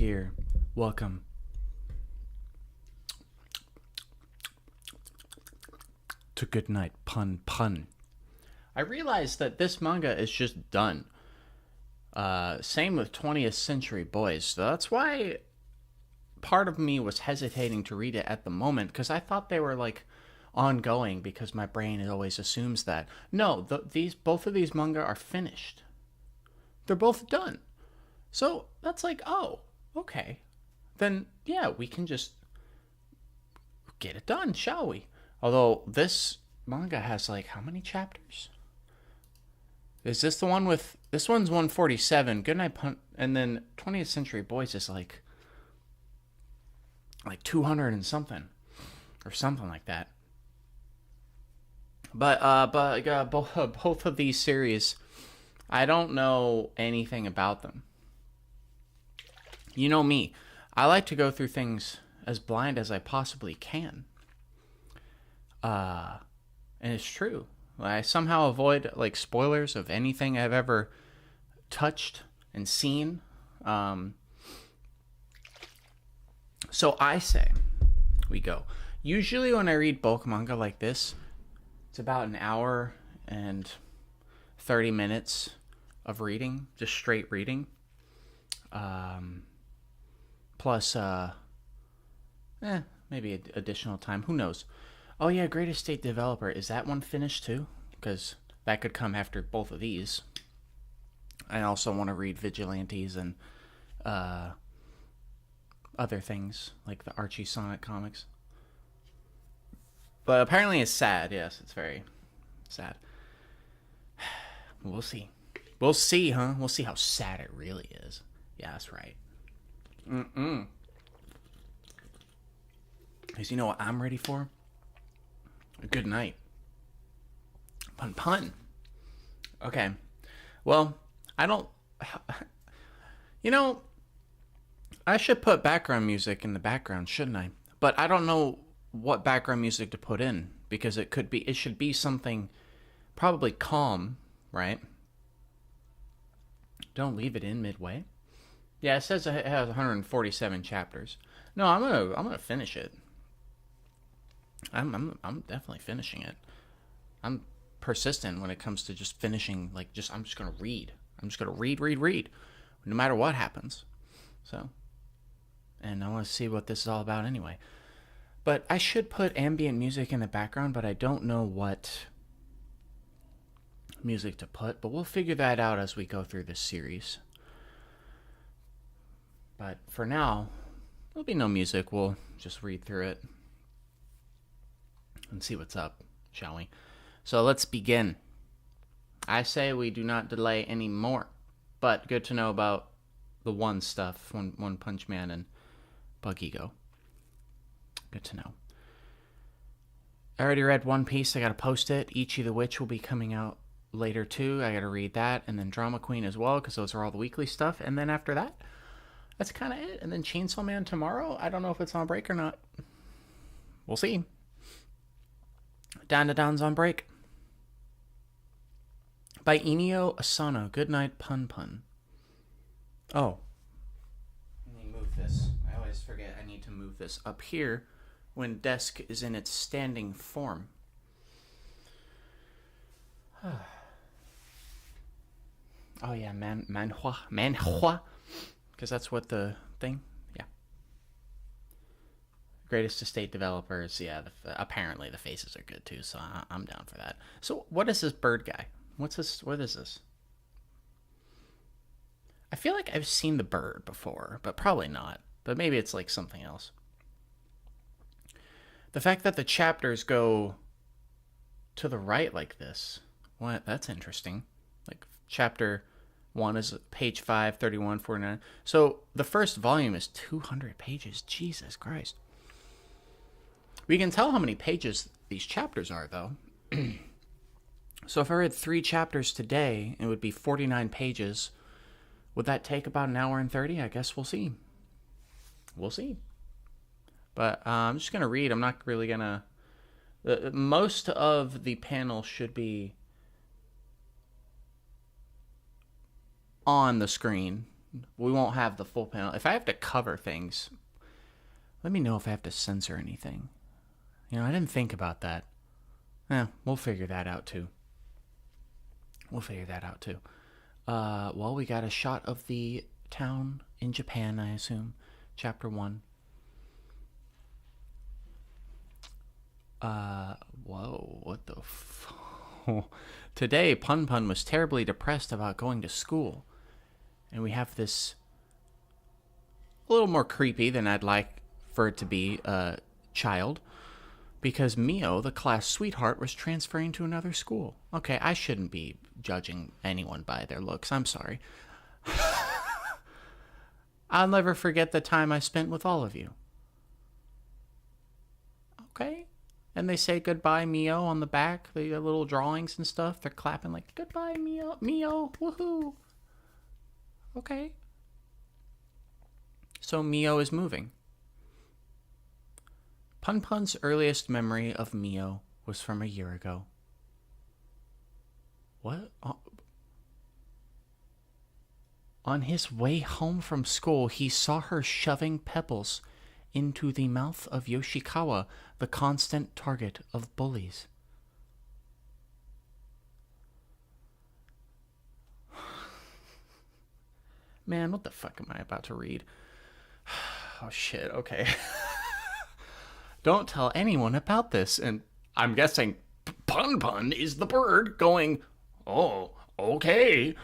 here. Welcome. To Goodnight, Punpun. I realized that this manga is just done. Same with 20th Century Boys. So that's why part of me was hesitating to read it at the moment, because I thought they were like ongoing, because my brain always assumes that. No, both of these manga are finished. They're both done. So that's like, oh, okay. Then, yeah, we can just get it done, shall we? Although this manga has like how many chapters? Is this the one with... This one's 147, Goodnight and then 20th Century Boys is like 200 and something. Or something like that. But both of these series, I don't know anything about them. You know me. I like to go through things as blind as I possibly can. And it's true. I somehow avoid like spoilers of anything I've ever touched and seen. So I say we go. Usually when I read bulk manga like this, it's about an hour and 30 minutes of reading, just straight reading. Plus, maybe additional time. Who knows? Oh yeah, Great Estate Developer. Is that one finished too? Because that could come after both of these. I also want to read Vigilantes and other things, like the Archie Sonic comics. But apparently it's sad. Yes, it's very sad. We'll see. We'll see, huh? We'll see how sad it really is. Yeah, that's right. Because you know what I'm ready for? A good night. Punpun. Okay. Well, I don't... You know, I should put background music in the background, shouldn't I? But I don't know what background music to put in, because it should be something probably calm, right? Don't leave it in midway. Yeah, it says it has 147 chapters. No, I'm gonna finish it. I'm definitely finishing it. I'm persistent when it comes to just finishing. I'm just gonna read. I'm just gonna read, no matter what happens. So, and I want to see what this is all about anyway. But I should put ambient music in the background, but I don't know what music to put. But we'll figure that out as we go through this series. But for now, there'll be no music. We'll just read through it and see what's up, shall we? So let's begin. I say we do not delay anymore. But good to know about the One stuff, One Punch Man and Bug Ego. Good to know. I already read One Piece. I gotta post it. Ichi the Witch will be coming out later too. I gotta read that. And then Drama Queen as well, because those are all the weekly stuff. And then after that, that's kind of it. And then Chainsaw Man tomorrow. I don't know if it's on break or not. We'll see. Dan's on break. By Inio Asano. Goodnight, Punpun. Oh. Let me move this. I always forget I need to move this up here when desk is in its standing form. Oh yeah, manhwa. Because that's what the thing, yeah. Greatest Estate Developers, yeah, apparently the faces are good too, so I'm down for that. So what is this bird guy? What is this? I feel like I've seen the bird before, but probably not. But maybe it's like something else. The fact that the chapters go to the right like this, what? That's interesting. Like chapter 1 is page 5, 31, 49. So the first volume is 200 pages. Jesus Christ. We can tell how many pages these chapters are, though. So if I read 3 chapters today, it would be 49 pages. Would that take about an hour and 30? I guess we'll see. We'll see. But I'm just going to read. I'm not really going to... Most of the panel should be on the screen. We won't have the full panel. If I have to cover things, let me know if I have to censor anything. You know, I didn't think about that. We'll figure that out too. Well, we got a shot of the town in Japan, I assume. Chapter 1. Whoa, what the Today, Punpun was terribly depressed about going to school. And we have this a little more creepy than I'd like for it to be, child. Because Mio, the class sweetheart, was transferring to another school. Okay, I shouldn't be judging anyone by their looks. I'm sorry. I'll never forget the time I spent with all of you. Okay? And they say goodbye, Mio, on the back. They got little drawings and stuff. They're clapping like, goodbye, Mio, woohoo. Okay. So Mio is moving. Punpun's earliest memory of Mio was from a year ago. What? On his way home from school, he saw her shoving pebbles into the mouth of Yoshikawa, the constant target of bullies. Man, what the fuck am I about to read? Oh shit, okay. Don't tell anyone about this. And I'm guessing Punpun is the bird going, oh, okay.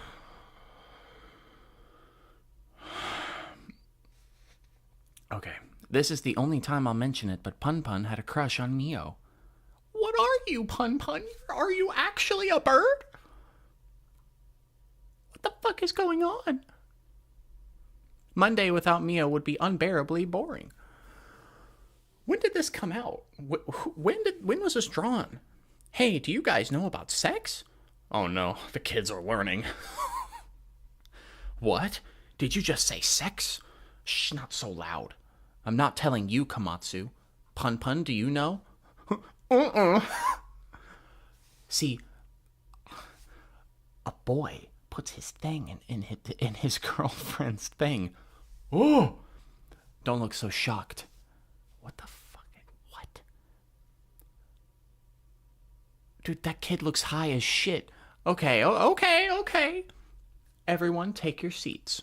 Okay, this is the only time I'll mention it, but Punpun had a crush on Mio. What are you, Punpun? Are you actually a bird? What the fuck is going on? Monday without Mio would be unbearably boring. When did this come out? When was this drawn? Hey, do you guys know about sex? Oh no, the kids are learning. What? Did you just say sex? Shh, not so loud. I'm not telling you, Komatsu. Punpun, do you know? See, a boy puts his thing in his girlfriend's thing. Oh! Don't look so shocked. What the fuck? What? Dude, that kid looks high as shit. Okay, okay. Everyone take your seats.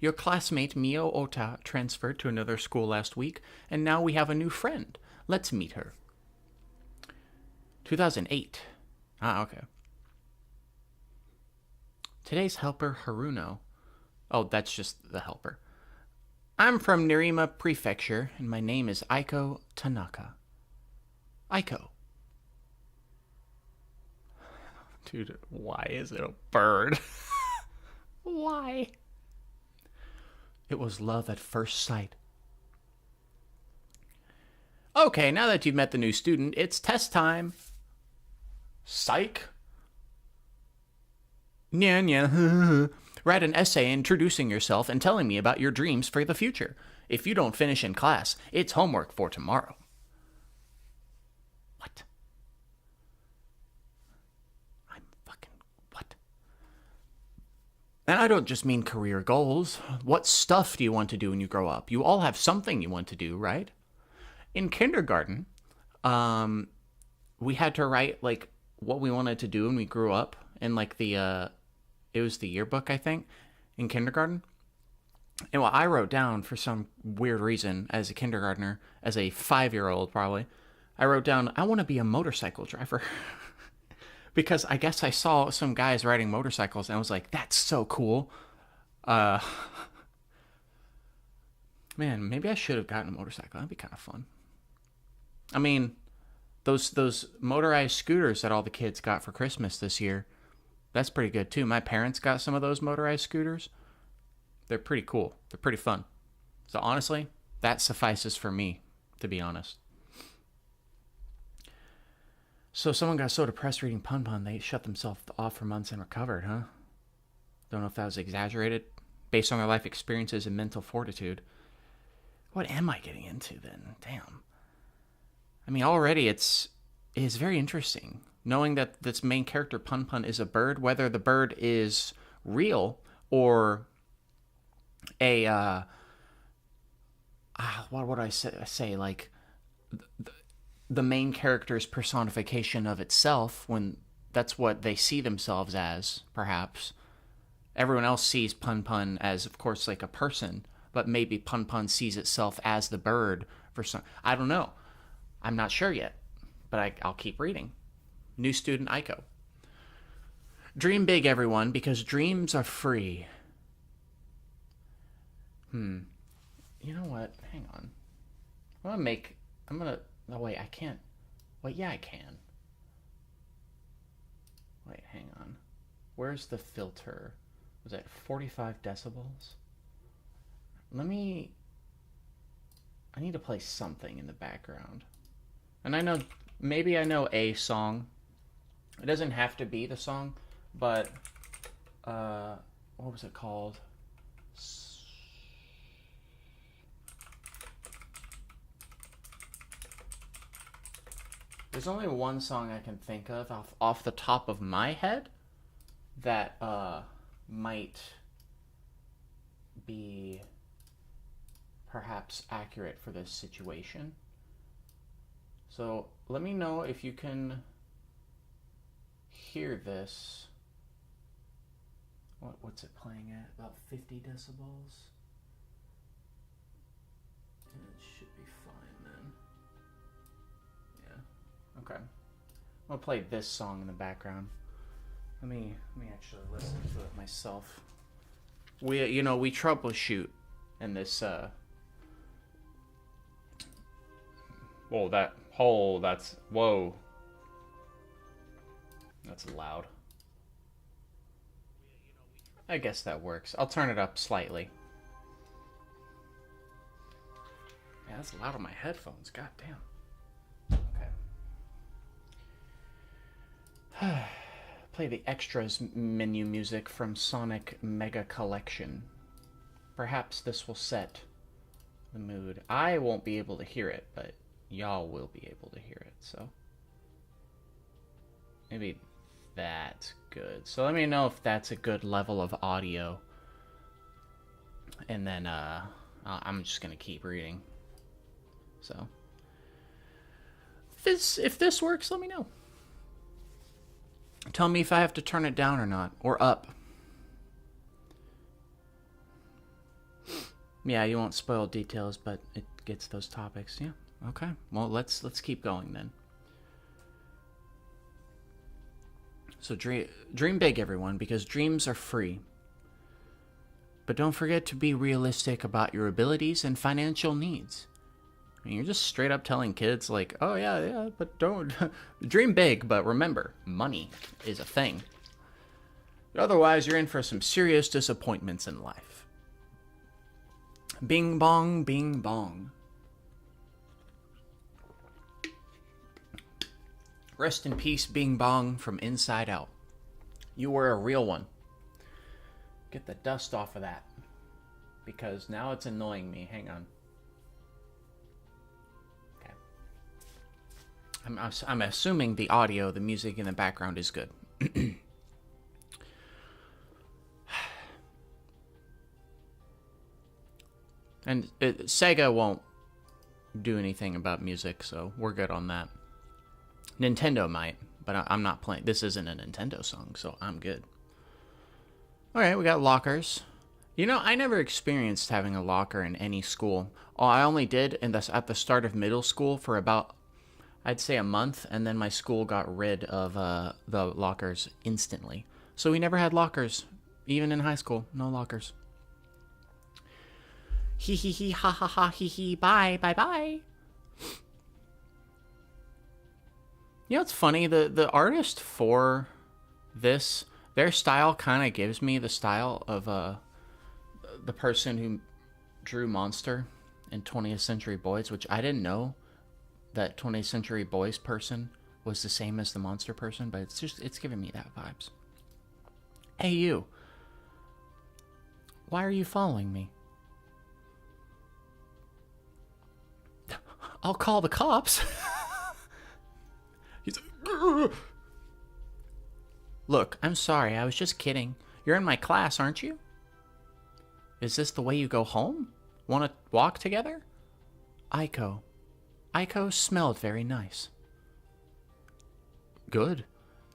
Your classmate Mio Ota transferred to another school last week, and now we have a new friend. Let's meet her. 2008. Okay. Today's helper, Haruno. Oh, that's just the helper. I'm from Nerima Prefecture, and my name is Aiko Tanaka. Aiko. Dude, why is it a bird? Why? It was love at first sight. Okay, now that you've met the new student, it's test time. Psych. Nya. Write an essay introducing yourself and telling me about your dreams for the future. If you don't finish in class, it's homework for tomorrow. What? What? And I don't just mean career goals. What stuff do you want to do when you grow up? You all have something you want to do, right? In kindergarten, we had to write, like, what we wanted to do when we grew up. And, like, it was the yearbook, I think, in kindergarten. And what I wrote down, for some weird reason, as a kindergartner, as a 5-year-old probably, I wrote down, I want to be a motorcycle driver. Because I guess I saw some guys riding motorcycles, and I was like, that's so cool. Man, maybe I should have gotten a motorcycle. That'd be kind of fun. I mean, those motorized scooters that all the kids got for Christmas this year, that's pretty good too. My parents got some of those motorized scooters. They're pretty cool. They're pretty fun. So honestly, that suffices for me, to be honest. So someone got so depressed reading Punpun, they shut themselves off for months and recovered, huh? Don't know if that was exaggerated, based on their life experiences and mental fortitude. What am I getting into then? Damn. I mean, already it's very interesting. Knowing that this main character, Punpun, is a bird, whether the bird is real or a what would I say, like the main character's personification of itself, when that's what they see themselves as, perhaps. Everyone else sees Punpun as, of course, like a person, but maybe Punpun sees itself as the bird for some. I don't know. I'm not sure yet, but I'll keep reading. New student Aiko. Dream big, everyone, because dreams are free. You know what? Hang on. Oh, wait, I can't. Wait, yeah, I can. Wait, hang on. Where's the filter? Was that 45 decibels? I need to play something in the background. And maybe I know a song. It doesn't have to be the song, but, what was it called? There's only one song I can think of off the top of my head that might be perhaps accurate for this situation. So let me know if you can hear this. What's it playing at? About 50 decibels? It should be fine then. Yeah. Okay. I'm gonna play this song in the background. Let me actually listen to it myself. We troubleshoot in this whoa, that's loud. I guess that works. I'll turn it up slightly. Yeah, that's loud on my headphones. God damn. Okay. Play the extras menu music from Sonic Mega Collection. Perhaps this will set the mood. I won't be able to hear it, but y'all will be able to hear it, so maybe that's good. So let me know if that's a good level of audio, and then I'm just gonna keep reading. So if this works, let me know. Tell me if I have to turn it down or not, or up. Yeah, you won't spoil details, but it gets those topics. Yeah. Okay. Well, let's keep going then. So dream big, everyone, because dreams are free. But don't forget to be realistic about your abilities and financial needs. I mean, you're just straight up telling kids, like, oh, yeah, but don't... dream big, but remember, money is a thing. Otherwise, you're in for some serious disappointments in life. Bing bong, bing bong. Rest in peace, Bing Bong, from Inside Out. You were a real one. Get the dust off of that, because now it's annoying me. Hang on. I'm assuming the audio, the music in the background is good. And Sega won't do anything about music, so we're good on that. Nintendo might, but I'm not playing. This isn't a Nintendo song, so I'm good. Alright, we got lockers. You know, I never experienced having a locker in any school. Oh, I only did at the start of middle school for about, I'd say, a month, and then my school got rid of the lockers instantly. So we never had lockers, even in high school. No lockers. Hee hee hee, ha ha ha, hee hee, bye, bye bye. You know, it's funny, the artist for this, their style kind of gives me the style of the person who drew Monster in 20th Century Boys, which I didn't know that 20th Century Boys person was the same as the Monster person, but it's giving me that vibes. Hey, you. Why are you following me? I'll call the cops. He's like, look, I'm sorry. I was just kidding. You're in my class, aren't you? Is this the way you go home? Want to walk together? Aiko. Aiko smelled very nice. Good.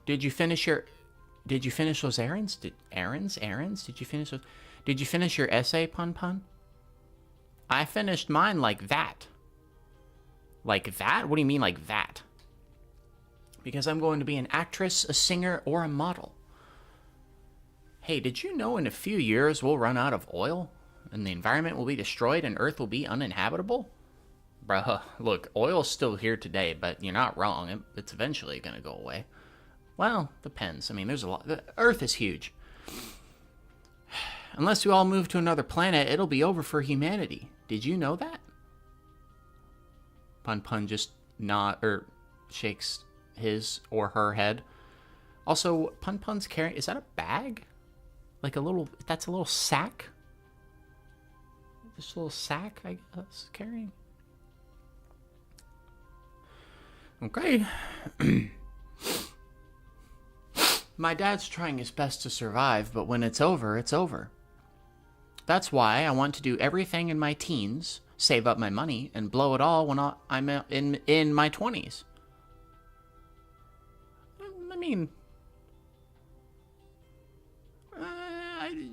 Did you finish those errands? Errands? Did you finish your essay, Punpun? I finished mine like that. Like that? What do you mean like that? Because I'm going to be an actress, a singer, or a model. Hey, did you know in a few years we'll run out of oil? And the environment will be destroyed and Earth will be uninhabitable? Bruh, look, oil's still here today, but you're not wrong. It's eventually going to go away. Well, depends. I mean, there's a lot. The Earth is huge. Unless we all move to another planet, it'll be over for humanity. Did you know that? Punpun just shakes his or her head. Also, Punpun's carrying... Is that a bag? Like a little... That's a little sack? This little sack, I guess, carrying? Okay. My dad's trying his best to survive, but when it's over, it's over. That's why I want to do everything in my teens, save up my money, and blow it all when I'm in my 20s. I mean...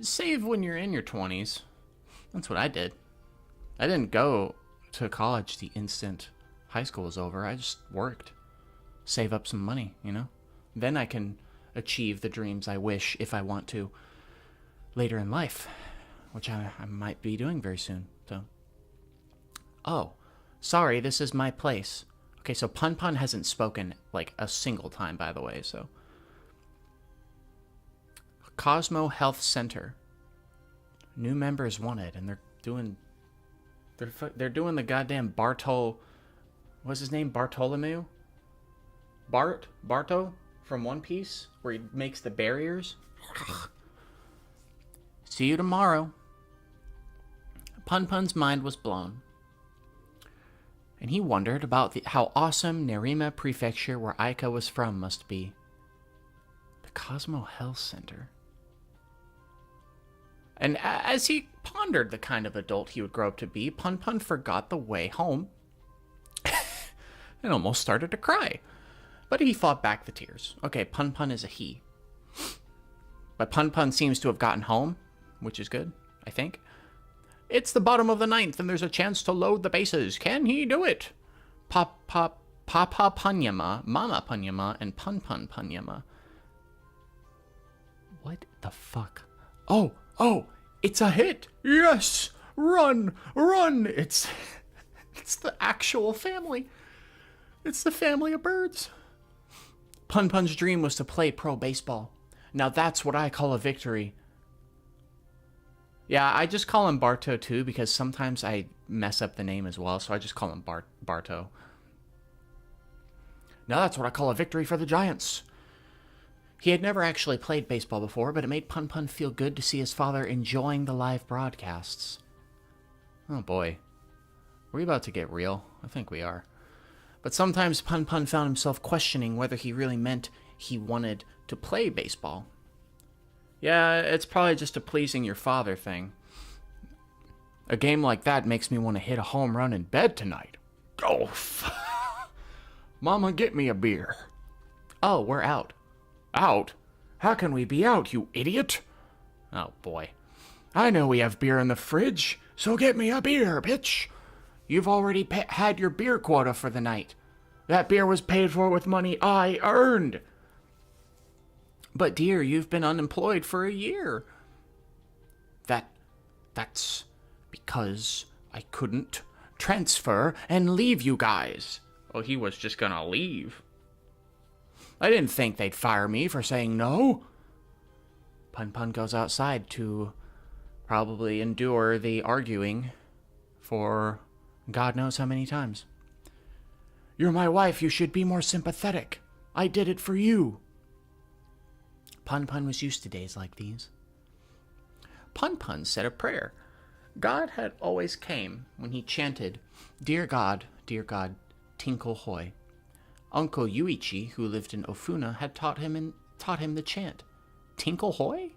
save when you're in your 20s. That's what I did. I didn't go to college the instant high school was over. I just worked. Save up some money, you know? Then I can achieve the dreams I wish, if I want to, later in life. Which I might be doing very soon, so... Oh, sorry, this is my place. Okay, so Punpun hasn't spoken, like, a single time, by the way, so... Cosmo Health Center. New members wanted, and they're doing the goddamn what's his name? Bartholomew? Barto from One Piece, where he makes the barriers. See you tomorrow. Punpun's mind was blown, and he wondered about how awesome Nerima Prefecture, where Aiko was from, must be. The Cosmo Health Center. And as he pondered the kind of adult he would grow up to be, Punpun forgot the way home and almost started to cry. But he fought back the tears. Okay, Punpun is a he. But Punpun seems to have gotten home, which is good, I think. It's the bottom of the 9th, and there's a chance to load the bases. Can he do it? Papa Punyama, Mama Punyama, and Punpun Punyama. What the fuck? Oh, it's a hit. Yes, run. It's the actual family. It's the family of birds. Punpun's dream was to play pro baseball. Now that's what I call a victory. Yeah, I just call him Barto too, because sometimes I mess up the name as well, so I just call him Barto. Now that's what I call a victory for the Giants. He had never actually played baseball before, but it made Punpun feel good to see his father enjoying the live broadcasts. Oh boy. Are we about to get real? I think we are. But sometimes Punpun found himself questioning whether he really meant he wanted to play baseball. Yeah, it's probably just a pleasing your father thing. A game like that makes me want to hit a home run in bed tonight. Oh, Mama, get me a beer. Oh, we're out. Out? How can we be out, you idiot? Oh, boy. I know we have beer in the fridge, so get me a beer, bitch. You've already had your beer quota for the night. That beer was paid for with money I earned. But, dear, you've been unemployed for a year. That's because I couldn't transfer and leave you guys. Oh, he was just gonna leave. I didn't think they'd fire me for saying no. Punpun goes outside to probably endure the arguing for God knows how many times. You're my wife, you should be more sympathetic. I did it for you. Punpun was used to days like these. Punpun said a prayer. God had always came when he chanted, dear God, tinkle hoy. Uncle Yuichi, who lived in Ofuna, had taught him the chant. Tinkle hoy?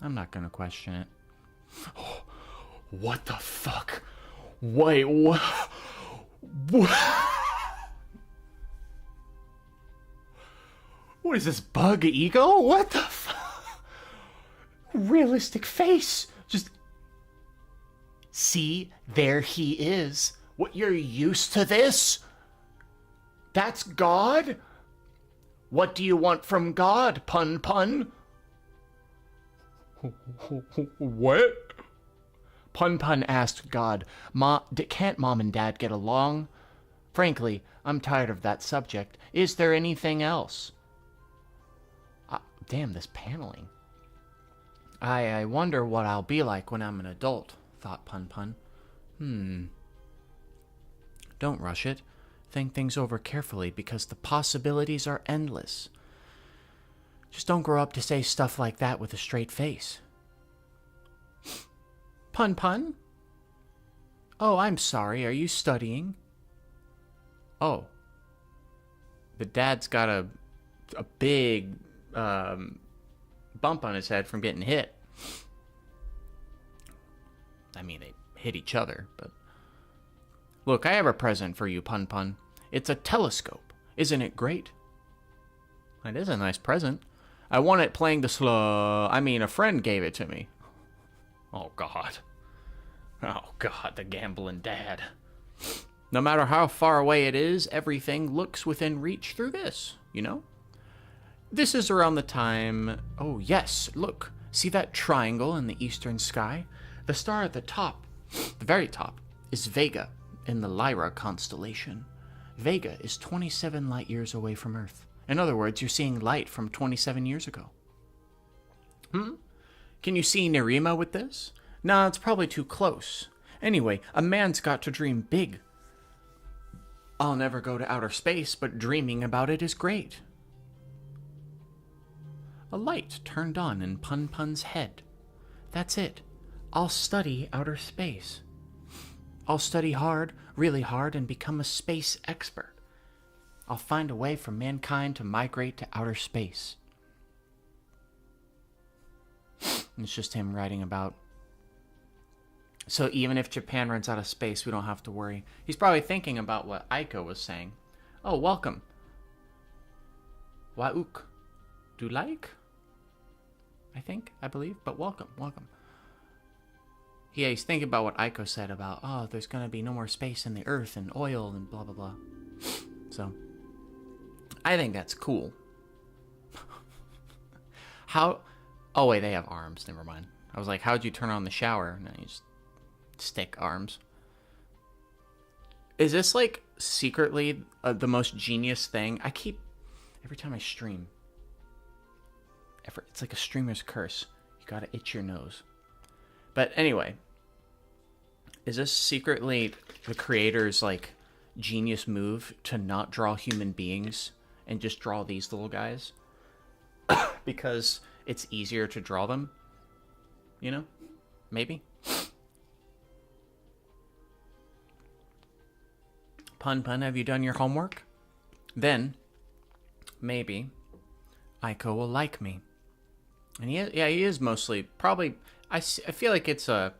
I'm not going to question it. What the fuck? Wait, what? What is this, bug ego? What the fuck? Realistic face. Just... See, there he is. What, you're used to this? That's God? What do you want from God, Punpun? What? Punpun asked God, can't Mom and Dad get along? Frankly, I'm tired of that subject. Is there anything else? Damn, this paneling. I wonder what I'll be like when I'm an adult, thought Punpun. Don't rush it. Think things over carefully, because the possibilities are endless. Just don't grow up to say stuff like that with a straight face. Punpun? Oh, I'm sorry. Are you studying? Oh. The dad's got a big bump on his head from getting hit. I mean, they hit each other, but... Look, I have a present for you, Punpun. It's a telescope. Isn't it great? It is a nice present. I won it playing the a friend gave it to me. Oh, God. Oh, God, the gambling dad. No matter how far away it is, everything looks within reach through this, you know? This is around the time... Oh, yes, look. See that triangle in the eastern sky? The star at the top, the very top, is Vega in the Lyra constellation. Vega is 27 light years away from Earth. In other words, you're seeing light from 27 years ago. Can you see Nerima with this? Nah, it's probably too close. Anyway, a man's got to dream big. I'll never go to outer space, but dreaming about it is great. A light turned on in Punpun's head. That's it. I'll study outer space. I'll study hard, really hard, and become a space expert. I'll find a way for mankind to migrate to outer space. And it's just him writing about... So even if Japan runs out of space, we don't have to worry. He's probably thinking about what Aiko was saying. Oh, welcome. Wauk. Do like? I believe, but welcome. Yeah, he's thinking about what Aiko said about, oh, there's going to be no more space in the earth and oil and blah, blah, blah. So, I think that's cool. How... Oh, wait, they have arms. Never mind. I was like, how'd you turn on the shower? No, you just stick arms. Is this, like, secretly the most genius thing? Every time I stream, it's like a streamer's curse. You gotta itch your nose. But anyway, is this secretly the creator's, like, genius move to not draw human beings and just draw these little guys? Because it's easier to draw them? You know? Maybe? Punpun, have you done your homework? Then, maybe, Aiko will like me. And he is mostly, probably, I feel like it's a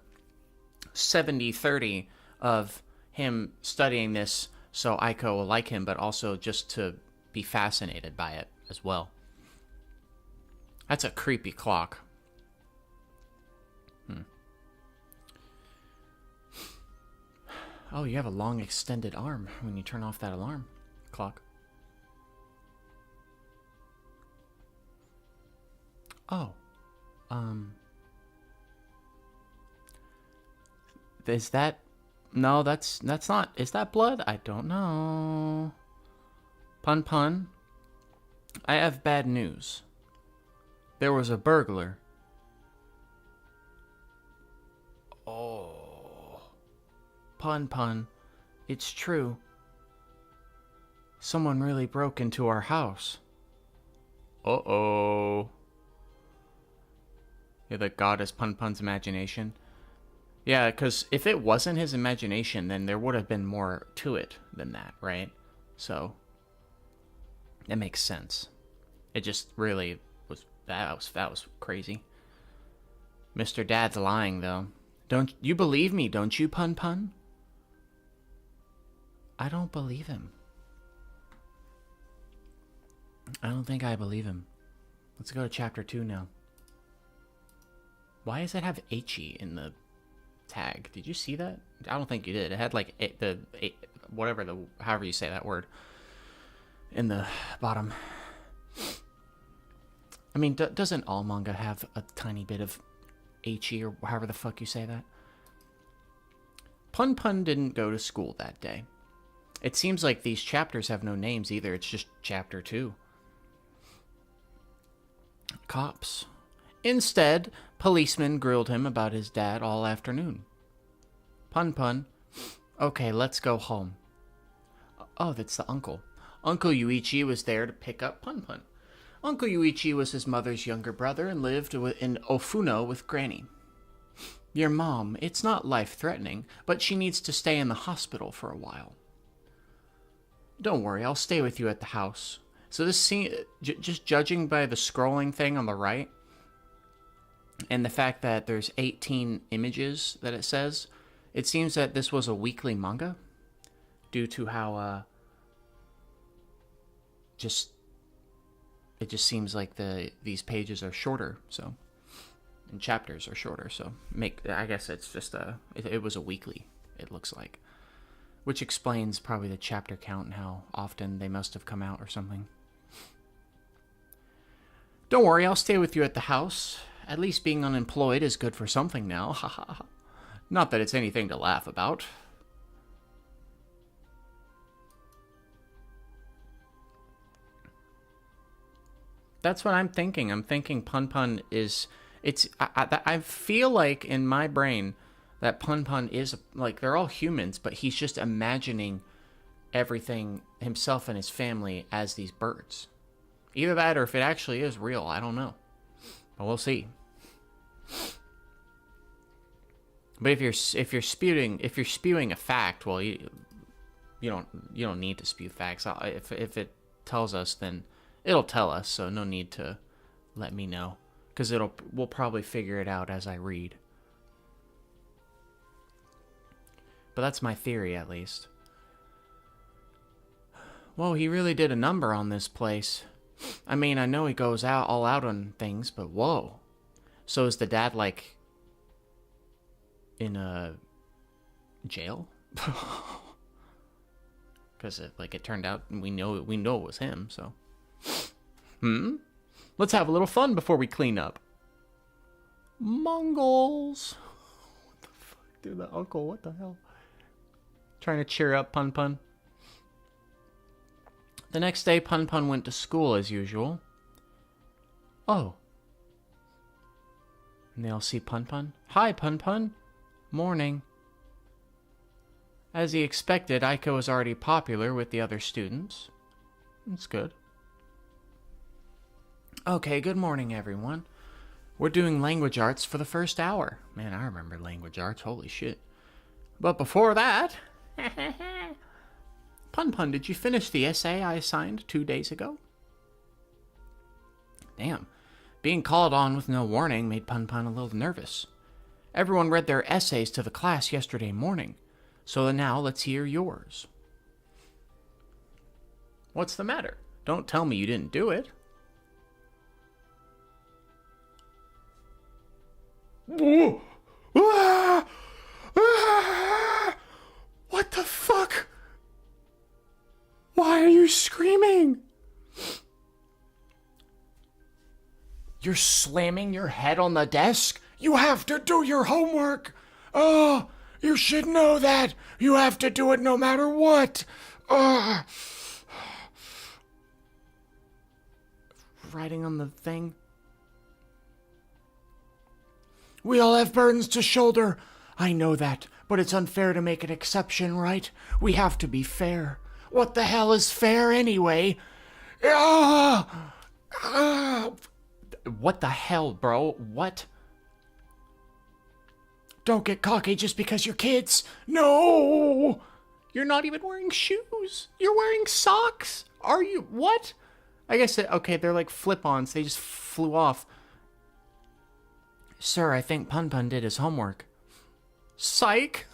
70-30 of him studying this so Aiko will like him, but also just to be fascinated by it as well. That's a creepy clock. Oh, you have a long extended arm when you turn off that alarm clock. Oh. Is that... No, that's not... Is that blood? I don't know. Punpun, I have bad news. There was a burglar. Oh. Punpun, it's true. Someone really broke into our house. Uh-oh. Yeah, the god is Punpun's imagination. Yeah, because if it wasn't his imagination, then there would have been more to it than that, right? So, that makes sense. It just really was... That was crazy. Mr. Dad's lying, though. Don't you believe me, don't you, Punpun? I don't believe him. I don't think I believe him. Let's go to chapter 2 now. Why does it have H-E in the tag? Did you see that? I don't think you did. It had like however you say that word in the bottom. I mean, doesn't all manga have a tiny bit of H-E or however the fuck you say that? Punpun didn't go to school that day. It seems like these chapters have no names either. It's just chapter 2. Cops. Instead, policemen grilled him about his dad all afternoon. Punpun. Okay, let's go home. Oh, that's the uncle. Uncle Yuichi was there to pick up Punpun. Uncle Yuichi was his mother's younger brother and lived in Ofuno with Granny. Your mom, it's not life-threatening, but she needs to stay in the hospital for a while. Don't worry, I'll stay with you at the house. So this scene, just judging by the scrolling thing on the right, and the fact that there's 18 images that it says, it seems that this was a weekly manga, due to how, it just seems like these pages are shorter, so, and chapters are shorter, so I guess it's just it was a weekly, it looks like, which explains probably the chapter count and how often they must have come out or something. Don't worry, I'll stay with you at the house. At least being unemployed is good for something now, ha ha ha. Not that it's anything to laugh about. That's what I'm thinking. I'm thinking Punpun is... I feel like in my brain that Punpun is... Like, they're all humans, but he's just imagining everything, himself and his family, as these birds. Either that or if it actually is real, I don't know. But we'll see. But if you're spewing a fact, well, you don't need to spew facts. If it tells us, then it'll tell us. So no need to let me know, because we'll probably figure it out as I read. But that's my theory, at least. Whoa, he really did a number on this place. I mean, I know he goes all out on things, but whoa. So is the dad, like, in a jail? Because it turned out, and we know it was him, so. Let's have a little fun before we clean up. Mongols. What the fuck, dude, the uncle, what the hell? Trying to cheer up Punpun. The next day, Punpun went to school as usual. Oh. And they all see Punpun. Hi, Punpun. Morning. As he expected, Aiko was already popular with the other students. That's good. Okay, good morning, everyone. We're doing language arts for the first hour. Man, I remember language arts. Holy shit. But before that... Punpun, did you finish the essay I assigned 2 days ago? Damn. Being called on with no warning made Punpun a little nervous. Everyone read their essays to the class yesterday morning, so now let's hear yours. What's the matter? Don't tell me you didn't do it. What the fuck? Why are you screaming? You're slamming your head on the desk? You have to do your homework. Oh, you should know that. You have to do it no matter what. Writing on the thing. We all have burdens to shoulder. I know that, but it's unfair to make an exception, right? We have to be fair. What the hell is fair anyway? What the hell, bro? What? Don't get cocky just because you're kids. No! You're not even wearing shoes. You're wearing socks. Are you? What? I guess, okay, they're like flip-ons. They just flew off. Sir, I think Punpun did his homework. Psych!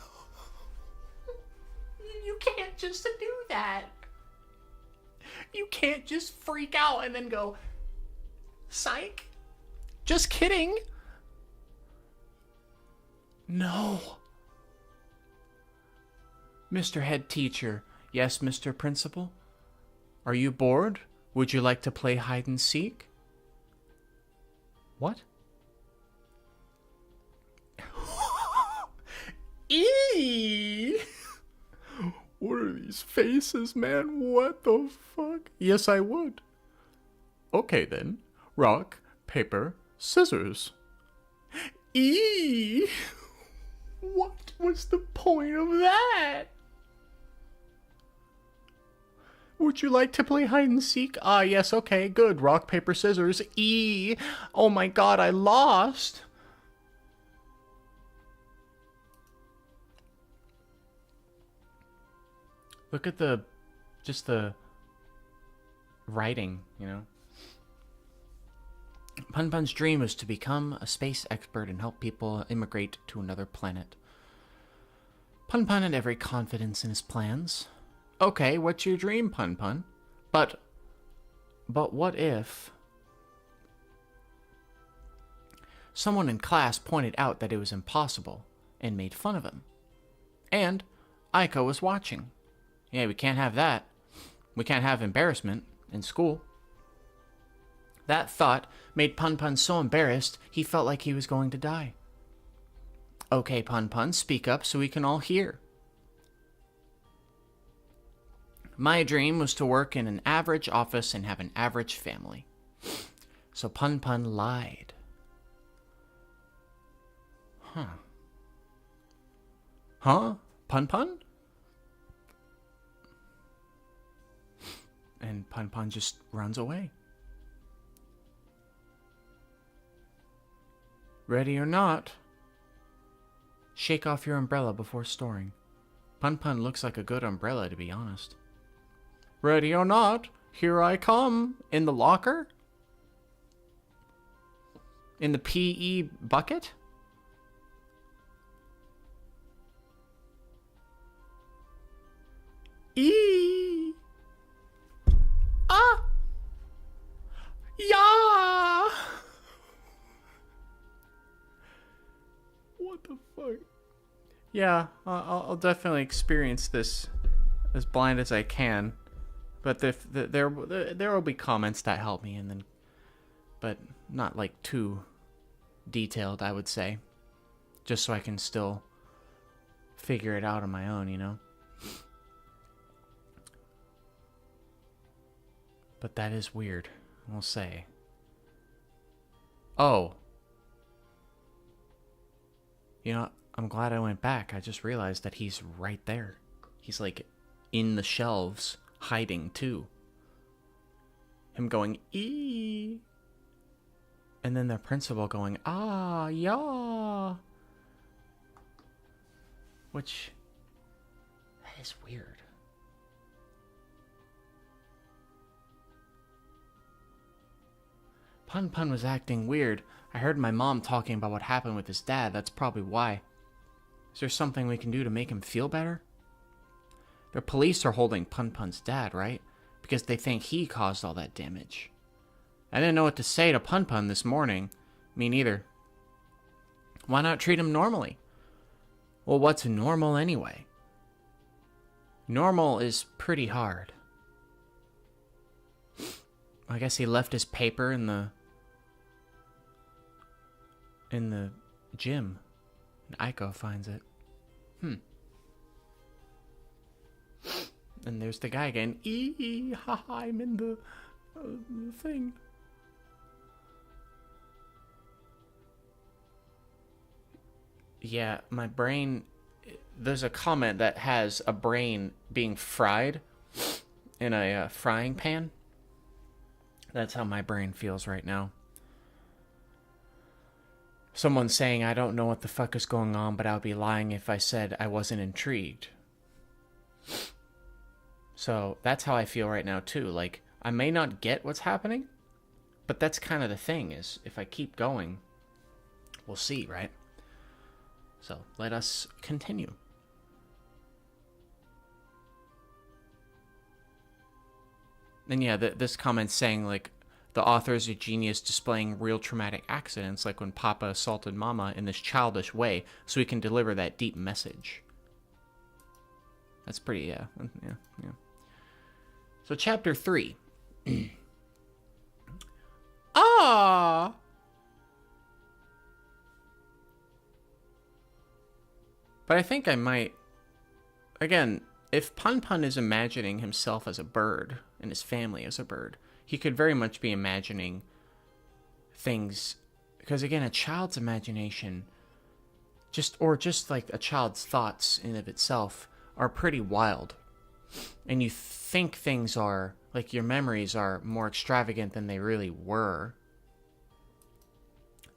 You can't just do that. You can't just freak out and then go, psych? Just kidding. No. Mr. Head Teacher. Yes, Mr. Principal? Are you bored? Would you like to play hide and seek? What? Eee! What are these faces, man? What the fuck? Yes, I would. Okay, then. Rock, paper, scissors. Eee! What was the point of that? Would you like to play hide and seek? Ah, yes, okay, good. Rock, paper, scissors. Eee! Oh my god, I lost! Look at just the writing, you know? Punpun's dream was to become a space expert and help people immigrate to another planet. Punpun had every confidence in his plans. Okay, what's your dream, Punpun? But what if someone in class pointed out that it was impossible and made fun of him? And Aiko was watching. Yeah, we can't have that. We can't have embarrassment in school. That thought made Punpun so embarrassed he felt like he was going to die. Okay, Punpun, speak up so we can all hear. My dream was to work in an average office and have an average family. So Punpun lied. Huh? Punpun? And Punpun just runs away. Ready or not, shake off your umbrella before storing. Punpun looks like a good umbrella, to be honest. Ready or not, here I come. In the locker? In the PE bucket? Eee! Ah! Yeah! What the fuck? Yeah, I'll definitely experience this as blind as I can. But there will be comments that help me, and then, but not like too detailed, I would say, just so I can still figure it out on my own, you know. But that is weird, I'll say. Oh, you know, I'm glad I went back. I just realized that he's right there. He's like in the shelves. Hiding too. Him going ee, and then the principal going ah yeah, which that is weird. Punpun was acting weird. I heard my mom talking about what happened with his dad. That's probably why. Is there something we can do to make him feel better? The police are holding Punpun's dad, right? Because they think he caused all that damage. I didn't know what to say to Punpun this morning. Me neither. Why not treat him normally? Well, what's normal anyway? Normal is pretty hard. I guess he left his paper in the gym. And Aiko finds it. And there's the guy again. Eee, haha, I'm in the thing. Yeah, my brain... There's a comment that has a brain being fried in a frying pan. That's how my brain feels right now. Someone's saying, I don't know what the fuck is going on, but I'll be lying if I said I wasn't intrigued. So that's how I feel right now too. Like, I may not get what's happening, but that's kind of the thing, is if I keep going, we'll see, right? So let us continue. And yeah, this comment's saying, like, the author is a genius displaying real traumatic accidents, like when Papa assaulted Mama in this childish way, so he can deliver that deep message. That's pretty, yeah. So chapter 3. Ah! But I think I might... Again, if Punpun is imagining himself as a bird, and his family as a bird, he could very much be imagining things... Because again, a child's imagination, just like a child's thoughts in of itself, are pretty wild. And you think things are, like, your memories are more extravagant than they really were.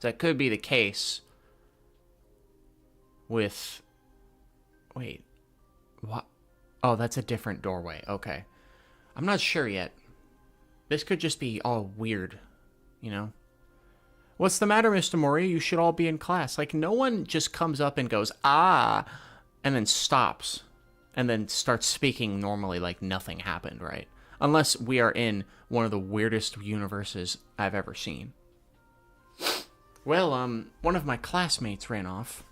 That could be the case with... Wait. What? Oh, that's a different doorway. Okay. I'm not sure yet. This could just be all weird, you know? What's the matter, Mr. Mori? You should all be in class. Like, no one just comes up and goes, ah, and then stops. And then starts speaking normally like nothing happened, right? Unless we are in one of the weirdest universes I've ever seen. Well, one of my classmates ran off.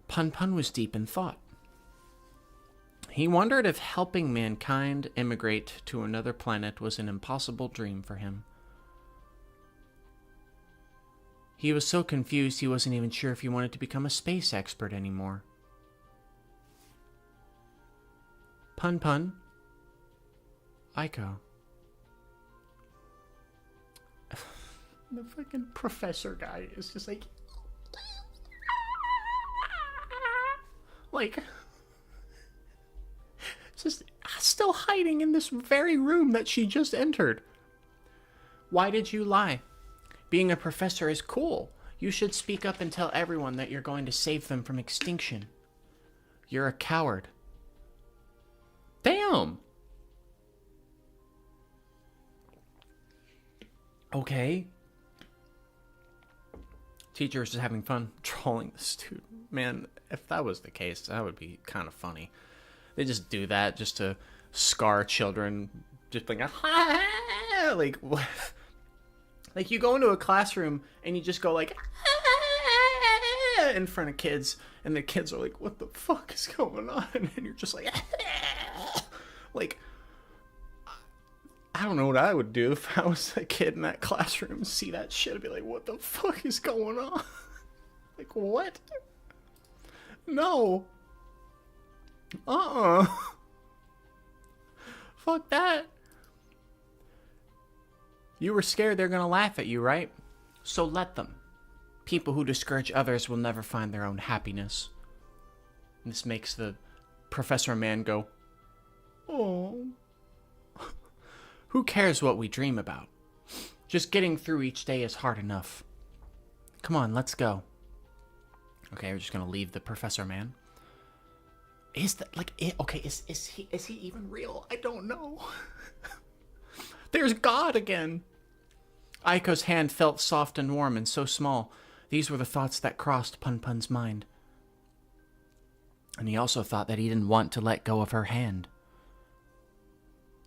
Punpun was deep in thought. He wondered if helping mankind immigrate to another planet was an impossible dream for him. He was so confused he wasn't even sure if he wanted to become a space expert anymore. Punpun. Aiko. The fucking professor guy is just like... Like... Just still hiding in this very room that she just entered. Why did you lie? Being a professor is cool. You should speak up and tell everyone that you're going to save them from extinction. You're a coward. Damn! Okay. Teacher is just having fun trolling the student. Man, if that was the case, that would be kind of funny. They just do that just to scar children. Just like, ah! Like, what? Like, you go into a classroom and you just go like, ah! In front of kids, and the kids are like, what the fuck is going on? And you're just like, ah! Like, I don't know what I would do if I was a kid in that classroom and see that shit. I'd be like, what the fuck is going on? Like, what? No. Fuck that. You were scared they're gonna laugh at you, right? So let them. People who discourage others will never find their own happiness. This makes the professor man go, oh. Who cares what we dream about? Just getting through each day is hard enough. Come on, let's go. Okay, we're just gonna leave the professor man. Is that like it? Okay, is he even real? I don't know. There's God again. Aiko's hand felt soft and warm and so small. These were the thoughts that crossed Punpun's mind. And he also thought that he didn't want to let go of her hand.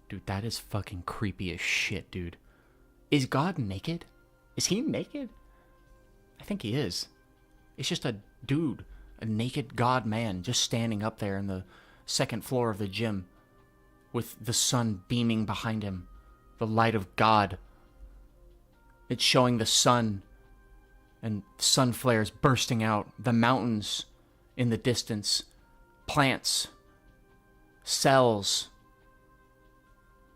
Dude, that is fucking creepy as shit, dude. Is God naked? Is he naked? I think he is. It's just a dude, a naked God man, just standing up there in the second floor of the gym with the sun beaming behind him. The light of God. It's showing the sun and sun flares bursting out, the mountains in the distance, plants, cells.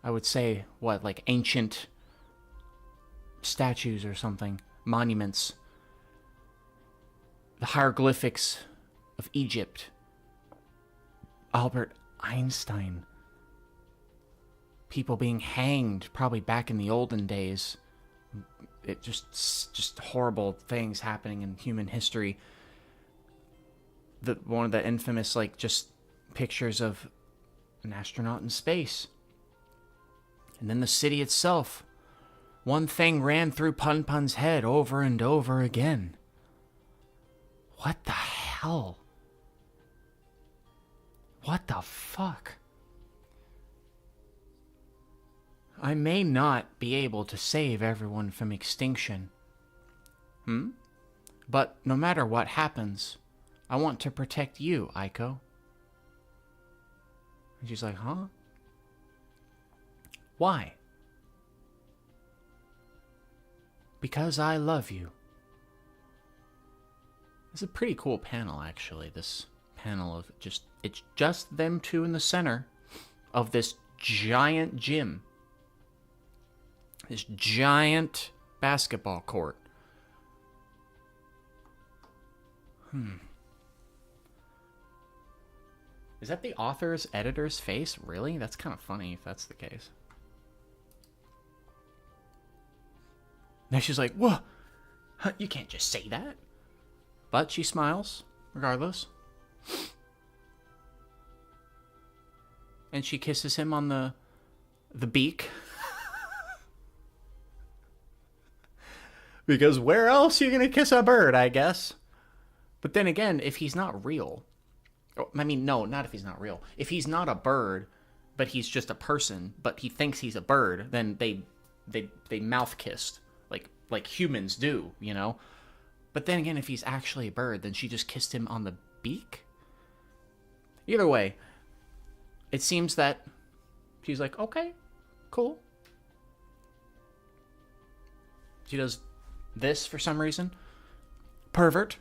I would say, what, like ancient statues or something, monuments, the hieroglyphics of Egypt, Albert Einstein, people being hanged probably back in the olden days. It just horrible things happening in human history. One of the infamous, like, just pictures of an astronaut in space. And then the city itself. One thing ran through Punpun's head over and over again. What the hell? What the fuck? I may not be able to save everyone from extinction. But no matter what happens, I want to protect you, Aiko. And she's like, huh? Why? Because I love you. It's a pretty cool panel, actually. This panel of it's just them two in the center of this giant gym. This giant basketball court. Is that the author's editor's face? Really? That's kind of funny if that's the case. Now she's like, "Whoa, you can't just say that." But she smiles, regardless. And she kisses him on the beak. Because where else are you going to kiss a bird, I guess? But then again, if he's not real... I mean, no, not if he's not real. If he's not a bird, but he's just a person, but he thinks he's a bird, then they mouth kissed. Like humans do, you know? But then again, if he's actually a bird, then she just kissed him on the beak? Either way, it seems that she's like, okay, cool. She does this for some reason. Pervert.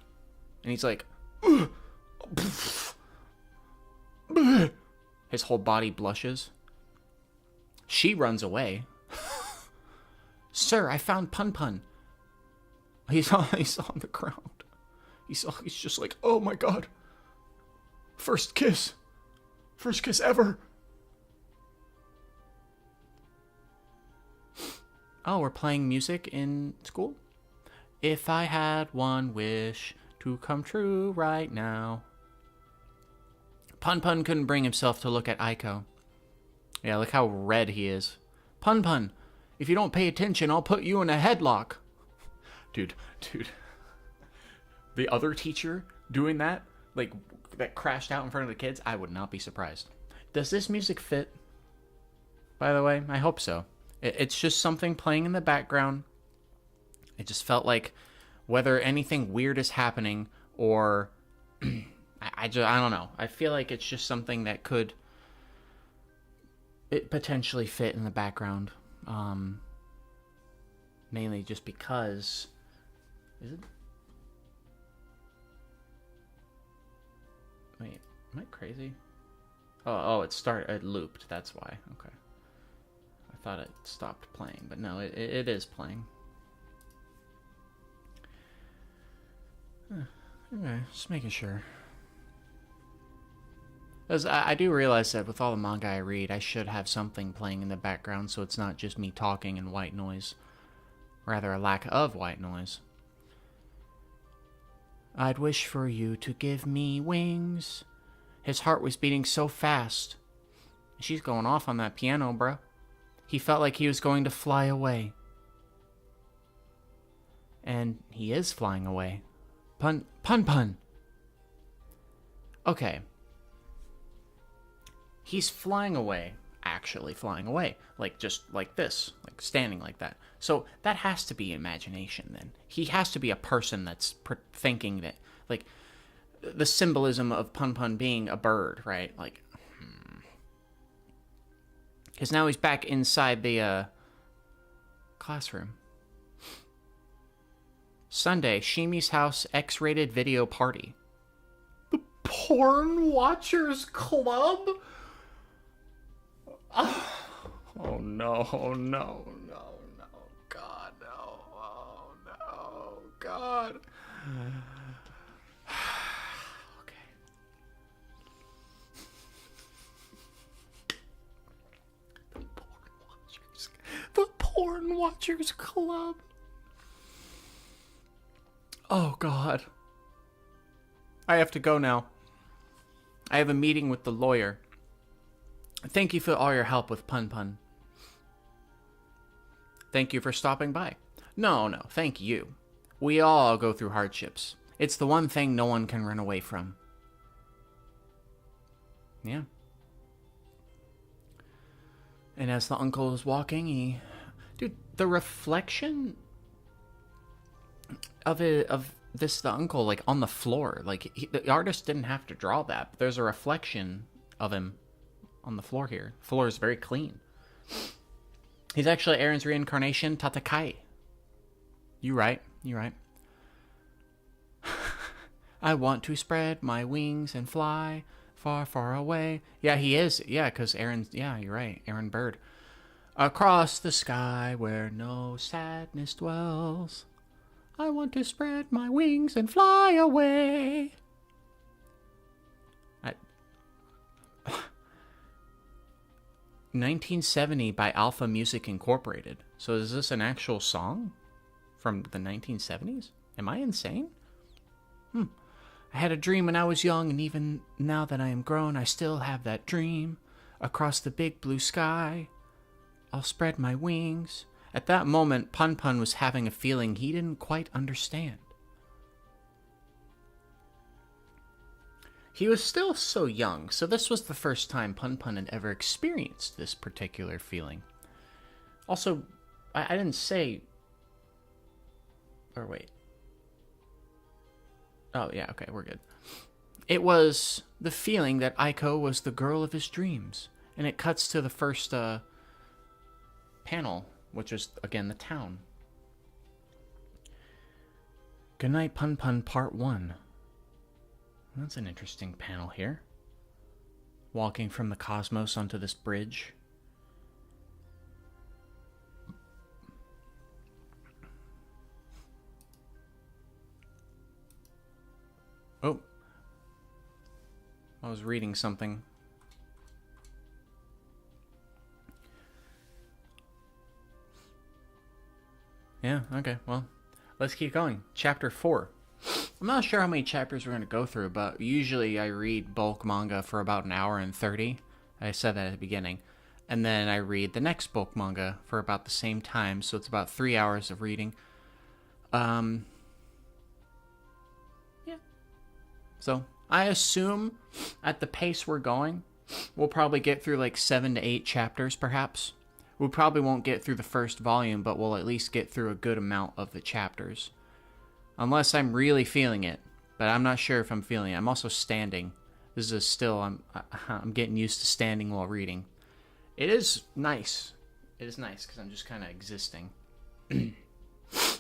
And he's like, ugh. His whole body blushes. She runs away. Sir, I found Punpun. He's on the ground. He's just like, oh my god. First kiss. First kiss ever. Oh, we're playing music in school? If I had one wish to come true right now. Punpun couldn't bring himself to look at Aiko. Yeah, look how red he is. Punpun, if you don't pay attention, I'll put you in a headlock. Dude. The other teacher doing that, like, that crashed out in front of the kids, I would not be surprised. Does this music fit? By the way, I hope so. It's just something playing in the background. It just felt like whether anything weird is happening or... I don't know. I feel like it's just something that could potentially fit in the background. Mainly just because... Is it? Wait, am I crazy? Oh, it looped. That's why. Okay. I thought it stopped playing, but no, it is playing. Okay, just making sure. Because I do realize that with all the manga I read, I should have something playing in the background so it's not just me talking and white noise. Rather, a lack of white noise. I'd wish for you to give me wings. His heart was beating so fast. She's going off on that piano, bruh. He felt like he was going to fly away. And he is flying away. Punpun. Okay. He's flying away, actually flying away. Like, just like this. Like, standing like that. So, that has to be imagination, then. He has to be a person that's thinking that, like, the symbolism of Punpun being a bird, right? Like, because now he's back inside the, classroom. Sunday, Shimi's house X-rated video party. The Porn Watchers Club? Oh no, God, no, oh no, God. Okay. The Porn Watchers Club. Oh God. I have to go now. I have a meeting with the lawyer. Thank you for all your help with Punpun. Thank you for stopping by. No, no, thank you. We all go through hardships. It's the one thing no one can run away from. Yeah. And as the uncle is walking, dude, the reflection of the uncle, like, on the floor. Like, the artist didn't have to draw that, but there's a reflection of him on the floor here. The floor is very clean. He's actually Aaron's reincarnation, Tatakai. You right. I want to spread my wings and fly far, far away. Yeah, he is. Yeah, because Aaron's... Yeah, you're right. Aaron Bird. Across the sky where no sadness dwells. I want to spread my wings and fly away. 1970 by Alpha Music Incorporated. So is this an actual song from the 1970s? Am I insane? I had a dream when I was young, and even now that I am grown, I still have that dream. Across the big blue sky, I'll spread my wings. At that moment, Punpun was having a feeling he didn't quite understand. He was still so young, so this was the first time Punpun had ever experienced this particular feeling. Also, I didn't say... Or wait. Oh, yeah, okay, we're good. It was the feeling that Aiko was the girl of his dreams. And it cuts to the first panel, which is, again, the town. Goodnight, Punpun, Part 1. That's an interesting panel here. Walking from the cosmos onto this bridge. Oh. I was reading something. Yeah, okay, well, let's keep going. Chapter 4. I'm not sure how many chapters we're going to go through, but usually I read bulk manga for about an hour and 30. I said that at the beginning. And then I read the next bulk manga for about the same time, so it's about 3 hours of reading. Yeah. So, I assume at the pace we're going, we'll probably get through like 7 to 8 chapters, perhaps. We probably won't get through the first volume, but we'll at least get through a good amount of the chapters. Unless I'm really feeling it, but I'm not sure if I'm feeling it. I'm also standing. This is still, I'm getting used to standing while reading. It is nice. It is nice because I'm just kind of existing.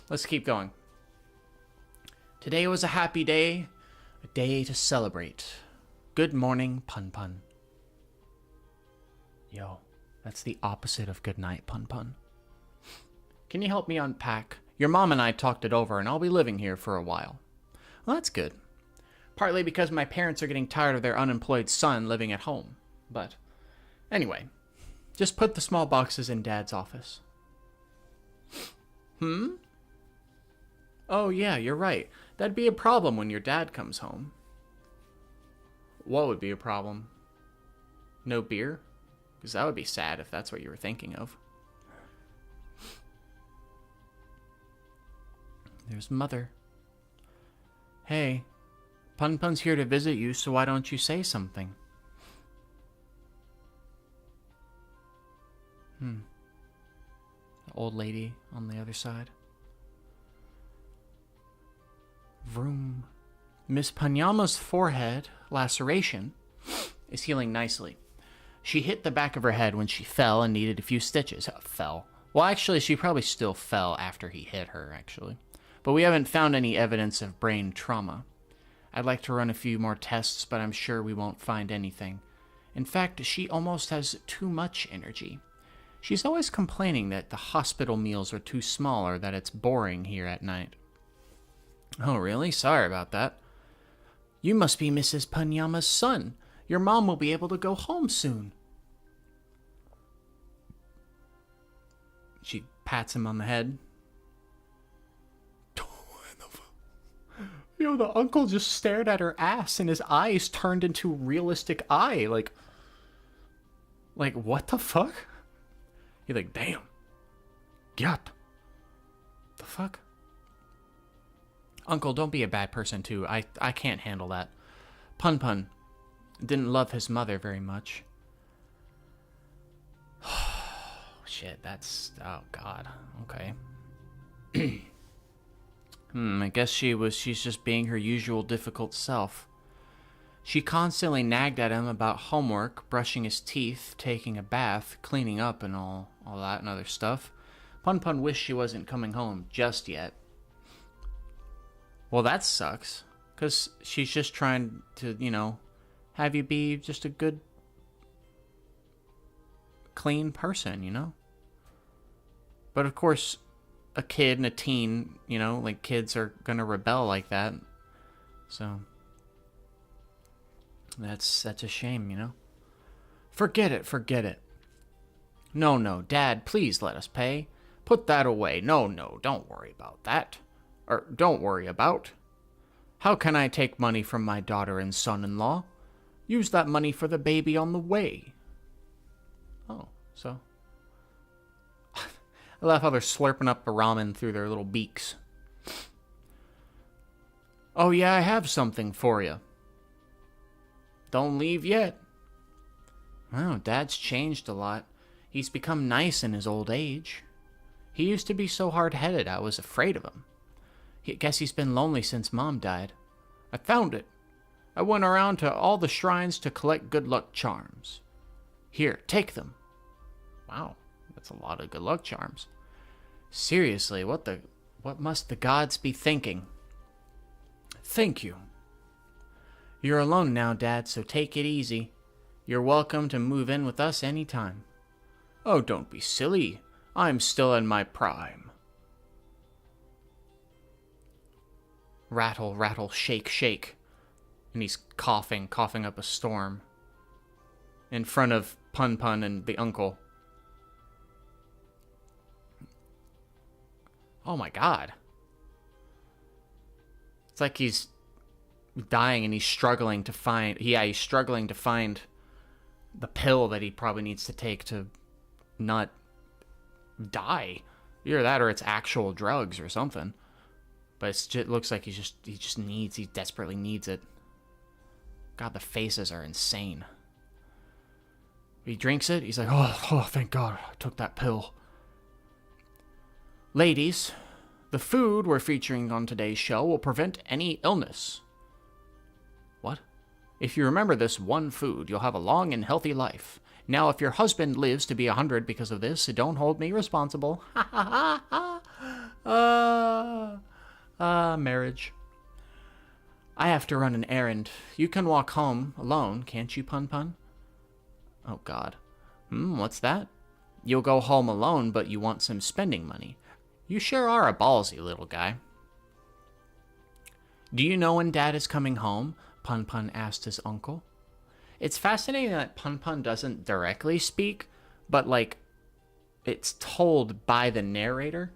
Let's keep going. Today was a happy day, a day to celebrate. Good morning, Punpun. Yo, that's the opposite of good night, Punpun. Can you help me unpack? Your mom and I talked it over, and I'll be living here for a while. Well, that's good. Partly because my parents are getting tired of their unemployed son living at home. But, anyway, just put the small boxes in Dad's office. Oh, yeah, you're right. That'd be a problem when your dad comes home. What would be a problem? No beer? Because that would be sad if that's what you were thinking of. There's Mother. Hey, Punpun's here to visit you, so why don't you say something? The old lady on the other side. Vroom. Miss Panyama's forehead laceration is healing nicely. She hit the back of her head when she fell and needed a few stitches. Fell. Well, actually, she probably still fell after he hit her, actually. But we haven't found any evidence of brain trauma. I'd like to run a few more tests, but I'm sure we won't find anything. In fact, she almost has too much energy. She's always complaining that the hospital meals are too small or that it's boring here at night. Oh, really? Sorry about that. You must be Mrs. Panyama's son. Your mom will be able to go home soon. She pats him on the head. Yo, the uncle just stared at her ass and his eyes turned into a realistic eye. Like, what the fuck? He's like, damn. Gyat. The fuck? Uncle, don't be a bad person, too. I can't handle that. Punpun didn't love his mother very much. Shit, that's... Oh, God. Okay. I guess she's just being her usual difficult self. She constantly nagged at him about homework, brushing his teeth, taking a bath, cleaning up, and all that and other stuff. Punpun wished she wasn't coming home just yet. Well, that sucks, because she's just trying to, have you be just a good, clean person. But of course, a kid and a teen, like kids are gonna rebel like that. So that's a shame, Forget it. No, Dad, please let us pay. Put that away. No, don't worry about that. Or don't worry about. How can I take money from my daughter and son-in-law? Use that money for the baby on the way. Oh, so... I love how they're slurping up the ramen through their little beaks. Oh yeah, I have something for you. Don't leave yet. Oh, Dad's changed a lot. He's become nice in his old age. He used to be so hard-headed I was afraid of him. I guess he's been lonely since Mom died. I found it. I went around to all the shrines to collect good luck charms. Here, take them. Wow. That's a lot of good luck charms. Seriously, what must the gods be thinking? Thank you. You're alone now, Dad, so take it easy. You're welcome to move in with us any time. Oh, don't be silly. I'm still in my prime. Rattle, rattle, shake, shake. And he's coughing up a storm. In front of Punpun and the uncle. Oh my God. It's like he's dying and he's struggling to find... Yeah, he's struggling to find the pill that he probably needs to take to not die. Either that or it's actual drugs or something. But it looks like he desperately needs it. God, the faces are insane. He drinks it, he's like, oh, thank God, I took that pill. Ladies, the food we're featuring on today's show will prevent any illness. What? If you remember this one food, you'll have a long and healthy life. Now, if your husband lives to be 100 because of this, don't hold me responsible. Ha ha ha ha. Marriage. I have to run an errand. You can walk home alone, can't you, Punpun? Oh, God. What's that? You'll go home alone, but you want some spending money. You sure are a ballsy little guy. Do you know when Dad is coming home? Punpun asked his uncle. It's fascinating that Punpun doesn't directly speak, but, it's told by the narrator,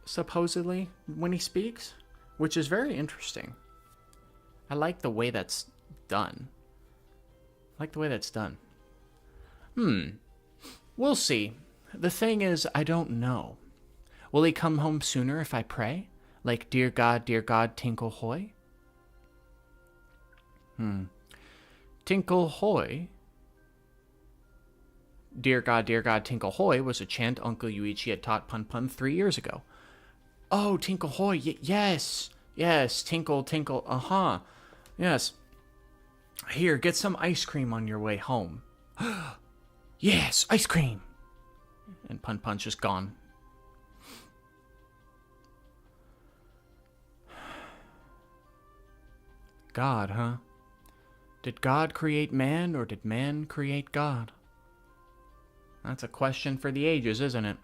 supposedly, when he speaks, which is very interesting. I like the way that's done. We'll see. The thing is, I don't know. Will he come home sooner if I pray? Like, dear God, tinkle hoy? Tinkle hoy? Dear God, tinkle hoy was a chant Uncle Yuichi had taught Punpun 3 years ago. Oh, tinkle hoy, yes. Yes, tinkle, tinkle, Yes. Here, get some ice cream on your way home. Yes, ice cream. And Punpun's just gone. God, huh? Did God create man, or did man create God? That's a question for the ages, isn't it?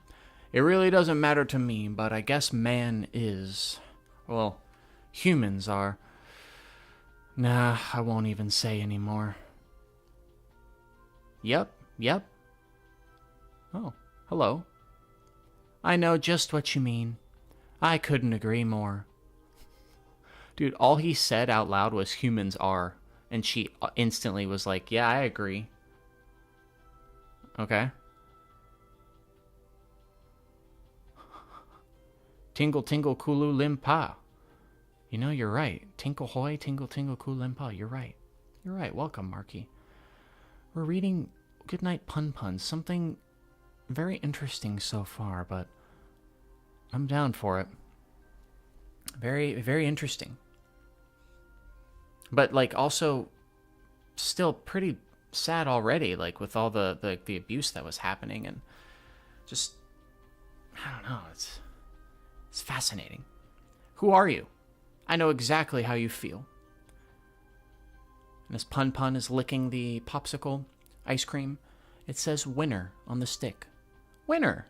It really doesn't matter to me, but I guess man is. Well, humans are. Nah, I won't even say anymore. Yep. Oh, hello. I know just what you mean. I couldn't agree more. Dude, all he said out loud was humans are, and she instantly was like, yeah, I agree. Okay. Tingle tingle kulu limpa. You know, you're right. Tinkle hoy, tingle tingle kulu limpa. You're right. You're right. Welcome, Marky. We're reading Goodnight Punpun. Something very interesting so far, but I'm down for it. Very, very interesting. But, like, also still pretty sad already, like, with all the abuse that was happening, and just, I don't know, it's fascinating. Who are you? I know exactly how you feel. And as Punpun is licking the popsicle ice cream, it says winner on the stick. Winner!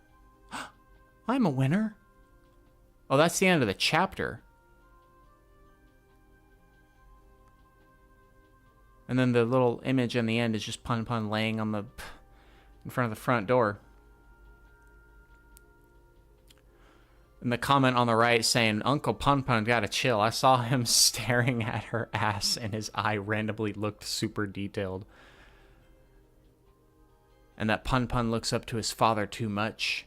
I'm a winner! Oh, that's the end of the chapter. And then the little image in the end is just Punpun laying on in front of the front door. And the comment on the right saying, Uncle Punpun gotta chill. I saw him staring at her ass and his eye randomly looked super detailed. And that Punpun looks up to his father too much.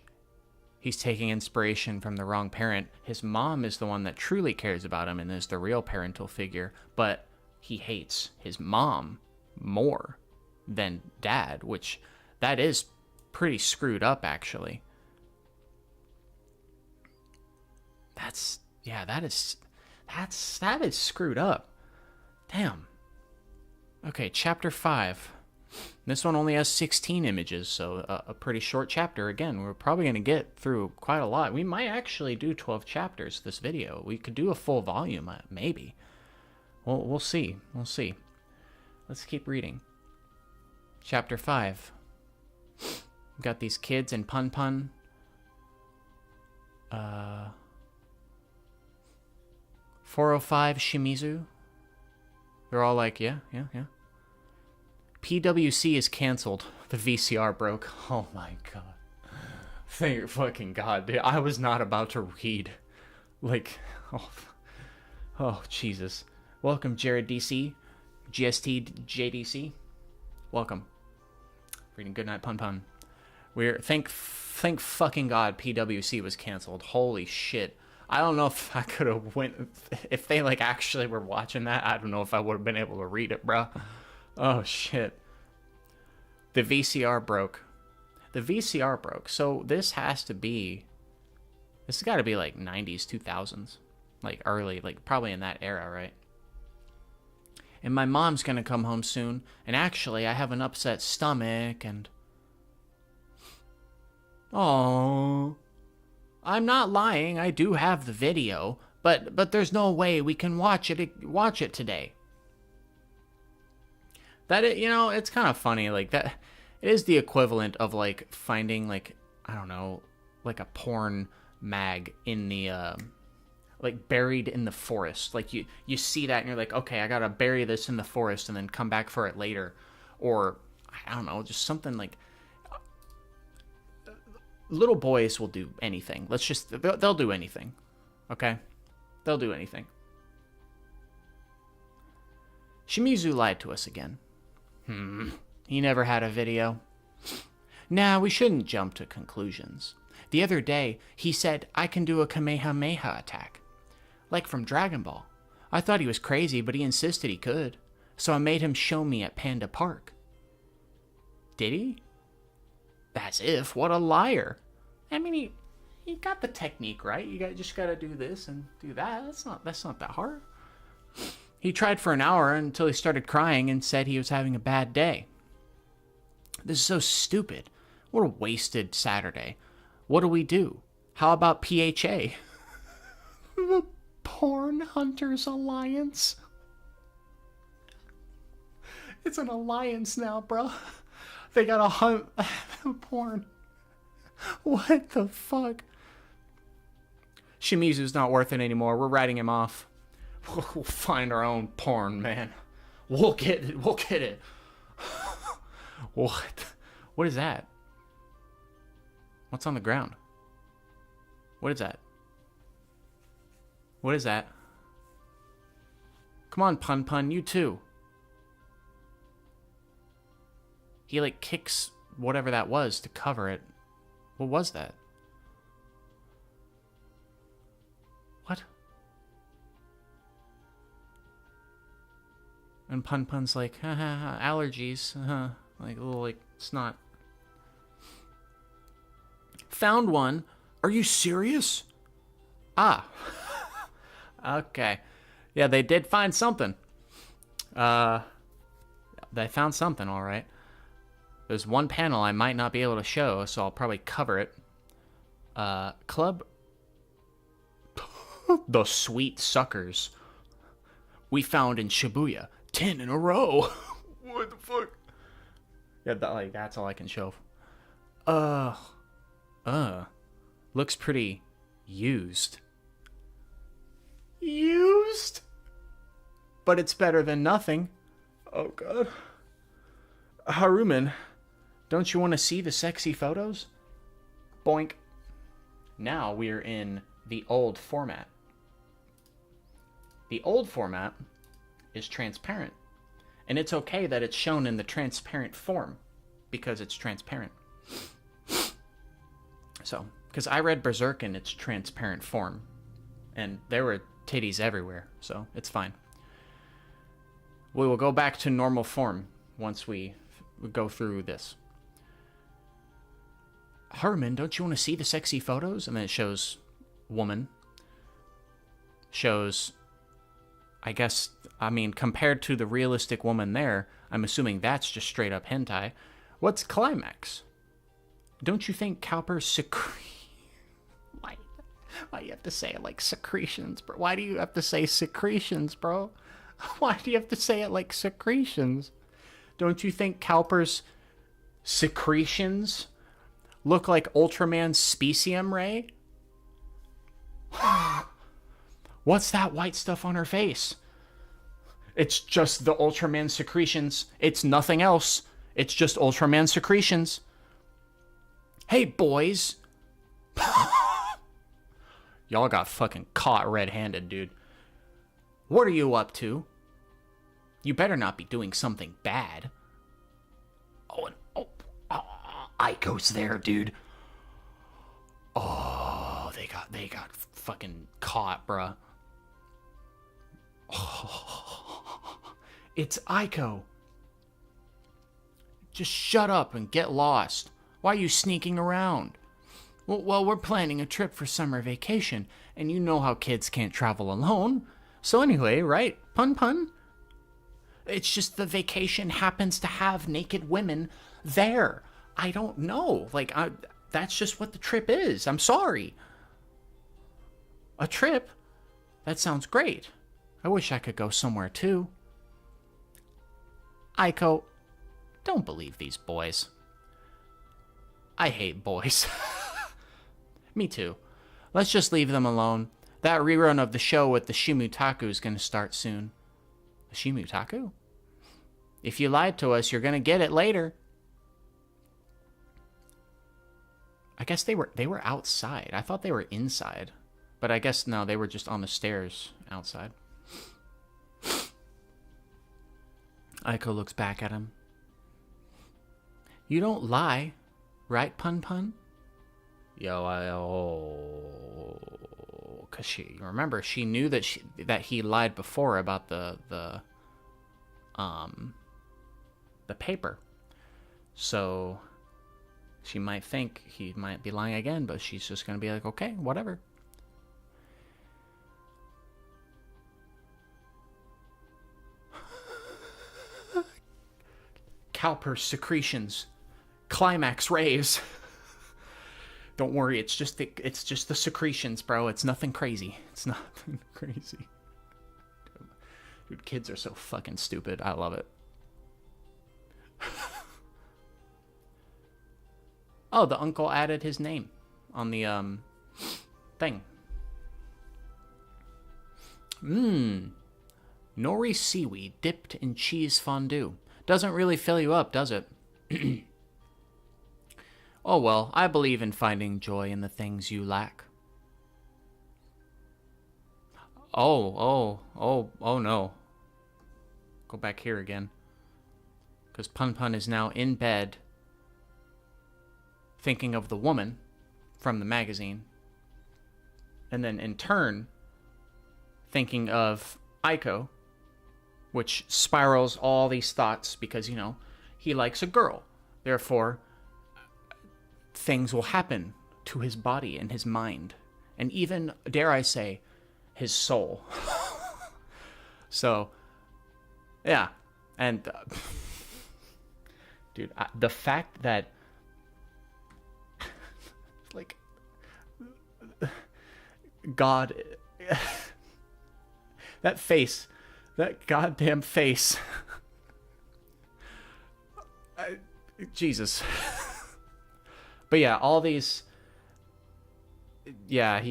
He's taking inspiration from the wrong parent. His mom is the one that truly cares about him and is the real parental figure. But he hates his mom more than dad, which that is pretty screwed up, actually. That is screwed up. Damn. Okay, chapter 5. This one only has 16 images, so a pretty short chapter. Again, we're probably going to get through quite a lot. We might actually do 12 chapters this video. We could do a full volume, maybe. We'll see. We'll see. Let's keep reading. Chapter 5. We've got these kids in Punpun. 405 Shimizu. They're all like, yeah. PWC is canceled. The VCR broke. Oh my god. Thank your fucking god, dude. I was not about to read. Like, oh Jesus. Welcome, Jared DC. GST JDC. Welcome. Reading Goodnight Punpun. Thank fucking god PWC was canceled. Holy shit. I don't know if I could have if they like actually were watching that. I don't know if I would have been able to read it, bro. Oh shit. The VCR broke. The VCR broke. So this has got to be like 90s, 2000s. Like early, like probably in that era, right? And my mom's gonna come home soon. And actually, I have an upset stomach and... Oh, I'm not lying. I do have the video, but there's no way we can watch it today. It's kind of funny, like that. It is the equivalent of like finding like, I don't know, like a porn mag in the like buried in the forest. Like you see that and you're like, okay, I gotta bury this in the forest and then come back for it later, or I don't know, just something like. Little boys will do anything. They'll do anything. Okay? They'll do anything. Shimizu lied to us again. He never had a video. Nah, we shouldn't jump to conclusions. The other day, he said, I can do a Kamehameha attack. Like from Dragon Ball. I thought he was crazy, but he insisted he could. So I made him show me at Panda Park. Did he? As if, what a liar. I mean, he got the technique right. You just got to do this and do that. That's not that hard. He tried for an hour until he started crying and said he was having a bad day. This is so stupid. What a wasted Saturday. What do we do? How about PHA? The Porn Hunters Alliance. It's an alliance now, bro. They gotta hunt porn. What the fuck? Shimizu's not worth it anymore. We're writing him off. We'll find our own porn, man. We'll get it. What? What is that? What's on the ground? What is that? What is that? Come on, Punpun, you too. He like kicks whatever that was to cover it. What was that? And Punpun's like, ha ha ha, allergies, like a little like snot. Found one. Are you serious? Ah. Okay. Yeah, they did find something. They found something, all right. There's one panel I might not be able to show, so I'll probably cover it. Club. The Sweet Suckers. We found in Shibuya 10 in a row. What the fuck? Yeah, that's all I can show. Looks pretty used. Used? But it's better than nothing. Oh, God. Haruman, don't you want to see the sexy photos? Boink. Now we're in the old format. The old format is transparent. And it's okay that it's shown in the transparent form because it's transparent. So, because I read Berserk in its transparent form, and there were titties everywhere, so it's fine. We will go back to normal form once we go through this. Herman, don't you want to see the sexy photos? And then it shows woman. Shows, I guess, I mean, compared to the realistic woman there, I'm assuming that's just straight up hentai. What's climax? Don't you think Cowper's Why do you have to say it like secretions, bro? Why do you have to say secretions, bro? Why do you have to say it like secretions? Don't you think Cowper's secretions look like Ultraman's specium ray? What's that white stuff on her face? It's just the Ultraman secretions. It's nothing else. It's just Ultraman secretions. Hey, boys. Y'all got fucking caught red-handed, dude. What are you up to? You better not be doing something bad. Aiko's there, dude. Oh, they got fucking caught, bruh. Oh, it's Aiko. Just shut up and get lost. Why are you sneaking around? Well, we're planning a trip for summer vacation, and you know how kids can't travel alone. So anyway, right, Punpun? It's just the vacation happens to have naked women there. I don't know. That's just what the trip is. I'm sorry. A trip? That sounds great. I wish I could go somewhere too. Aiko, don't believe these boys. I hate boys. Me too. Let's just leave them alone. That rerun of the show with the Shimutaku is going to start soon. The Shimutaku? If you lied to us, you're going to get it later. I guess they were outside. I thought they were inside. But I guess no, they were just on the stairs outside. Aiko looks back at him. You don't lie, right, Punpun? Cause she knew that he lied before about the paper, so she might think he might be lying again, but she's just gonna be like, okay, whatever. Cowper secretions, climax rays. Don't worry, it's just the secretions, bro. It's nothing crazy. It's nothing crazy. Dude, kids are so fucking stupid. I love it. Oh, the uncle added his name on the thing. Nori seaweed dipped in cheese fondue. Doesn't really fill you up, does it? Oh well, I believe in finding joy in the things you lack. Oh no. Go back here again. Because Punpun is now in bed thinking of the woman from the magazine. And then in turn, thinking of Aiko. which spirals all these thoughts because, you know, he likes a girl. Therefore, things will happen to his body and his mind, and even, dare I say, his soul. So, yeah. And, dude, the fact that, like, God, that face, that goddamn face. Jesus. But yeah, all these, yeah,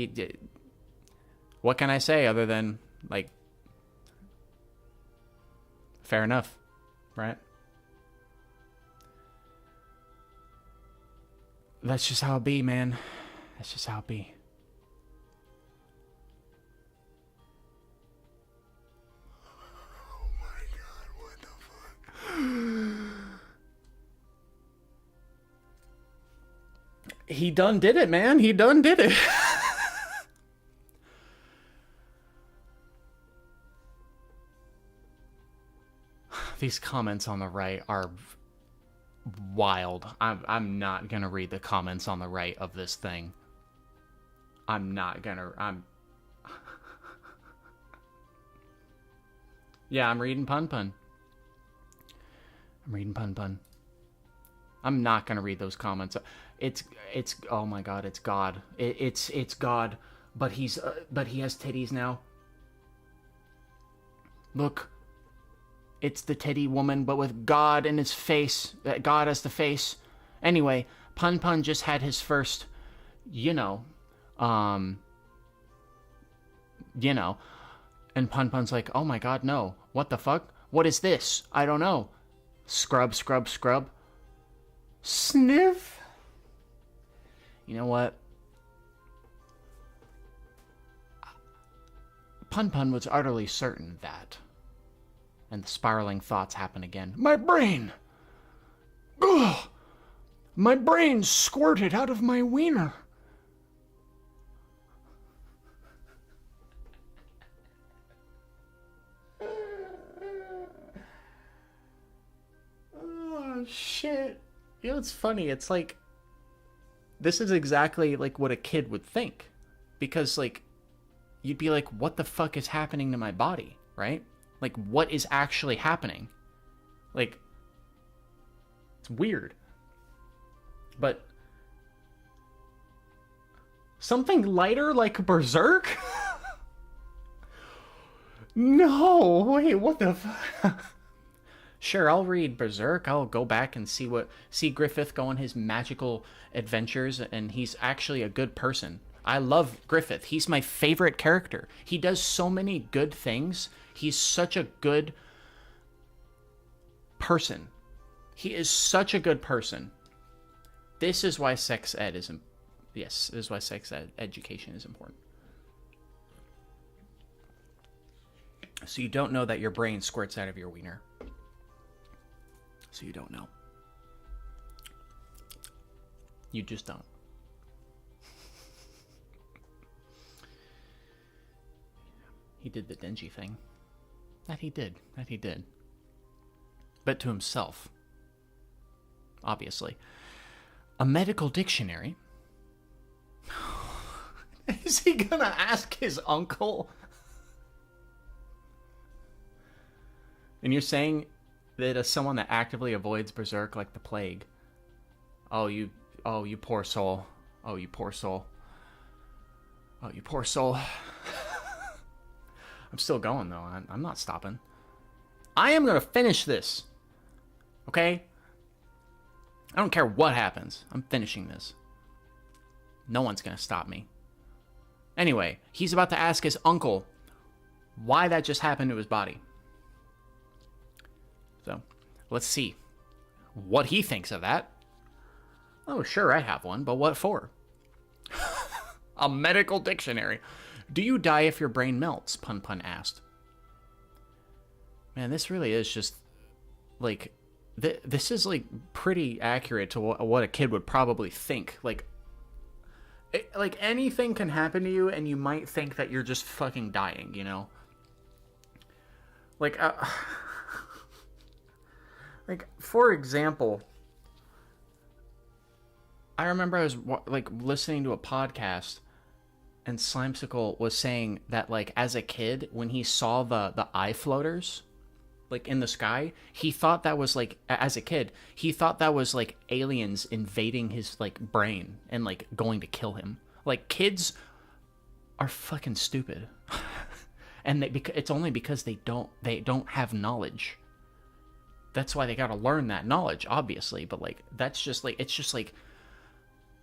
what can I say other than, like, fair enough, right? That's just how it be, man. That's just how it be. Oh my God, what the fuck? He done did it, man. He done did it. These comments on the right are wild. I'm not gonna read the comments on the right of this thing. Yeah, I'm reading Punpun. I'm not gonna read those comments. It's oh my God, it's God. It's God, but he has titties now. Look. It's the titty woman, but with God in his face. God as the face. Anyway, Punpun just had his first, and Punpun's like, oh my God, no. What the fuck? What is this? I don't know. Scrub, scrub, scrub. Sniff. You know what? Punpun was utterly certain that. And the spiraling thoughts happen again. My brain! Ugh! My brain squirted out of my wiener. Oh, shit. You know, it's funny. It's like, this is exactly like what a kid would think. Because, like, you'd be like, what the fuck is happening to my body, right? Like, what is actually happening? Like, it's weird. But something lighter like Berserk? No, wait, what the fuck? Sure, I'll read Berserk. I'll go back and see Griffith go on his magical adventures, and he's actually a good person. I love Griffith. He's my favorite character. He does so many good things. He's such a good person. He is such a good person. This is why sex ed is this is why sex ed education is important. So you don't know that your brain squirts out of your wiener. So you don't know. You just don't. He did the dingy thing. That he did. But to himself. Obviously. A medical dictionary. Is he gonna ask his uncle? And you're saying that as someone that actively avoids Berserk like the plague. Oh, you poor soul. Oh, you poor soul. Oh, you poor soul. I'm still going, though. I'm not stopping. I am going to finish this. Okay? I don't care what happens. I'm finishing this. No one's going to stop me. Anyway, he's about to ask his uncle why that just happened to his body. So, let's see what he thinks of that. Oh, sure, I have one, but what for? A medical dictionary. Do you die if your brain melts? Punpun asked. Man, this really is just, like, this is, like, pretty accurate to what a kid would probably think. Like, anything can happen to you, and you might think that you're just fucking dying, you know? Like, like for example, I remember I was like listening to a podcast, and Slimesicle was saying that like as a kid, when he saw the eye floaters like in the sky, he thought that was like, as a kid, he thought that was like aliens invading his like brain and like going to kill him. Like, kids are fucking stupid. And it's only because they don't have knowledge. That's why they got to learn that knowledge, obviously. But like, that's just like, it's just like,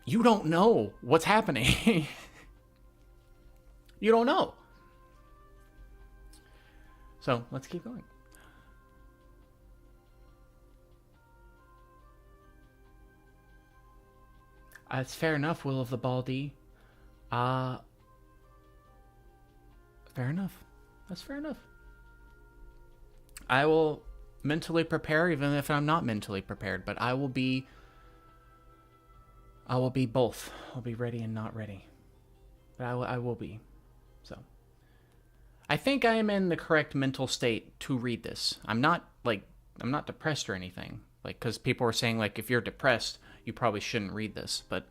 you don't know what's happening. You don't know. So let's keep going. It's fair enough, Will of the Baldy. Fair enough. That's fair enough. I will mentally prepare, even if I'm not mentally prepared, but I will be both. I'll be ready and not ready. But I will be. So I think I am in the correct mental state to read this. I'm not depressed or anything. Like, because people were saying like, if you're depressed, you probably shouldn't read this, but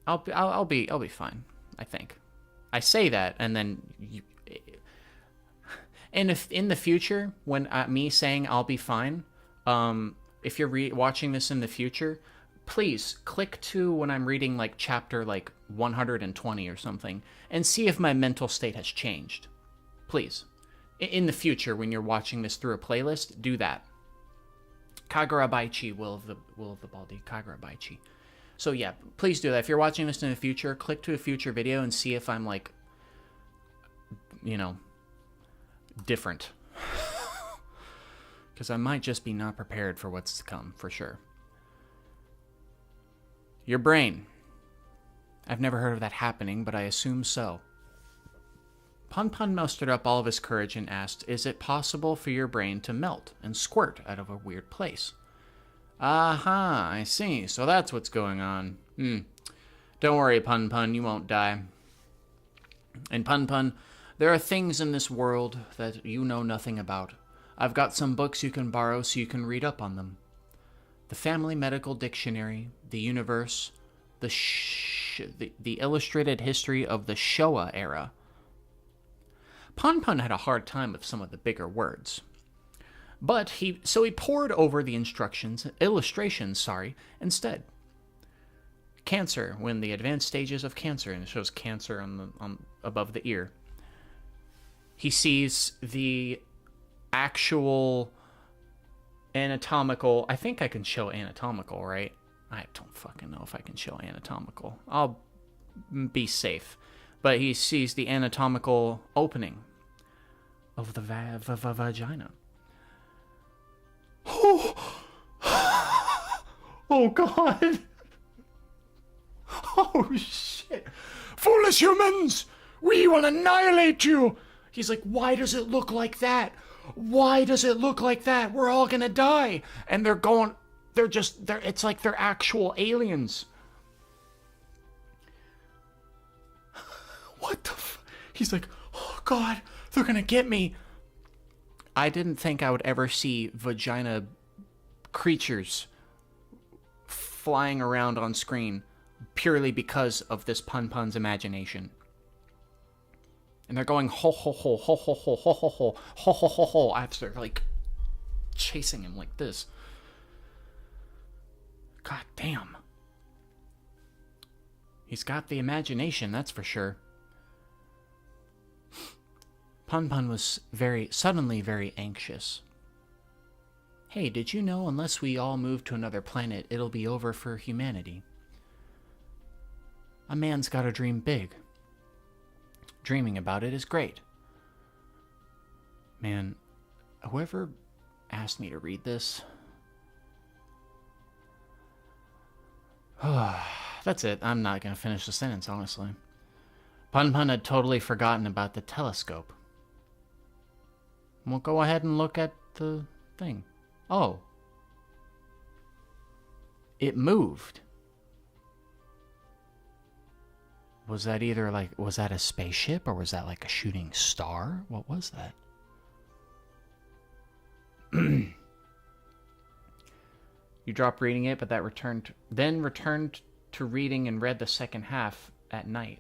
I'll be fine. I think. I say that, and then and if in the future, when me saying I'll be fine, if you're watching this in the future, please click to when I'm reading like chapter like 120 or something, and see if my mental state has changed. Please, in the future, when you're watching this through a playlist, do that. Kagura Baichi, Will of the Baldy, Kagura Baichi. So yeah, please do that. If you're watching this in the future, click to a future video and see if I'm like, different. Because I might just be not prepared for what's to come, for sure. Your brain. I've never heard of that happening, but I assume so. Punpun mustered up all of his courage and asked, "Is it possible for your brain to melt and squirt out of a weird place?" Aha, I see. So that's what's going on. Don't worry, Punpun, you won't die. And Punpun, there are things in this world that you know nothing about. I've got some books you can borrow so you can read up on them. The Family Medical Dictionary, the Universe, the Illustrated History of the Showa Era. Punpun had a hard time with some of the bigger words. But he pored over the illustrations, instead. Cancer, when the advanced stages of cancer, and it shows cancer on above the ear. He sees the actual anatomical. I think I can show anatomical, right? I don't fucking know if I can show anatomical. I'll be safe. But he sees the anatomical opening of the vagina. Oh God. Oh shit. Foolish humans! We will annihilate you! He's like, why does it look like that? Why does it look like that? We're all gonna die. And it's like they're actual aliens. What the He's like, oh God, they're gonna get me. I didn't think I would ever see vagina creatures flying around on screen purely because of this Punpun's imagination. And they're going ho ho ho ho ho ho ho ho ho ho ho ho ho after they're like chasing him like this. God damn. He's got the imagination, that's for sure. Punpun was suddenly very anxious. Hey, did you know unless we all move to another planet, it'll be over for humanity? A man's gotta dream big. Dreaming about it is great. Man, whoever asked me to read this... That's it. I'm not gonna finish the sentence, honestly. Punpun had totally forgotten about the telescope. We'll go ahead and look at the thing. Oh. It moved. Was that was that a spaceship or was that like a shooting star? What was that? You dropped reading it, but that returned to reading and read the second half at night.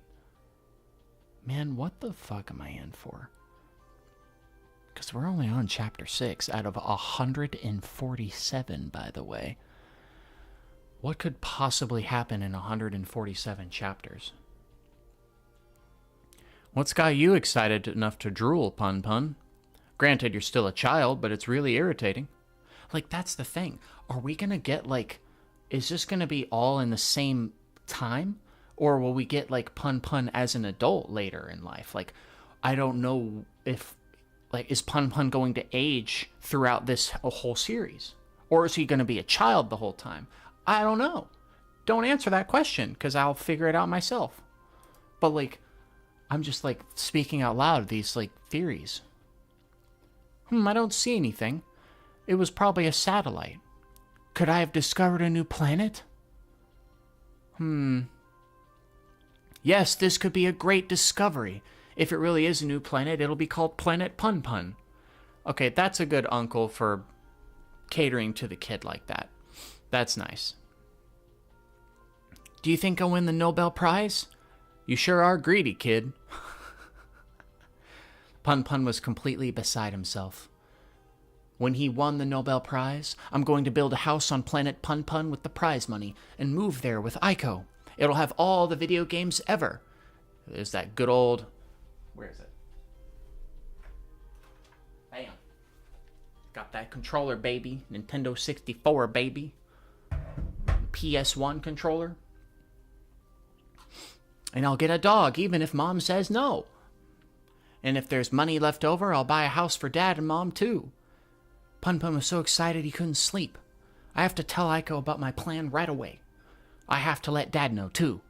Man, what the fuck am I in for? Because we're only on chapter 6 out of 147, by the way. What could possibly happen in 147 chapters? What's got you excited enough to drool, Punpun? Granted, you're still a child, but it's really irritating. Like, that's the thing. Are we gonna get, like... Is this gonna be all in the same time? Or will we get, like, Punpun as an adult later in life? Like, I don't know if... Like, is Punpun going to age throughout this whole series? Or is he gonna be a child the whole time? I don't know. Don't answer that question, because I'll figure it out myself. But, like, I'm just, like, speaking out loud these, like, theories. I don't see anything. It was probably a satellite. Could I have discovered a new planet? Yes, this could be a great discovery. If it really is a new planet, it'll be called Planet Punpun. Okay, that's a good uncle for catering to the kid like that. That's nice. Do you think I'll win the Nobel Prize? You sure are greedy, kid. Punpun was completely beside himself. When he won the Nobel Prize, I'm going to build a house on planet Punpun with the prize money and move there with Aiko. It'll have all the video games ever. There's that good old... Where is it? Bam. Got that controller, baby. Nintendo 64, baby. PS1 controller. And I'll get a dog, even if Mom says no. And if there's money left over, I'll buy a house for Dad and Mom, too. Punpun was so excited he couldn't sleep. I have to tell Aiko about my plan right away. I have to let Dad know, too.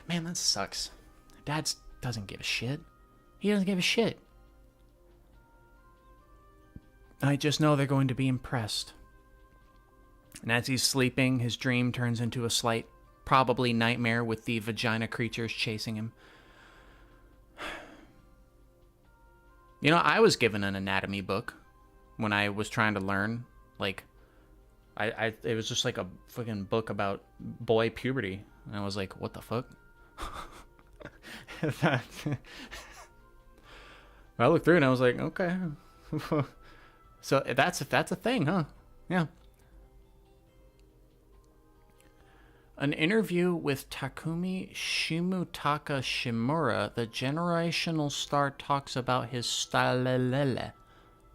Man, that sucks. Dad doesn't give a shit. He doesn't give a shit. I just know they're going to be impressed. And as he's sleeping, his dream turns into a slight, probably nightmare with the vagina creatures chasing him. You know, I was given an anatomy book when I was trying to learn. Like, it was just like a fucking book about boy puberty. And I was like, what the fuck? I looked through and I was like, okay. So that's a thing, huh? Yeah. An interview with Takumi Shimutaka Shimura, the generational star, talks about his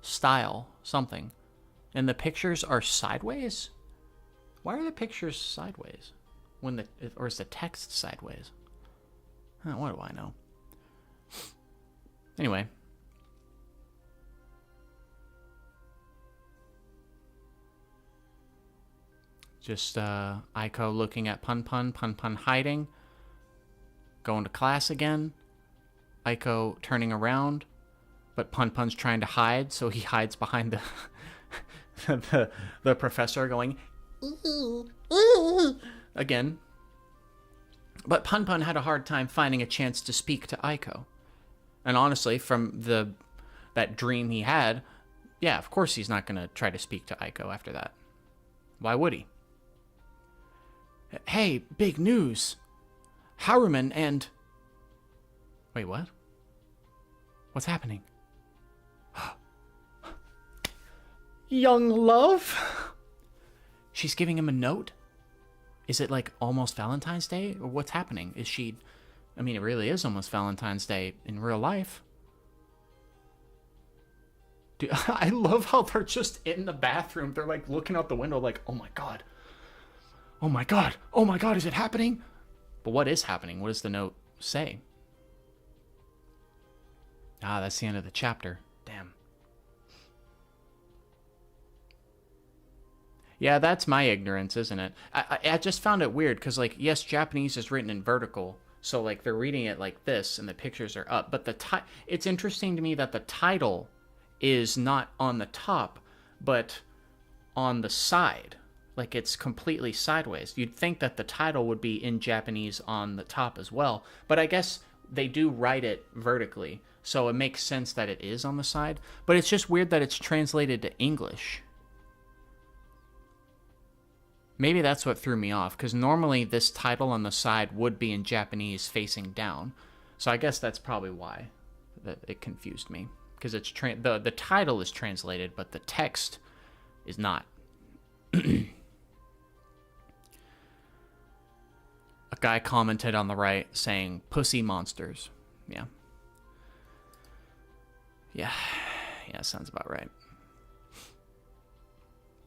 style, something. And the pictures are sideways? Why are the pictures sideways? Or is the text sideways? What do I know? Anyway. Just Aiko looking at Punpun hiding, going to class again, Aiko turning around, but Punpun's trying to hide, so he hides behind the professor going, again. But Punpun had a hard time finding a chance to speak to Aiko. And honestly, from that dream he had, yeah, of course he's not going to try to speak to Aiko after that. Why would he? Hey, big news. Haruman and... Wait, what? What's happening? Young love? She's giving him a note? Is it like almost Valentine's Day? Or what's happening? Is she... I mean, it really is almost Valentine's Day in real life. Dude, I love how they're just in the bathroom. They're like looking out the window like, oh my god. Oh my god. Oh my god, is it happening? But what is happening? What does the note say? Ah, that's the end of the chapter. Damn. Yeah, that's my ignorance, isn't it? I just found it weird because, like, yes, Japanese is written in vertical, so, like, they're reading it like this and the pictures are up. But it's interesting to me that the title is not on the top, but on the side. Like, it's completely sideways. You'd think that the title would be in Japanese on the top as well. But I guess they do write it vertically. So it makes sense that it is on the side. But it's just weird that it's translated to English. Maybe that's what threw me off, because normally this title on the side would be in Japanese facing down. So I guess that's probably why that it confused me. Because it's the title is translated, but the text is not. A guy commented on the right saying, "Pussy monsters." Yeah. Yeah, sounds about right.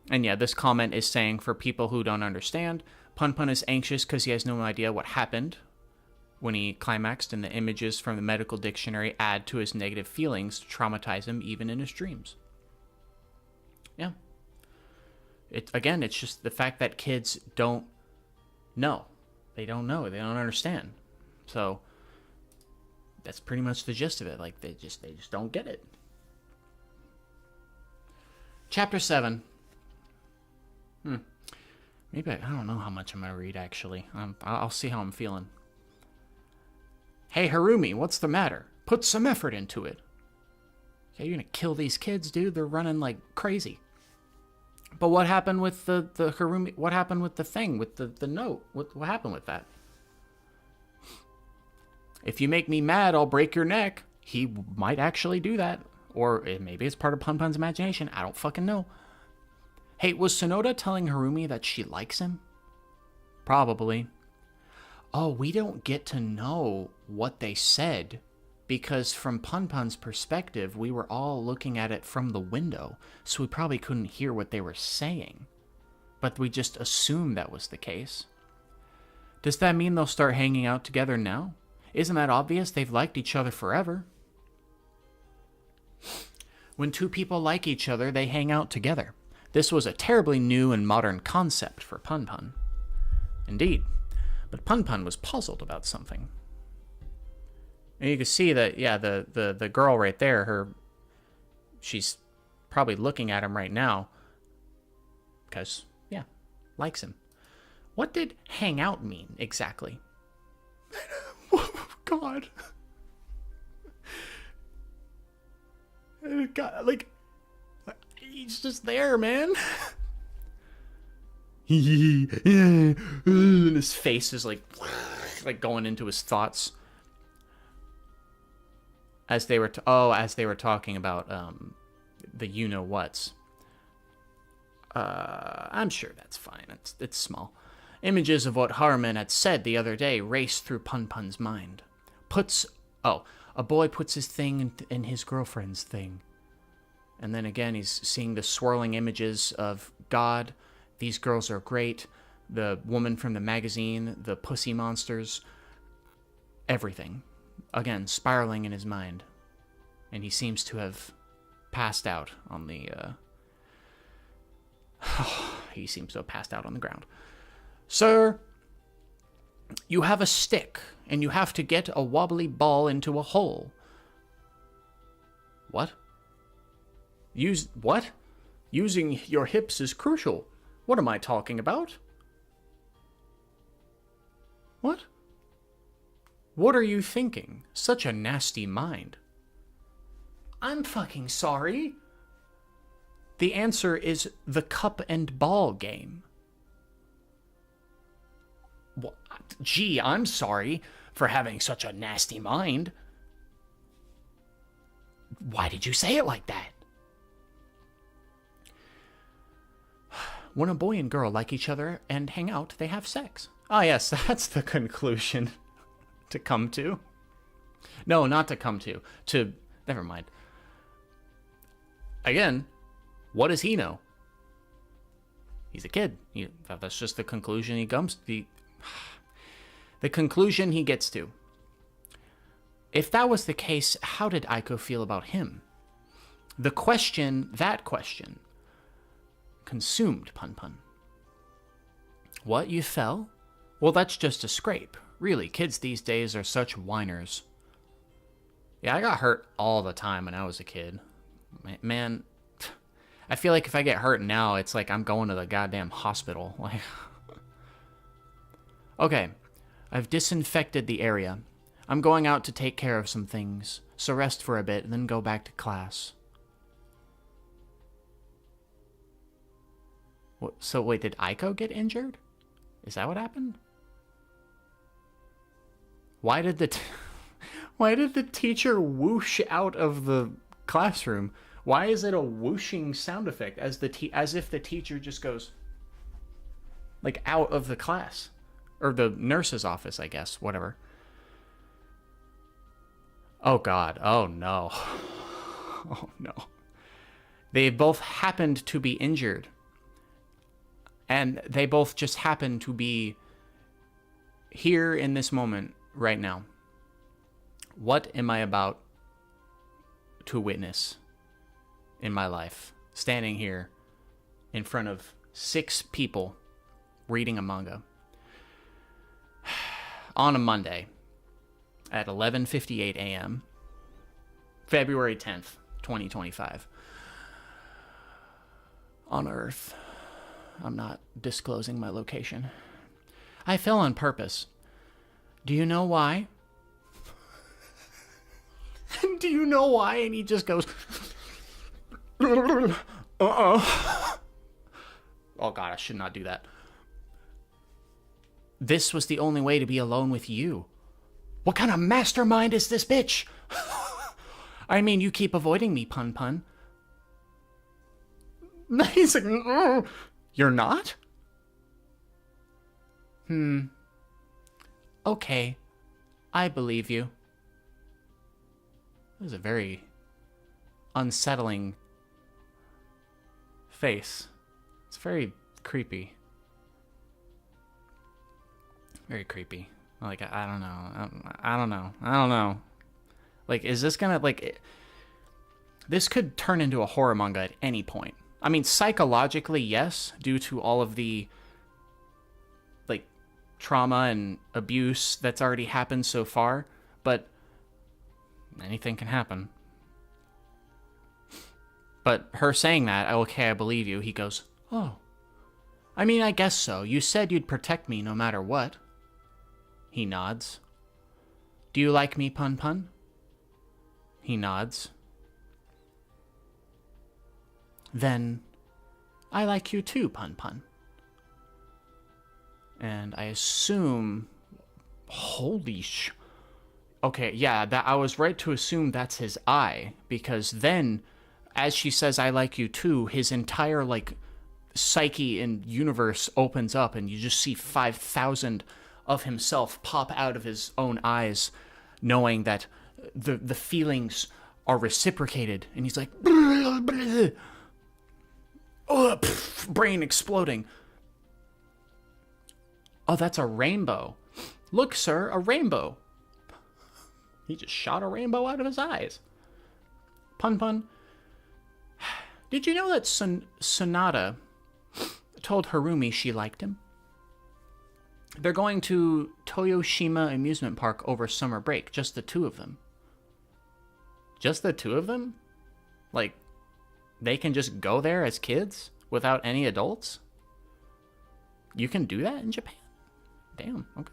And yeah, this comment is saying, for people who don't understand, Punpun is anxious because he has no idea what happened when he climaxed, and the images from the medical dictionary add to his negative feelings to traumatize him even in his dreams. Yeah. It's just the fact that kids don't know. They don't know. They don't understand. So that's pretty much the gist of it. Like, they just don't get it. Chapter 7. Maybe I don't know how much I'm going to read, actually. I'll see how I'm feeling. Hey, Harumi, what's the matter? Put some effort into it. Yeah, you're going to kill these kids, dude. They're running like crazy. But what happened with the Harumi? What happened with the thing, with the note? What happened with that? If you make me mad, I'll break your neck. He might actually do that. Or maybe it's part of Punpun's imagination. I don't fucking know. Hey, was Sonoda telling Harumi that she likes him? Probably. Oh, we don't get to know what they said, because from Punpun's perspective, we were all looking at it from the window, so we probably couldn't hear what they were saying. But we just assumed that was the case. Does that mean they'll start hanging out together now? Isn't that obvious? They've liked each other forever. When two people like each other, they hang out together. This was a terribly new and modern concept for Punpun. Indeed. But Punpun was puzzled about something. And you can see that, yeah, the girl right there, she's probably looking at him right now. Because, yeah, likes him. What did hang out mean, exactly? Oh, God. God, like, he's just there, man. And his face is like going into his thoughts as they were talking about the you-know-whats. I'm sure that's fine. It's small. Images of what Haruman had said the other day raced through Punpun's mind. A boy puts his thing in his girlfriend's thing. And then again, he's seeing the swirling images of God. These girls are great. The woman from the magazine, the pussy monsters, everything. Again, spiraling in his mind. And he seems to have passed out on the... he seems to have passed out on the ground. Sir, you have a stick, and you have to get a wobbly ball into a hole. What? What? Using your hips is crucial. What am I talking about? What? What are you thinking? Such a nasty mind. I'm fucking sorry. The answer is the cup and ball game. What? Gee, I'm sorry for having such a nasty mind. Why did you say it like that? When a boy and girl like each other and hang out, they have sex. Ah, yes, that's the conclusion to come to. No, not to come to. Never mind. Again, what does he know? He's a kid. That's just the conclusion he comes to. The conclusion he gets to. If that was the case, how did Aiko feel about him? That question, consumed Punpun. What, you fell? Well, that's just a scrape. Really, kids these days are such whiners. Yeah, I got hurt all the time when I was a kid. Man, I feel like if I get hurt now, it's like I'm going to the goddamn hospital. Like, okay, I've disinfected the area. I'm going out to take care of some things, so rest for a bit and then go back to class. So wait, did Aiko get injured? Is that what happened? Why did the teacher whoosh out of the classroom? Why is it a whooshing sound effect as if the teacher just goes like out of the class or the nurse's office, I guess, whatever. Oh God. Oh no. Oh no. They both happened to be injured. And they both just happen to be here in this moment right now. What am I about to witness in my life? Standing here in front of 6 people reading a manga on a Monday at 11:58 a.m., February 10th, 2025. On Earth. I'm not disclosing my location. I fell on purpose. Do you know why? Do you know why? And he just goes, uh-oh. Oh God, I should not do that. This was the only way to be alone with you. What kind of mastermind is this bitch? I mean, you keep avoiding me, Punpun. He's like, you're not? Okay, I believe you. That was a very unsettling face. It's very creepy. Very creepy. Like, I don't know. I don't know. Like, is this gonna, like... This could turn into a horror manga at any point. I mean, psychologically, yes, due to all of the, like, trauma and abuse that's already happened so far, but anything can happen. But her saying that, okay, I believe you, he goes, oh. I mean, I guess so. You said you'd protect me no matter what. He nods. Do you like me, Punpun? He nods. Then, I like you too, Punpun. And I assume... Holy sh... Okay, yeah, that I was right to assume that's his eye, because then, as she says, I like you too, his entire, like, psyche and universe opens up, and you just see 5,000 of himself pop out of his own eyes, knowing that the feelings are reciprocated, and he's like... Oh, brain exploding. Oh, that's a rainbow. Look, sir, a rainbow. He just shot a rainbow out of his eyes. Punpun, did you know that Sonata told Harumi she liked him? They're going to Toyoshima Amusement Park over summer break, just the 2 of them. Just the 2 of them? Like, they can just go there as kids without any adults? You can do that in Japan? Damn, okay.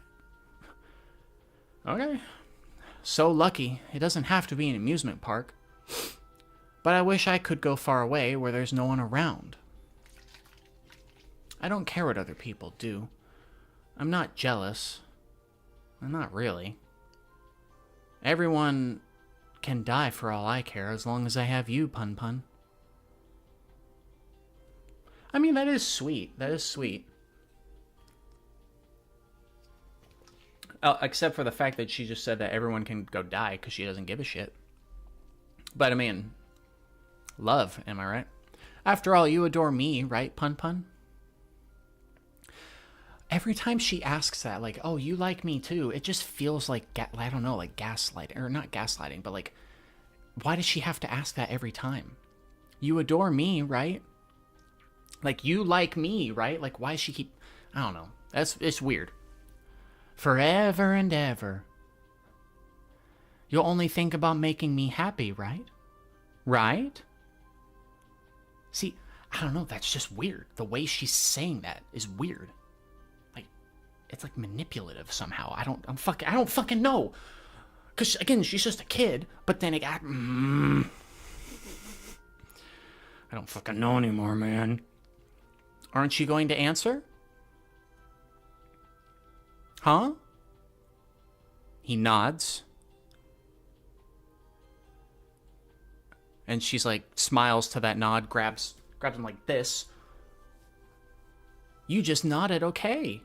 Okay. So lucky. It doesn't have to be an amusement park. But I wish I could go far away where there's no one around. I don't care what other people do. I'm not jealous. I'm not really. Everyone can die for all I care as long as I have you, Punpun. I mean, that is sweet. That is sweet. Except for the fact that she just said that everyone can go die because she doesn't give a shit. But, I mean, love, am I right? After all, you adore me, right, Punpun? Every time she asks that, like, oh, you like me too, it just feels like, I don't know, like gaslighting. Or not gaslighting, but like, why does she have to ask that every time? You adore me, right? Like, you like me, right? Like, why does she keep... I don't know. It's weird. Forever and ever. You'll only think about making me happy, right? Right? See, I don't know. That's just weird. The way she's saying that is weird. Like, it's like manipulative somehow. I don't fucking know. Because, again, she's just a kid. But then I don't fucking know anymore, man. Aren't you going to answer? Huh? He nods. And she's like, smiles to that nod, grabs him like this. You just nodded, okay.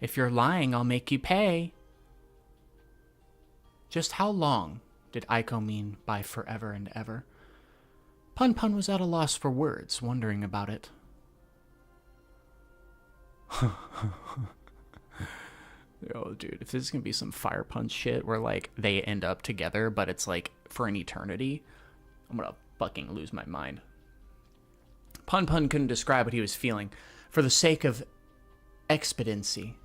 If you're lying, I'll make you pay. Just how long did Aiko mean by forever and ever? Punpun was at a loss for words, wondering about it. Oh, dude, if this is gonna be some Fire Punch shit where, like, they end up together, but it's, like, for an eternity, I'm gonna fucking lose my mind. Punpun couldn't describe what he was feeling. For the sake of expediency,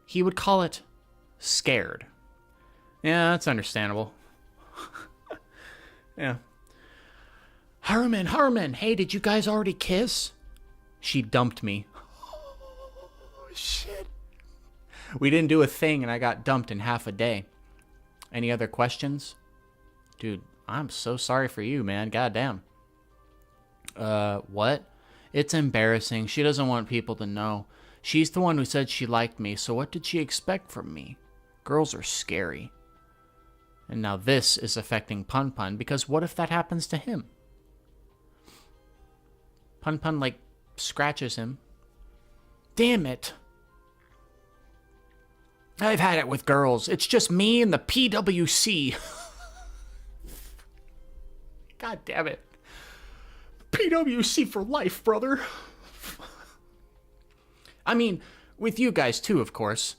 he would call it scared. Yeah, that's understandable. Yeah. Haruman, hey, did you guys already kiss? She dumped me. Oh, shit. We didn't do a thing, and I got dumped in half a day. Any other questions? Dude, I'm so sorry for you, man. Goddamn. What? It's embarrassing. She doesn't want people to know. She's the one who said she liked me, so what did she expect from me? Girls are scary. And now this is affecting Punpun, because what if that happens to him? Punpun, like, scratches him. Damn it. I've had it with girls. It's just me and the PWC. God damn it. PWC for life, brother. I mean, with you guys too, of course.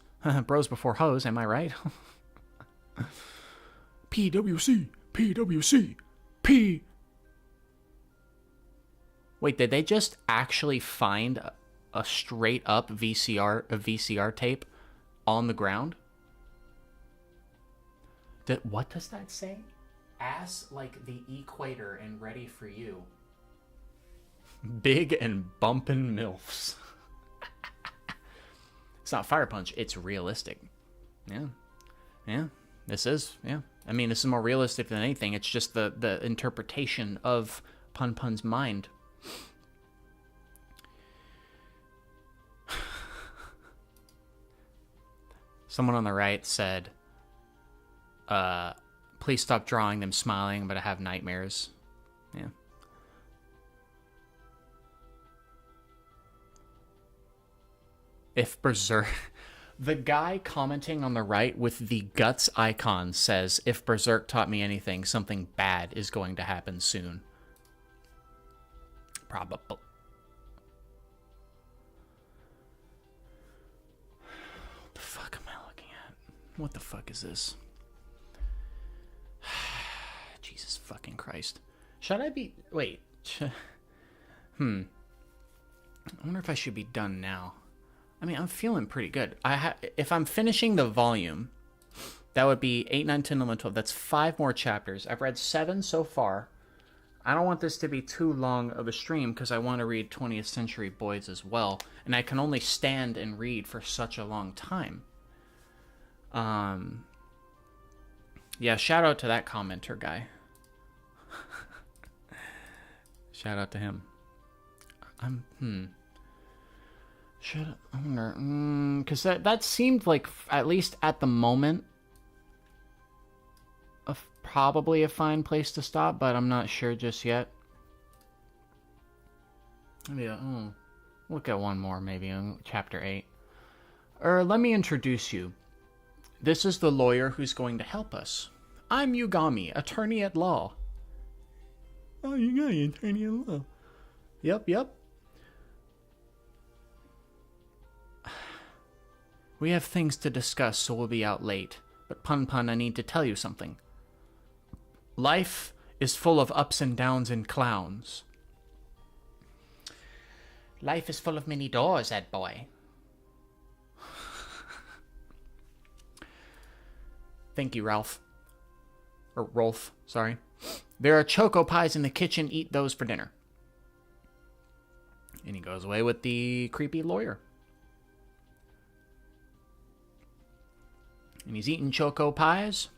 Bros before hoes, am I right? PWC, PWC, P. Wait, did they just actually find a straight up VCR tape on the ground? What does that say? Ass like the equator and ready for you. Big and bumpin' MILFs. It's not Fire Punch, it's realistic. Yeah. This is, yeah. I mean, this is more realistic than anything. It's just the interpretation of Punpun's mind. Someone on the right said, please stop drawing them smiling, but I have nightmares. Yeah. If Berserk... The guy commenting on the right with the guts icon says, if Berserk taught me anything, something bad is going to happen soon. Probably. What the fuck am I looking at? What the fuck is this? Jesus fucking Christ. Should I be... Wait. I wonder if I should be done now. I mean, I'm feeling pretty good. If I'm finishing the volume, that would be 8, 9, 10, 11, 12. That's 5 more chapters. I've read 7 so far. I don't want this to be too long of a stream because I want to read 20th Century Boys as well. And I can only stand and read for such a long time. Yeah, shout out to that commenter guy. Shout out to him. Should I wonder? Because that seemed like, at least at the moment, probably a fine place to stop, but I'm not sure just yet. Maybe look at one more, maybe in chapter 8. Let me introduce you. This is the lawyer who's going to help us. I'm Yugami, attorney at law. Oh, Yugami, attorney at law. Yep. We have things to discuss, so we'll be out late. But Punpun, I need to tell you something. Life is full of ups and downs and clowns. Life is full of many doors, Ed boy. Thank you, Ralph. Or Rolf, sorry. There are choco pies in the kitchen. Eat those for dinner. And he goes away with the creepy lawyer. And he's eating choco pies.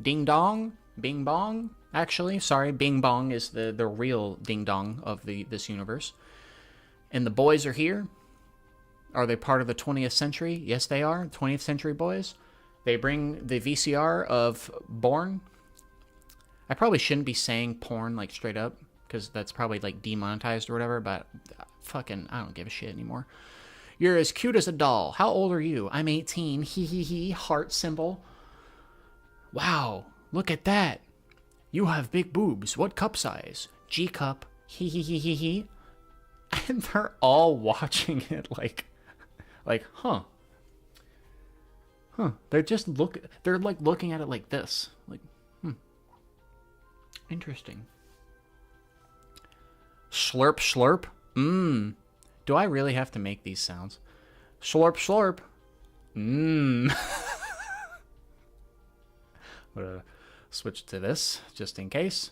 Ding dong. Bing bong. Actually, sorry, Bing bong is the real ding dong of this universe. And the boys are here. Are they part of the 20th century? Yes, they are. 20th century boys. They bring the VCR of Born. I probably shouldn't be saying porn, like, straight up, because that's probably, like, demonetized or whatever, but fucking, I don't give a shit anymore. You're as cute as a doll. How old are you? I'm 18. Hee hee hee. Heart symbol. Wow. Look at that. You have big boobs. What cup size? G cup. Hee hee hee hee hee. And they're all watching it like, huh. They're just they're like looking at it like this. Like, interesting. Slurp, slurp. Do I really have to make these sounds? Slurp, slurp. I'm gonna switch to this just in case.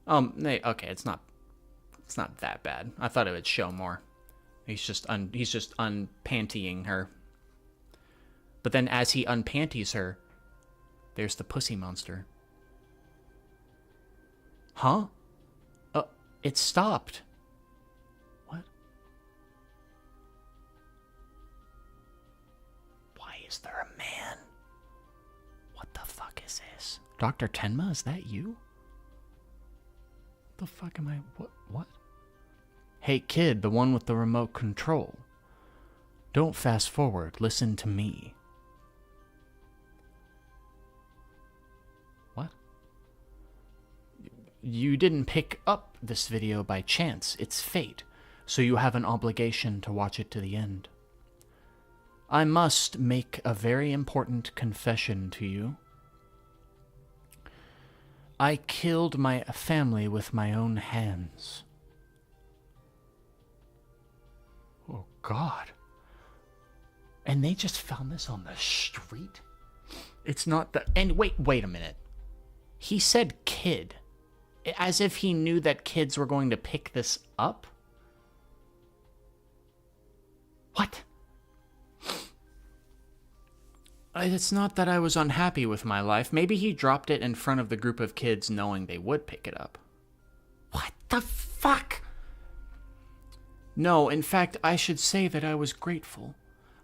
Okay, it's not that bad. I thought it would show more. He's just unpantying her. But then as he unpanties her, there's the pussy monster. Huh? It stopped. What? Why is there a man? What the fuck is this? Dr. Tenma, is that you? What the fuck am I... What? Hey kid, the one with the remote control. Don't fast forward, listen to me. What? You didn't pick up this video by chance, it's fate, so you have an obligation to watch it to the end. I must make a very important confession to you. I killed my family with my own hands. Oh, God. And they just found this on the street? It's not the... And wait a minute. He said kid. As if he knew that kids were going to pick this up? What? It's not that I was unhappy with my life. Maybe he dropped it in front of the group of kids knowing they would pick it up. What the fuck? No, in fact, I should say that I was grateful.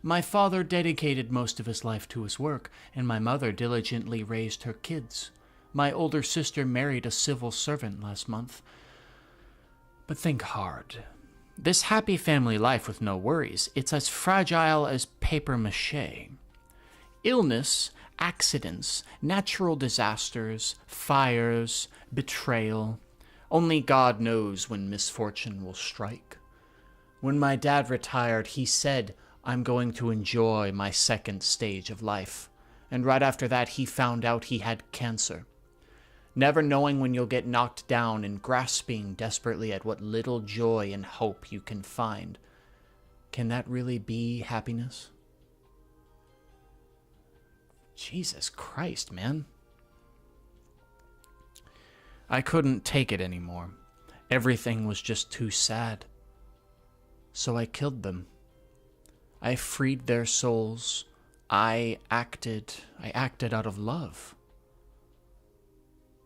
My father dedicated most of his life to his work, and my mother diligently raised her kids. My older sister married a civil servant last month. But think hard. This happy family life with no worries, it's as fragile as papier-mâché. Illness, accidents, natural disasters, fires, betrayal. Only God knows when misfortune will strike. When my dad retired, he said, I'm going to enjoy my second stage of life. And right after that, he found out he had cancer. Never knowing when you'll get knocked down and grasping desperately at what little joy and hope you can find. Can that really be happiness? Jesus Christ, man. I couldn't take it anymore. Everything was just too sad. So I killed them. I freed their souls. I acted out of love.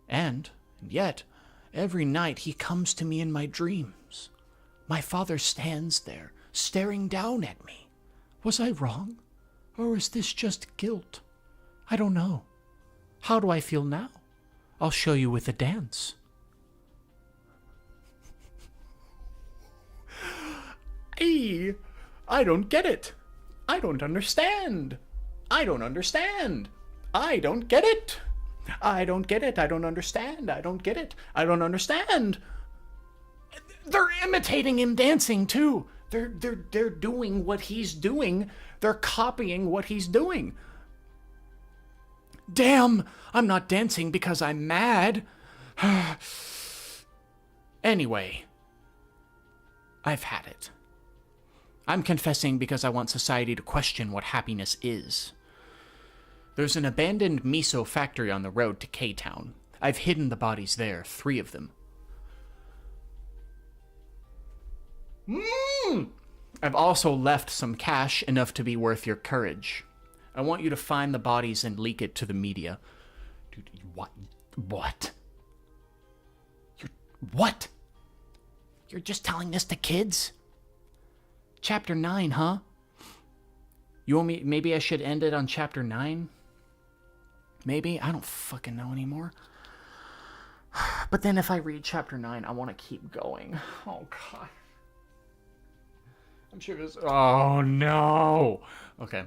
And yet, every night he comes to me in my dreams. My father stands there, staring down at me. Was I wrong? Or is this just guilt? I don't know. How do I feel now? I'll show you with a dance. I don't get it. I don't understand. I don't understand. I don't get it. I don't get it. I don't understand. I don't get it. I don't understand. They're imitating him dancing too. They're doing what he's doing. They're copying what he's doing. Damn, I'm not dancing because I'm mad. Anyway, I've had it. I'm confessing because I want society to question what happiness is. There's an abandoned Miso Factory on the road to K-Town. I've hidden the bodies there, 3 of them. I've also left some cash, enough to be worth your courage. I want you to find the bodies and leak it to the media. Dude, what? What? What? You're just telling this to kids? Chapter 9, huh? You want me... Maybe I should end it on Chapter 9? Maybe? I don't fucking know anymore. But then if I read Chapter 9, I want to keep going. Oh, God. I'm sure this... Oh, no! Okay.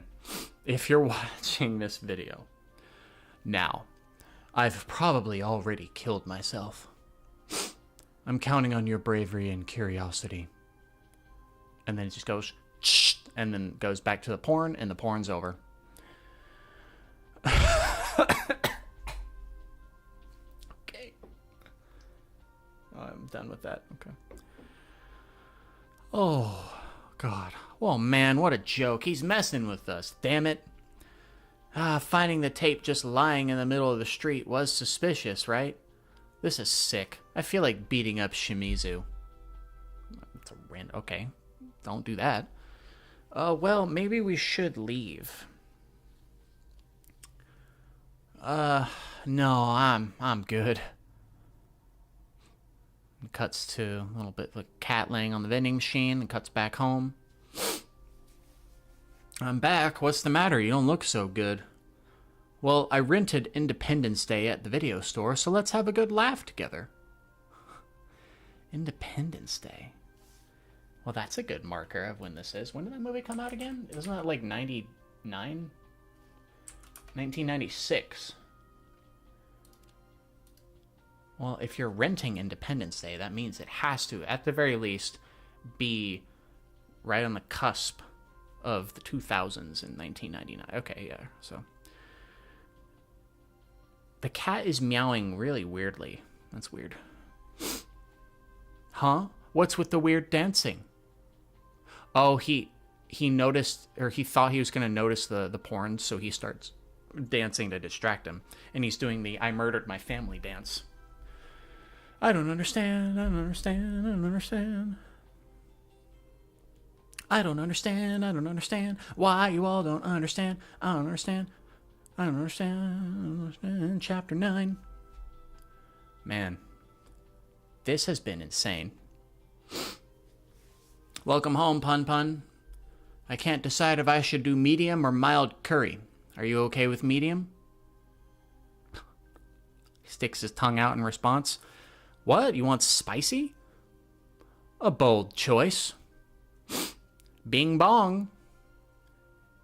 If you're watching this video now, I've probably already killed myself. I'm counting on your bravery and curiosity. And then it just goes... And then goes back to the porn, and the porn's over. Okay. I'm done with that. Okay. Oh, God. Well, man, what a joke. He's messing with us. Damn it. Finding the tape just lying in the middle of the street was suspicious, right? This is sick. I feel like beating up Shimizu. It's a random... Okay. Don't do that. Well, maybe we should leave. No, I'm good. It cuts to a little bit of a cat laying on the vending machine and cuts back home. I'm back. What's the matter? You don't look so good. Well, I rented Independence Day at the video store, so let's have a good laugh together. Independence Day. Well, that's a good marker of when this is. When did that movie come out again? Isn't that like 99? 1996. Well, if you're renting Independence Day, that means it has to, at the very least, be right on the cusp of the 2000s in 1999. Okay, yeah, so. The cat is meowing really weirdly. That's weird. Huh? What's with the weird dancing? Oh, he noticed, or he thought he was going to notice the porn, so he starts dancing to distract him. And he's doing the I murdered my family dance. I don't understand, I don't understand, I don't understand. I don't understand, I don't understand. Why you all don't understand, I don't understand. I don't understand, I don't understand. Chapter 9. Man, this has been insane. Welcome home, Punpun. I can't decide if I should do medium or mild curry. Are you okay with medium? He sticks his tongue out in response. What? You want spicy? A bold choice. Bing bong.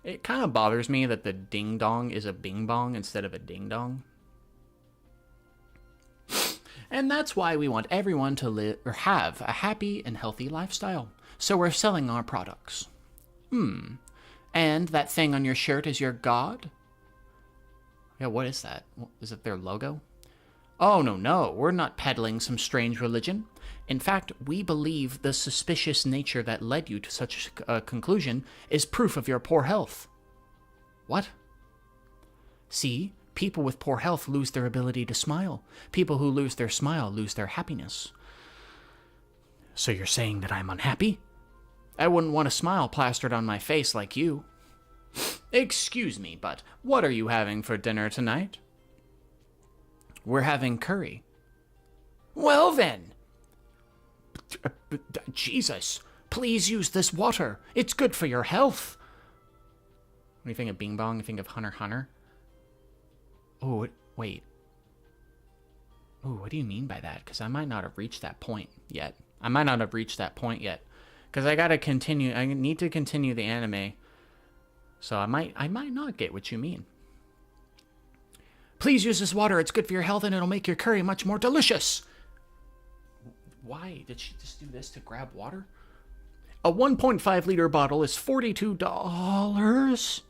It kind of bothers me that the ding dong is a bing bong instead of a ding dong. And that's why we want everyone to live or have a happy and healthy lifestyle. So we're selling our products. And that thing on your shirt is your god? Yeah, what is that? Is it their logo? Oh, no, we're not peddling some strange religion. In fact, we believe the suspicious nature that led you to such a conclusion is proof of your poor health. What? See, people with poor health lose their ability to smile. People who lose their smile lose their happiness. So you're saying that I'm unhappy? I wouldn't want a smile plastered on my face like you. Excuse me, but what are you having for dinner tonight? We're having curry. Well then. Jesus, please use this water. It's good for your health. When you think of Bing Bong, you think of Hunter x Hunter. Oh, wait. Oh, what do you mean by that? Because I might not have reached that point yet. Because I gotta continue. I need to continue the anime. So I might not get what you mean. Please use this water. It's good for your health and it'll make your curry much more delicious. Why did she just do this to grab water? A 1.5 liter bottle is $42.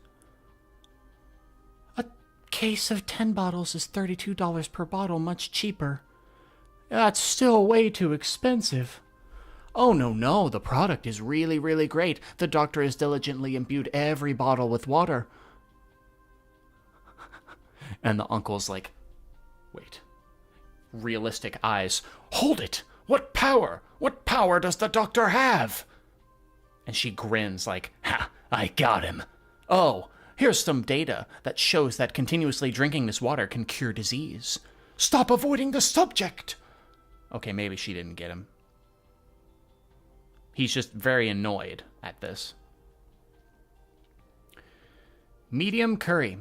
A case of 10 bottles is $32 per bottle, much cheaper. That's still way too expensive. Oh, no, the product is really, really great. The doctor has diligently imbued every bottle with water. And the uncle's like, wait. Realistic eyes. Hold it! What power? What power does the doctor have? And she grins like, ha, I got him. Oh, Here's some data that shows that continuously drinking this water can cure disease. Stop avoiding the subject! Okay, maybe she didn't get him. He's just very annoyed at this. Medium curry.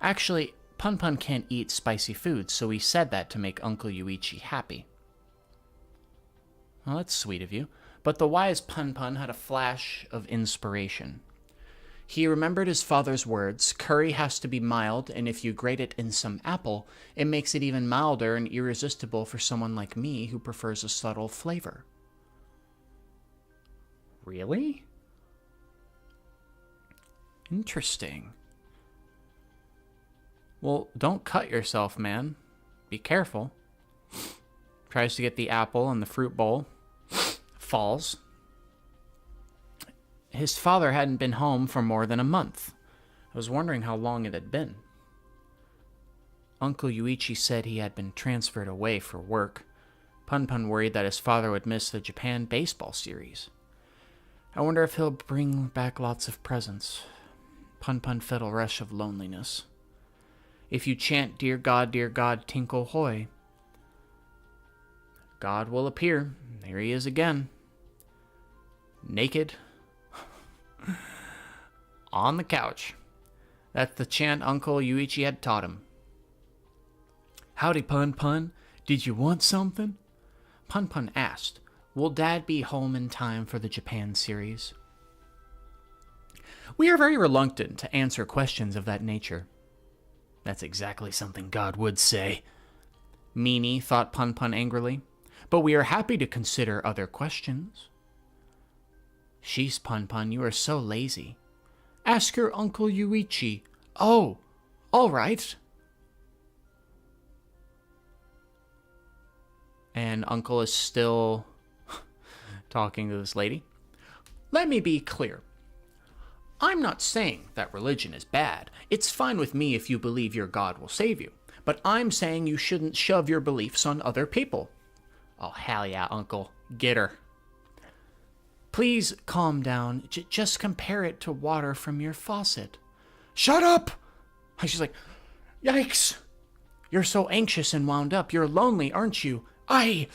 Actually, Punpun can't eat spicy foods, so he said that to make Uncle Yuichi happy. Well, that's sweet of you. But the wise Punpun had a flash of inspiration. He remembered his father's words, curry has to be mild, and if you grate it in some apple, it makes it even milder and irresistible for someone like me who prefers a subtle flavor. Really? Interesting. Well, don't cut yourself, man. Be careful. Tries to get the apple in the fruit bowl. Falls. His father hadn't been home for more than a month. I was wondering how long it had been. Uncle Yuichi said he had been transferred away for work. Punpun worried that his father would miss the Japan baseball series. I wonder if he'll bring back lots of presents. Punpun felt a rush of loneliness. If you chant, dear God, tinkle hoy, God will appear. There he is again. Naked. On the couch. That's the chant Uncle Yuichi had taught him. Howdy, Punpun. Did you want something? Punpun asked, will Dad be home in time for the Japan series? We are very reluctant to answer questions of that nature. That's exactly something God would say. Meanie, thought Punpun angrily. But we are happy to consider other questions. Sheesh, Punpun, you are so lazy. Ask your Uncle Yuichi. Oh, all right. And Uncle is still talking to this lady. Let me be clear. I'm not saying that religion is bad. It's fine with me if you believe your God will save you. But I'm saying you shouldn't shove your beliefs on other people. Oh, hell yeah, Uncle. Get her. Please calm down. Just compare it to water from your faucet. Shut up! And she's like, yikes! You're so anxious and wound up. You're lonely, aren't you? I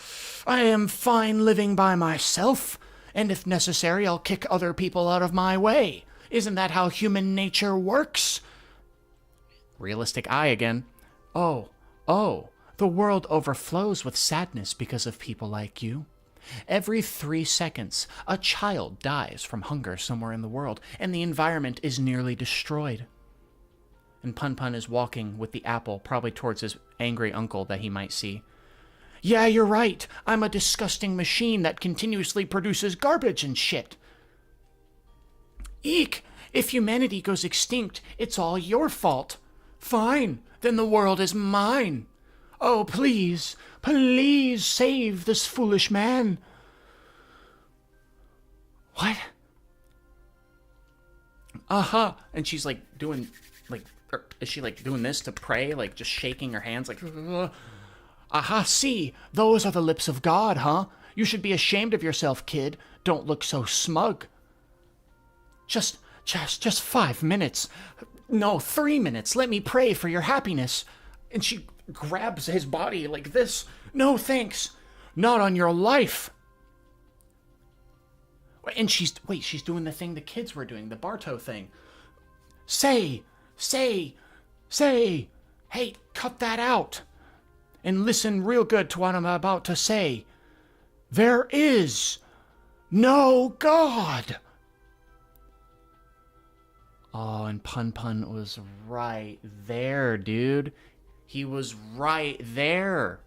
am fine living by myself. And if necessary, I'll kick other people out of my way. Isn't that how human nature works? Realistic eye again. Oh, the world overflows with sadness because of people like you. Every 3 seconds, a child dies from hunger somewhere in the world, and the environment is nearly destroyed. And Punpun is walking with the apple, probably towards his angry uncle that he might see. Yeah, you're right. I'm a disgusting machine that continuously produces garbage and shit. Eek! If humanity goes extinct, it's all your fault. Fine, then the world is mine. Oh, please, please save this foolish man. What? Uh-huh. And she's like doing, like, is she like doing this to pray? Like just shaking her hands like, aha, see, those are the lips of God, huh? You should be ashamed of yourself, kid. Don't look so smug. Just 5 minutes. No, 3 minutes. Let me pray for your happiness. And she grabs his body like this. No, thanks. Not on your life. And she's doing the thing the kids were doing, the Barto thing. Say. Hey, cut that out. And listen real good to what I'm about to say. There is no God. Oh, and Punpun was right there, dude. He was right there.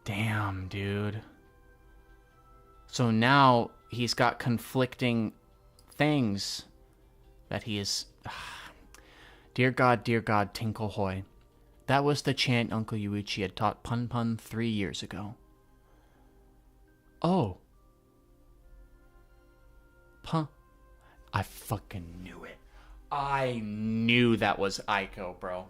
Damn, dude. So now he's got conflicting things that he is... Dear God, tinkle hoy. That was the chant Uncle Yuichi had taught Punpun 3 years ago. Oh. I fucking knew it. I knew that was Aiko, bro.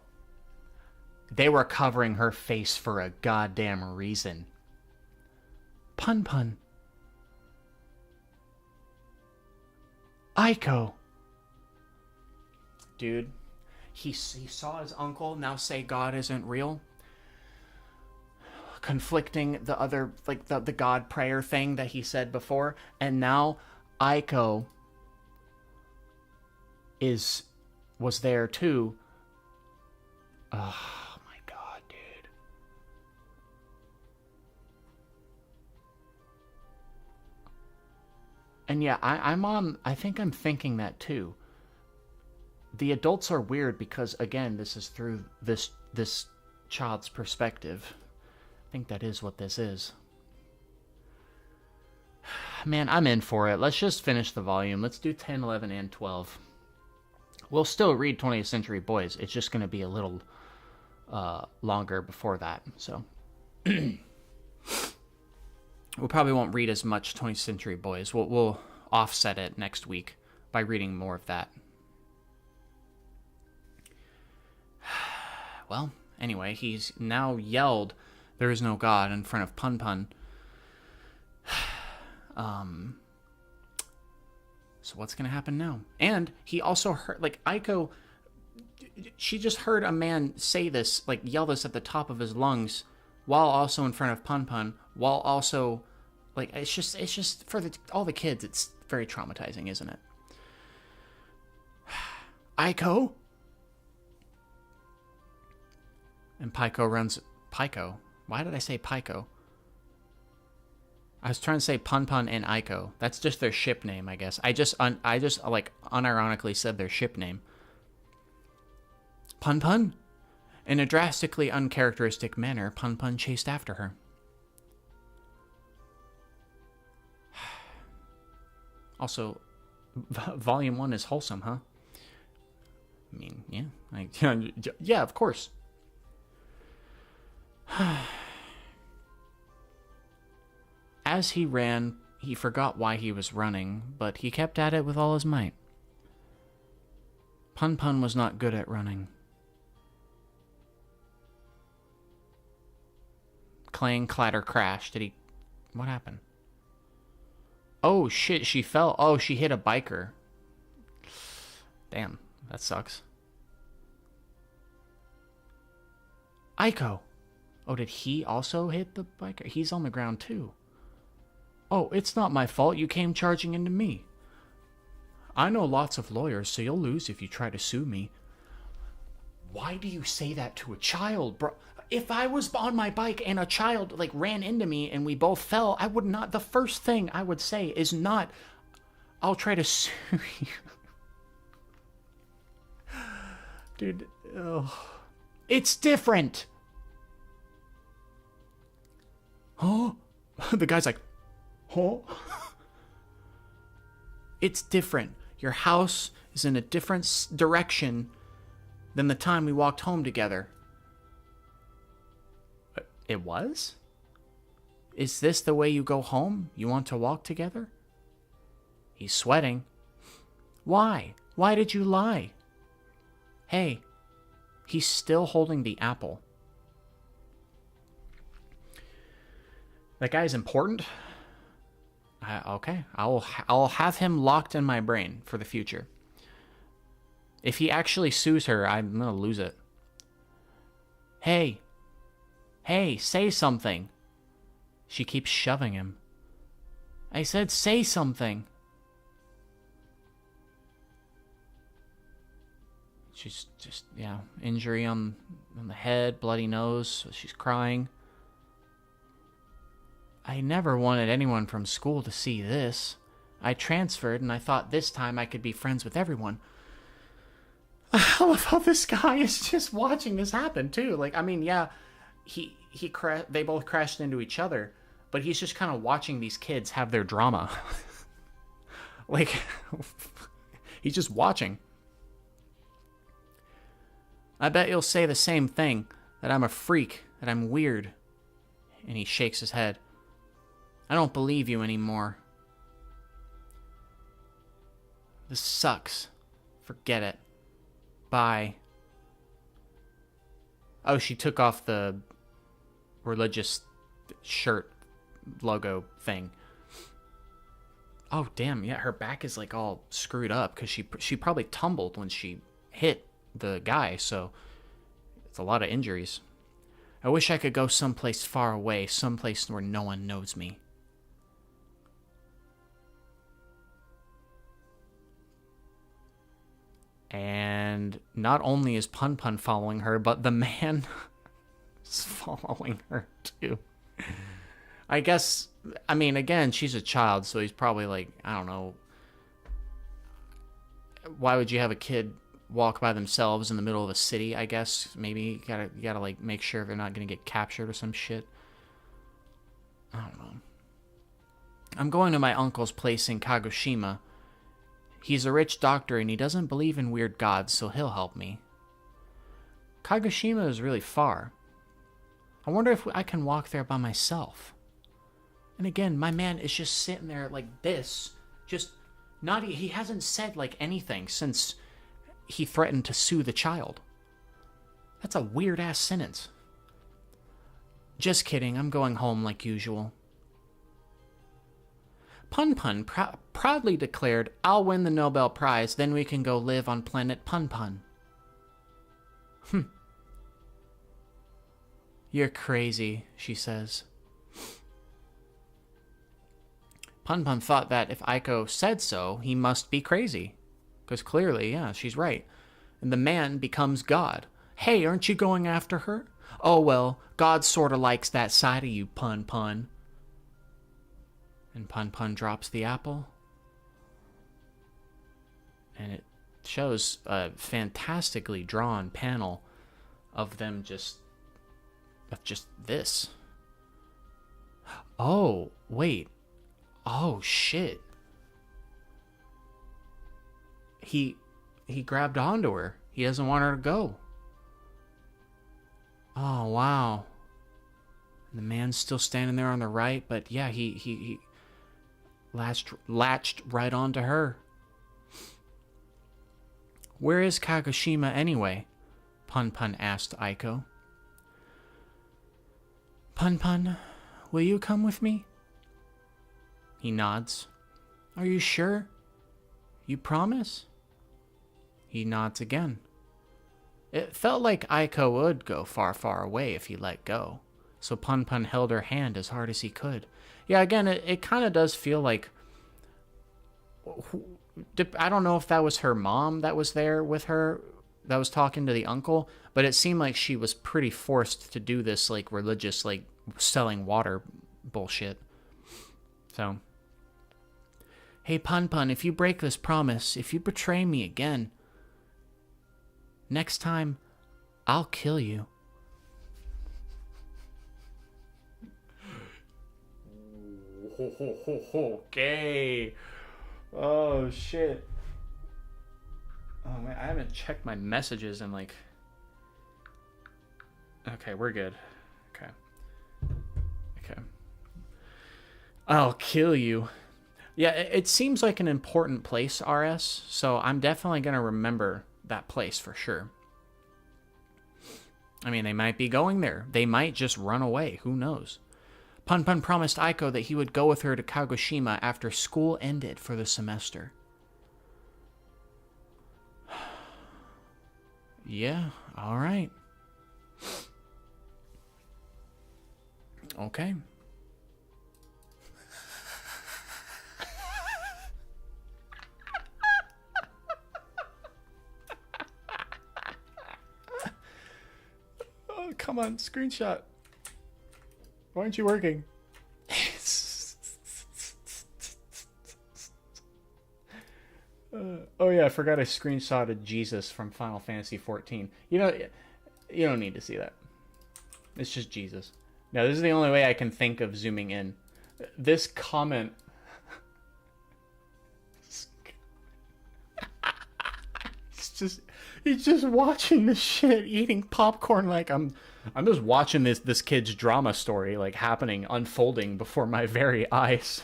They were covering her face for a goddamn reason. Punpun. Aiko. Dude, he saw his uncle now say God isn't real. Conflicting the other, like the God prayer thing that he said before. And now Aiko was there too. Oh my god, dude. And yeah, I think I'm thinking that too. The adults are weird because, again, this is through this child's perspective. I think that is what this is. Man, I'm in for it. Let's just finish the volume. Let's do 10, 11, and 12. We'll still read 20th Century Boys. It's just going to be a little longer before that. So we probably won't read as much 20th Century Boys. We'll offset it next week by reading more of that. Well, anyway, he's now yelled, "There is no God," in front of Punpun. So what's going to happen now? And he also heard, like, Aiko, she just heard a man say this, like, yell this at the top of his lungs, while also in front of Punpun, while also, like, it's just for all the kids, it's very traumatizing, isn't it? Aiko? And Pyko? Why did I say Pyko? I was trying to say Punpun and Aiko. That's just their ship name, I guess. I just like unironically said their ship name. Punpun? In a drastically uncharacteristic manner, Punpun chased after her. Also, Volume 1 is wholesome, huh? I mean, yeah. Yeah, of course. As he ran, he forgot why he was running, but he kept at it with all his might. Punpun was not good at running. Clang, clatter, crash. What happened? Oh, shit, she fell. Oh, she hit a biker. Damn, that sucks. Aiko. Oh, did he also hit the biker? He's on the ground, too. Oh, it's not my fault. You came charging into me. I know lots of lawyers, so you'll lose if you try to sue me. Why do you say that to a child, bro? If I was on my bike and a child, like, ran into me and we both fell, I would not... The first thing I would say is not, I'll try to sue you. Dude, oh. It's different. Huh? The guy's like, huh? It's different. Your house is in a different direction than the time we walked home together. It was? Is this the way you go home? You want to walk together? He's sweating. Why? Why did you lie? Hey, he's still holding the apple. That guy's important. Okay, I'll have him locked in my brain for the future. If he actually sues her, I'm gonna lose it. Hey, say something. She keeps shoving him. I said say something. She's just, yeah, injury on the head, bloody nose, so she's crying. I never wanted anyone from school to see this. I transferred, and I thought this time I could be friends with everyone. I love how this guy is just watching this happen, too. Like, I mean, yeah, they both crashed into each other, but he's just kind of watching these kids have their drama. Like, he's just watching. I bet you'll say the same thing, that I'm a freak, that I'm weird. And he shakes his head. I don't believe you anymore. This sucks. Forget it. Bye. Oh, she took off the religious shirt logo thing. Oh, damn. Yeah, her back is like all screwed up because she probably tumbled when she hit the guy, so it's a lot of injuries. I wish I could go someplace far away, someplace where no one knows me. And not only is Punpun following her, but the man is following her too. I guess, I mean, again, she's a child, so he's probably like, I don't know. Why would you have a kid walk by themselves in the middle of a city, I guess? Maybe you gotta like make sure they're not gonna get captured or some shit. I don't know. I'm going to my uncle's place in Kagoshima. He's a rich doctor and he doesn't believe in weird gods, so he'll help me. Kagoshima is really far. I wonder if I can walk there by myself. And again, my man is just sitting there like this, just not, he hasn't said like anything since he threatened to sue the child. That's a weird ass sentence. Just kidding, I'm going home like usual. Punpun proudly declared, I'll win the Nobel Prize, then we can go live on planet Punpun. You're crazy, she says. Punpun thought that if Aiko said so, he must be crazy. Because clearly, yeah, she's right. And the man becomes God. Hey, aren't you going after her? Oh, well, God sorta likes that side of you, Punpun. And Punpun drops the apple. And it shows a fantastically drawn panel of them just this. Oh, wait. Oh, shit. He grabbed onto her. He doesn't want her to go. Oh, wow. The man's still standing there on the right, but yeah, he latched right onto her. Where is Kagoshima anyway? Punpun asked Aiko. Punpun, will you come with me? He nods. Are you sure? You promise? He nods again. It felt like Aiko would go far, far away if he let go, so Punpun held her hand as hard as he could. Yeah, again, it kind of does feel like... I don't know if that was her mom that was there with her, that was talking to the uncle, but it seemed like she was pretty forced to do this, like, religious, like, selling water bullshit. So... Hey, Punpun, if you break this promise, if you betray me again, next time, I'll kill you. Okay. Oh, shit. Oh, man, I haven't checked my messages in, like... Okay, we're good. Okay. Okay. I'll kill you. Yeah, it seems like an important place, RS, so I'm definitely going to remember that place for sure. I mean, they might be going there. They might just run away. Who knows? Punpun promised Aiko that he would go with her to Kagoshima after school ended for the semester. Yeah, all right. Okay. Come on, screenshot. Why aren't you working? Oh yeah, I forgot I screenshotted Jesus from Final Fantasy 14. You know, you don't need to see that. It's just Jesus. Now, this is the only way I can think of zooming in. This comment... He's just watching this shit, eating popcorn like I'm just watching this kid's drama story like happening, unfolding before my very eyes.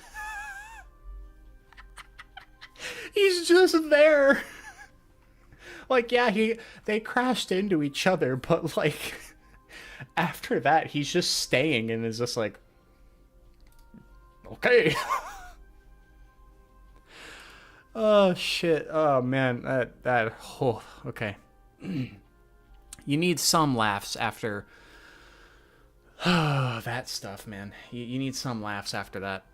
He's just there. Like, yeah, they crashed into each other, but like after that he's just staying and is just like, okay. Oh shit. Oh man, oh, okay. You need some laughs after that stuff, man. You need some laughs after that.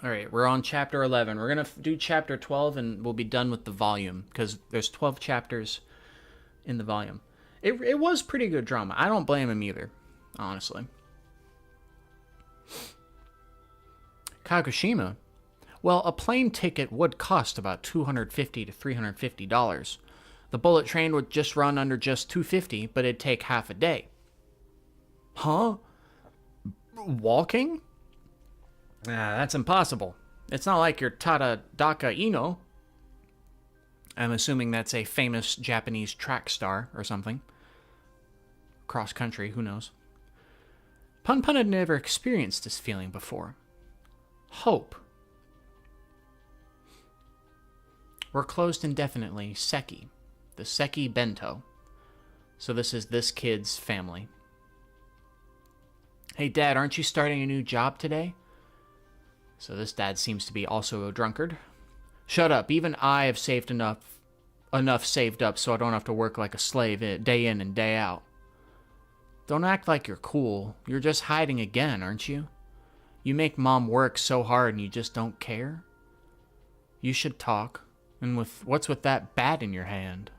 All right, we're on chapter 11. We're going to do chapter 12 and we'll be done with the volume because there's 12 chapters in the volume. It was pretty good drama. I don't blame him either, honestly. Kagoshima. Well, a plane ticket would cost about $250 to $350. The bullet train would just run under just $250, but it'd take half a day. Huh? Walking? That's impossible. It's not like you're Tadadaka Ino. I'm assuming that's a famous Japanese track star or something. Cross country, who knows? Punpun had never experienced this feeling before. Hope. We're closed indefinitely. Seki. The Seki Bento. So this is this kid's family. Hey, Dad, aren't you starting a new job today? So this dad seems to be also a drunkard. Shut up. Even I have saved enough saved up so I don't have to work like a slave day in and day out. Don't act like you're cool. You're just hiding again, aren't you? You make Mom work so hard and you just don't care? You should talk. And what's with that bat in your hand?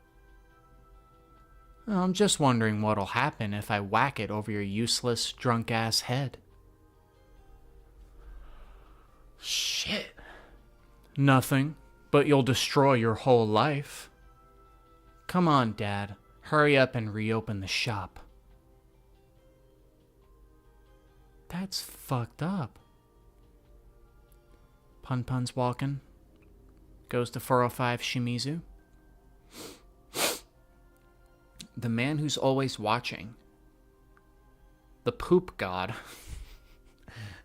I'm just wondering what'll happen if I whack it over your useless, drunk-ass head. Shit. Nothing, but you'll destroy your whole life. Come on, Dad. Hurry up and reopen the shop. That's fucked up. Punpun's walking. Goes to 405 Shimizu. The man who's always watching. The poop god.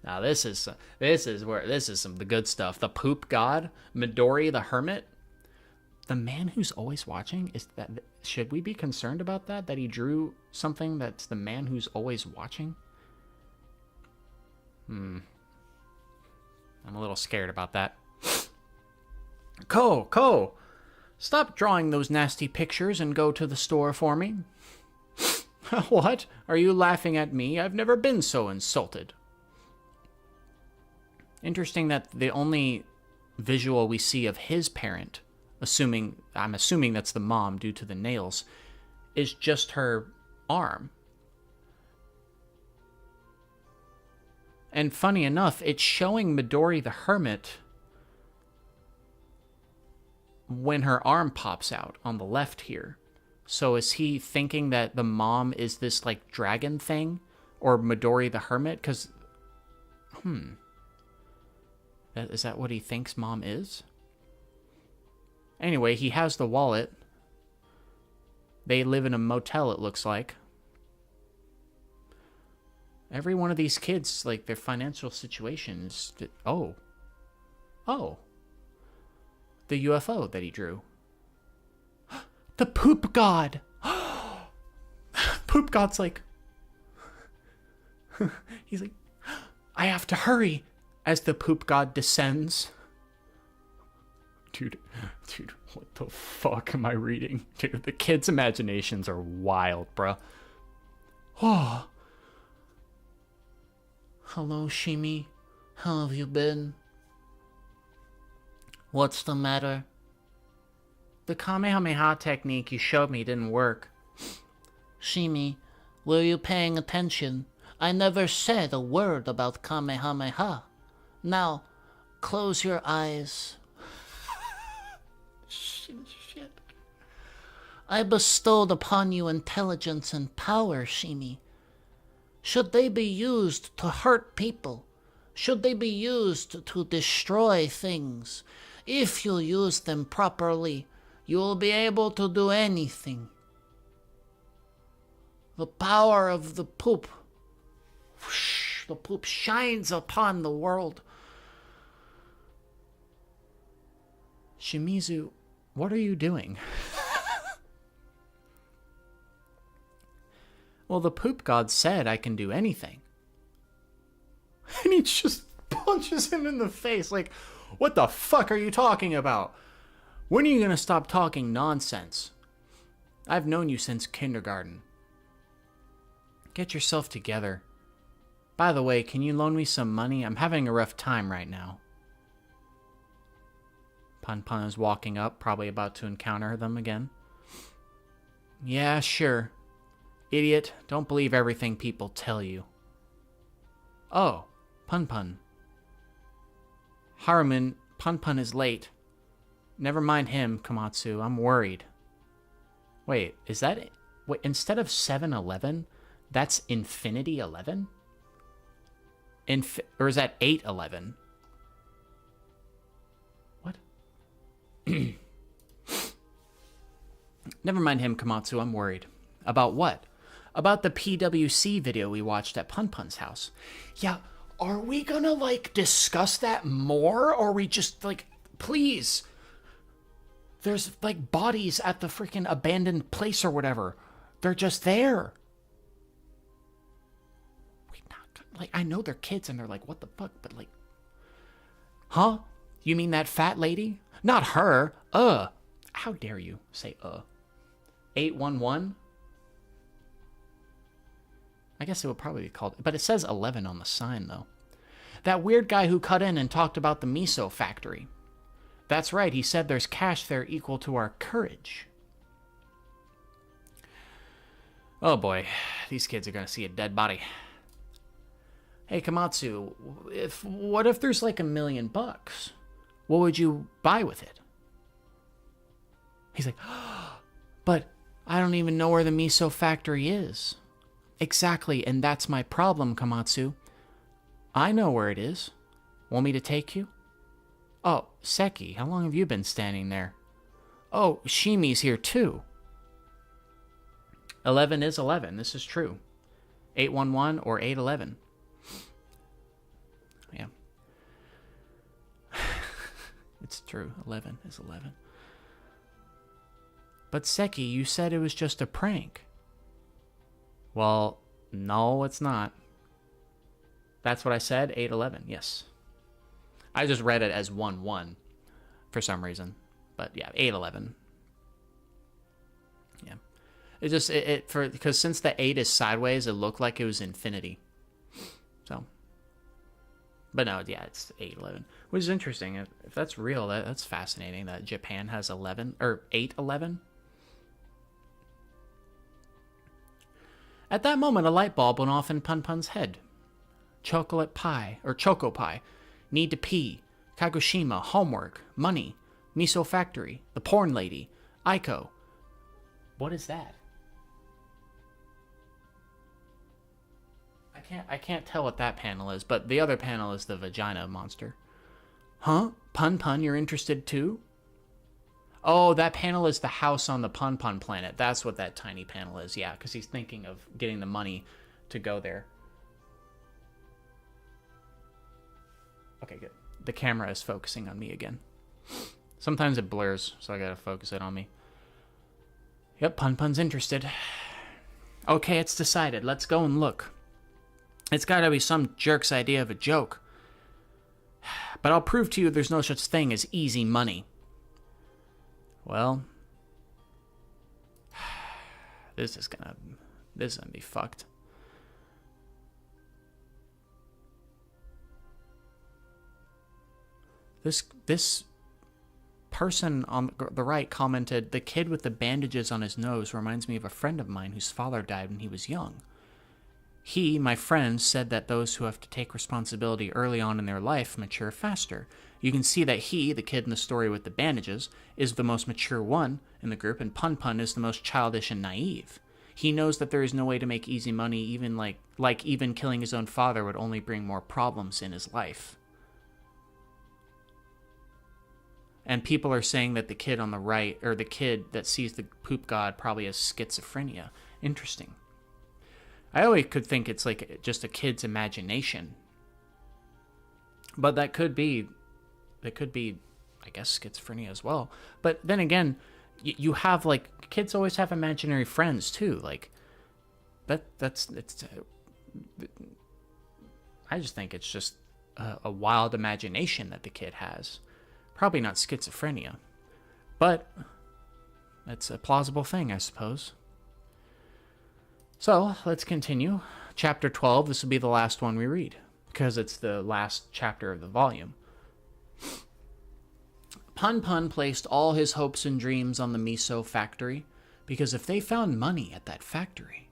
Now this is some the good stuff. The poop god, Midori the hermit. The man who's always watching, should we be concerned about that? That he drew something that's the man who's always watching? I'm a little scared about that. Ko! Stop drawing those nasty pictures and go to the store for me. What? Are you laughing at me? I've never been so insulted. Interesting that the only visual we see of his parent, I'm assuming that's the mom due to the nails, is just her arm. And funny enough, it's showing Midori the hermit when her arm pops out on the left here. So is he thinking that the mom is this like dragon thing? Or Midori the hermit? Because, is that what he thinks mom is? Anyway, he has the wallet. They live in a motel, it looks like. Every one of these kids, like, their financial situations... Oh. The UFO that he drew. The poop god! Poop god's like... He's like, I have to hurry! As the poop god descends. Dude, what the fuck am I reading? Dude, the kids' imaginations are wild, bro. Oh. Hello, Shimi. How have you been? What's the matter? The Kamehameha technique you showed me didn't work. Shimi, were you paying attention? I never said a word about Kamehameha. Now, close your eyes. Shit. I bestowed upon you intelligence and power, Shimi. Should they be used to hurt people? Should they be used to destroy things? If you use them properly, you will be able to do anything. The power of the poop. Whoosh, the poop shines upon the world. Shimizu, what are you doing? Well, the poop god said I can do anything. And he just punches him in the face. Like, What the fuck are you talking about? When are you gonna stop talking nonsense? I've known you since kindergarten. Get yourself together. By the way, can you loan me some money? I'm having a rough time right now. Punpun is walking up, probably about to encounter them again. Yeah, sure. Idiot, don't believe everything people tell you. Oh, Punpun. Haruman, Punpun is late. Never mind him, Komatsu. I'm worried. Wait, is that... Wait, instead of 7-Eleven, that's Infinity 11? Or is that 8-11? What? Never mind him, Komatsu. I'm worried. About what? About the PWC video we watched at Punpun's house. Yeah, are we gonna, like, discuss that more? Or are we just, like, please... There's, like, bodies at the freaking abandoned place or whatever. They're just there. Like, I know they're kids and they're like, what the fuck? But, like... Huh? You mean that fat lady? Not her. How dare you say 811? I guess it would probably be called... But it says 11 on the sign, though. That weird guy who cut in and talked about the Miso Factory. That's right, he said there's cash there equal to our courage. Oh boy, these kids are gonna see a dead body. Hey, Komatsu, what if there's like $1 million? What would you buy with it? He's like, but I don't even know where the Miso Factory is. Exactly, and that's my problem, Komatsu. I know where it is. Want me to take you? Oh, Seki, how long have you been standing there? Oh, Shimi's here too. 11 is 11, this is true. 811 or 811. Yeah. It's true, 11 is 11. But Seki, you said it was just a prank. Well, no, it's not. That's what I said, 811, yes. I just read it as 1-1 for some reason. But yeah, 8-11. Yeah. It just, because since the 8 is sideways, it looked like it was infinity. So. But no, yeah, it's 8-11. Which is interesting. If that's real, that's fascinating that Japan has 11, or 8-11. At that moment, a light bulb went off in Punpun's head. Chocolate pie, or choco pie. Need to pee. Kagoshima. Homework. Money. Miso Factory. The porn lady. Aiko. What is that? I can't tell what that panel is, but the other panel is the vagina monster. Huh? Punpun, you're interested too? Oh, that panel is the house on the Punpun planet. That's what that tiny panel is. Yeah, because he's thinking of getting the money to go there. Okay, good. The camera is focusing on me again. Sometimes it blurs, so I gotta focus it on me. Yep, Punpun's interested. Okay, it's decided. Let's go and look. It's gotta be some jerk's idea of a joke. But I'll prove to you there's no such thing as easy money. Well, this is gonna be fucked. This person on the right commented, the kid with the bandages on his nose reminds me of a friend of mine whose father died when he was young. He, my friend, said that those who have to take responsibility early on in their life mature faster. You can see that he, the kid in the story with the bandages, is the most mature one in the group, and Punpun is the most childish and naive. He knows that there is no way to make easy money, even like even killing his own father would only bring more problems in his life. And people are saying that the kid on the right, or the kid that sees the poop god, probably has schizophrenia. Interesting. I always could think it's like just a kid's imagination. But that could be, I guess, schizophrenia as well. But then again, you have, like, kids always have imaginary friends too. Like, I just think it's just a wild imagination that the kid has. Probably not schizophrenia, but it's a plausible thing, I suppose. So let's continue. Chapter 12, this will be the last one we read, because it's the last chapter of the volume. Punpun placed all his hopes and dreams on the Miso Factory, because if they found money at that factory,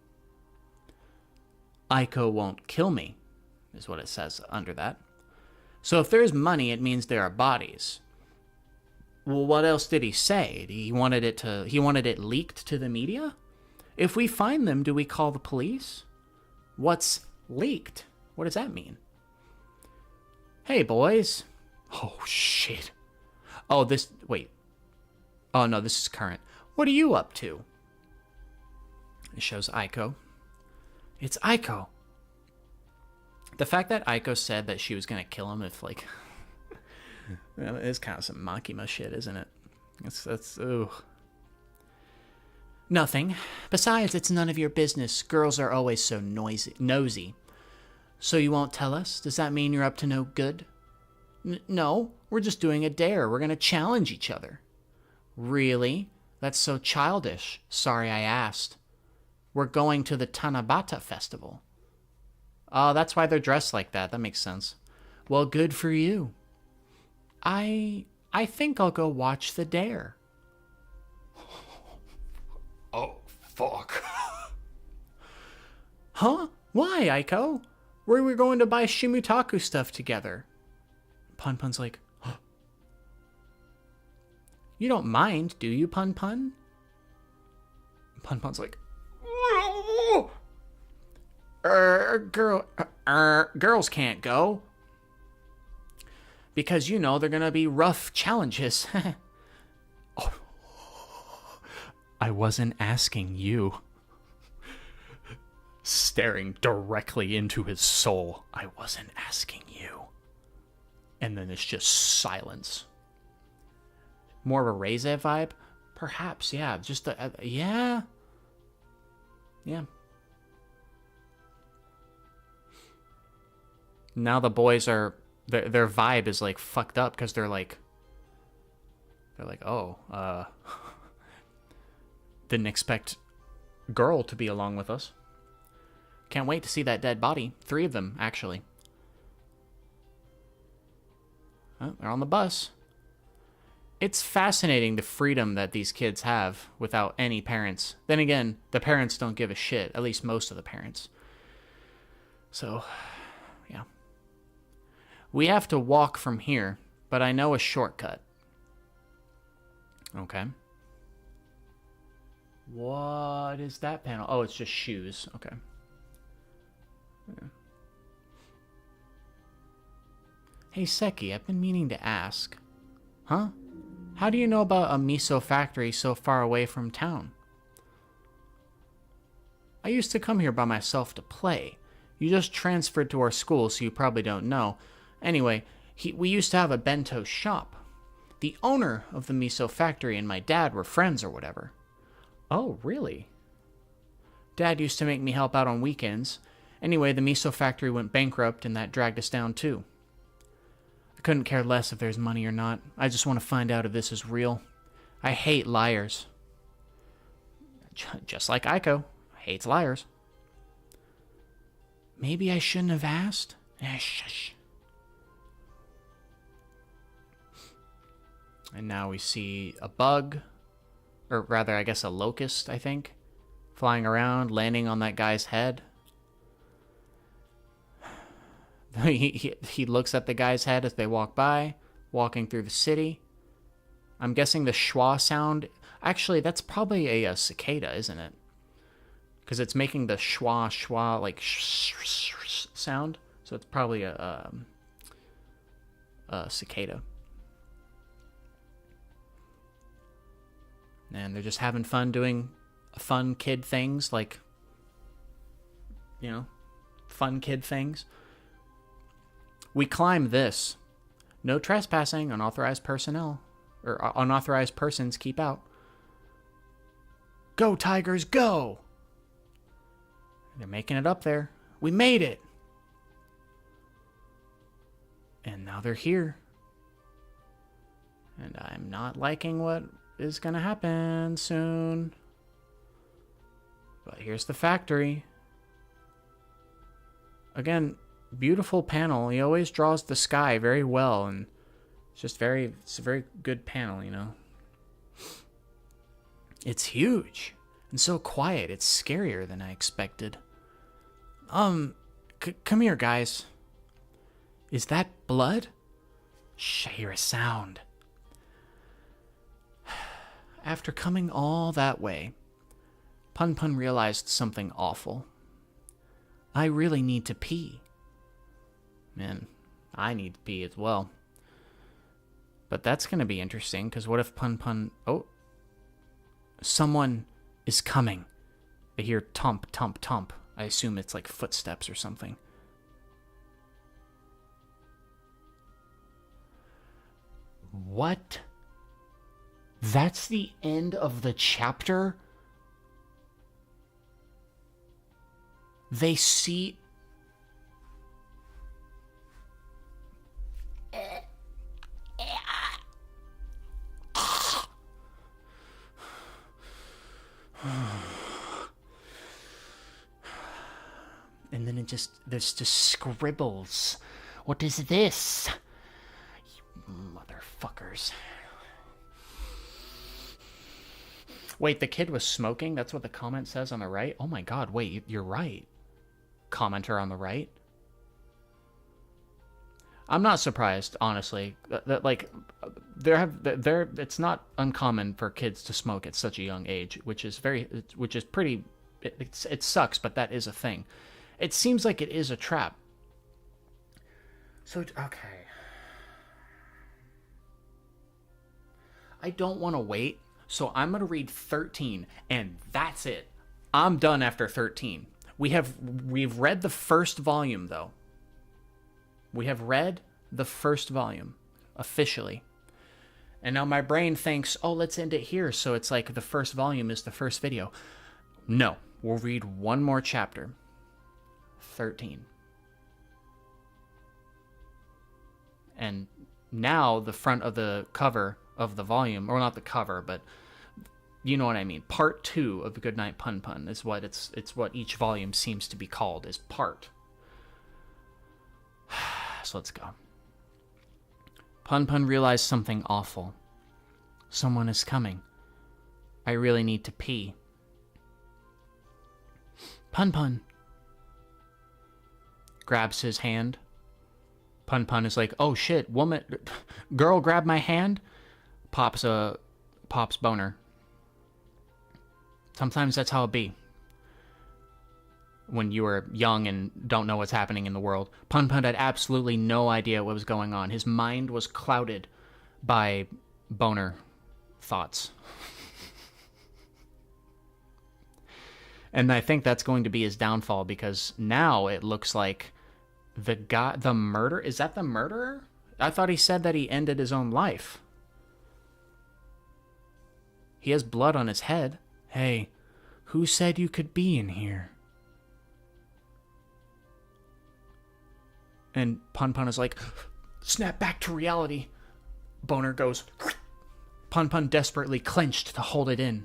Aiko won't kill me, is what it says under that. So if there's money, it means there are bodies. Well, what else did he say? He wanted it leaked to the media? If we find them, do we call the police? What's leaked? What does that mean? Hey, boys. Oh, shit. Wait. Oh, no, this is current. What are you up to? It shows Aiko. It's Aiko. The fact that Aiko said that she was going to kill him if, like... it's kind of some Makima shit, isn't it? That's ooh. Nothing. Besides, it's none of your business. Girls are always so nosy. So you won't tell us? Does that mean you're up to no good? No, we're just doing a dare. We're going to challenge each other. Really? That's so childish. Sorry I asked. We're going to the Tanabata festival. Oh, that's why they're dressed like that. That makes sense. Well, good for you. I think I'll go watch the dare. Oh, fuck. Huh? Why, Aiko? We were going to buy Shimutaku stuff together. Punpun's like, huh? You don't mind, do you, Punpun? Punpun's like, girls can't go. Because, you know, they're going to be rough challenges. Oh, I wasn't asking you. Staring directly into his soul. I wasn't asking you. And then it's just silence. More of a Reize vibe? Perhaps, yeah. Just a, yeah. Yeah. Now the boys are... Their vibe is, like, fucked up because they're like, oh, didn't expect girl to be along with us. Can't wait to see that dead body. 3 of them, actually. Oh, they're on the bus. It's fascinating the freedom that these kids have without any parents. Then again, the parents don't give a shit, at least most of the parents. So... yeah. We have to walk from here, but I know a shortcut. Okay. What is that panel? Oh, it's just shoes. Okay. Yeah. Hey, Seki, I've been meaning to ask. Huh? How do you know about a Miso Factory so far away from town? I used to come here by myself to play. You just transferred to our school, so you probably don't know. Anyway, we used to have a bento shop. The owner of the Miso Factory and my dad were friends or whatever. Oh, really? Dad used to make me help out on weekends. Anyway, the Miso Factory went bankrupt and that dragged us down too. I couldn't care less if there's money or not. I just want to find out if this is real. I hate liars. Just like Aiko hates liars. Maybe I shouldn't have asked? Shush. And now we see a bug, or rather, I guess a locust, I think, flying around, landing on that guy's head. He looks at the guy's head as they walk by, walking through the city. I'm guessing the schwa sound... Actually, that's probably a cicada, isn't it? Because it's making the schwa, like, sound. So it's probably a cicada. And they're just having fun doing fun kid things, like, you know, fun kid things. We climb this. No trespassing, unauthorized personnel, or unauthorized persons keep out. Go, Tigers, go! They're making it up there. We made it! And now they're here. And I'm not liking what is going to happen soon. But here's the factory. Again, beautiful panel. He always draws the sky very well, and it's a very good panel, you know. It's huge and so quiet. It's scarier than I expected. Come here, guys. Is that blood? I hear a sound. After coming all that way, Punpun realized something awful. I really need to pee. Man, I need to pee as well. But that's going to be interesting, because what if Punpun... Oh, someone is coming. I hear tomp, tomp, tomp. I assume it's like footsteps or something. What? That's the end of the chapter? They see... And then there's just scribbles. What is this? You motherfuckers. Wait, the kid was smoking? That's what the comment says on the right? Oh my god, wait, you're right. Commenter on the right. I'm not surprised, honestly. That like, it's not uncommon for kids to smoke at such a young age, which is pretty, it sucks, but that is a thing. It seems like it is a trap. So, okay. I don't want to wait, so I'm going to read 13, and that's it. I'm done after 13. We've read the first volume, though. We have read the first volume, officially. And now my brain thinks, oh, let's end it here, so it's like the first volume is the first video. No, we'll read one more chapter. 13. And now the front of the cover of the volume, or not the cover, but you know what I mean. Part 2 of the Goodnight Punpun is what it's what each volume seems to be called, is part. So let's go. Punpun realized something awful. Someone is coming. I really need to pee. Punpun grabs his hand. Punpun is like, oh shit, woman, girl, grab my hand. Pops boner. Sometimes that's how it be. When you were young and don't know what's happening in the world. Punpun had absolutely no idea what was going on. His mind was clouded by boner thoughts. And I think that's going to be his downfall, because now it looks like the murderer, is that the murderer? I thought he said that he ended his own life. He has blood on his head. Hey, who said you could be in here? And Punpun is like, snap back to reality. Boner goes. Punpun desperately clenched to hold it in.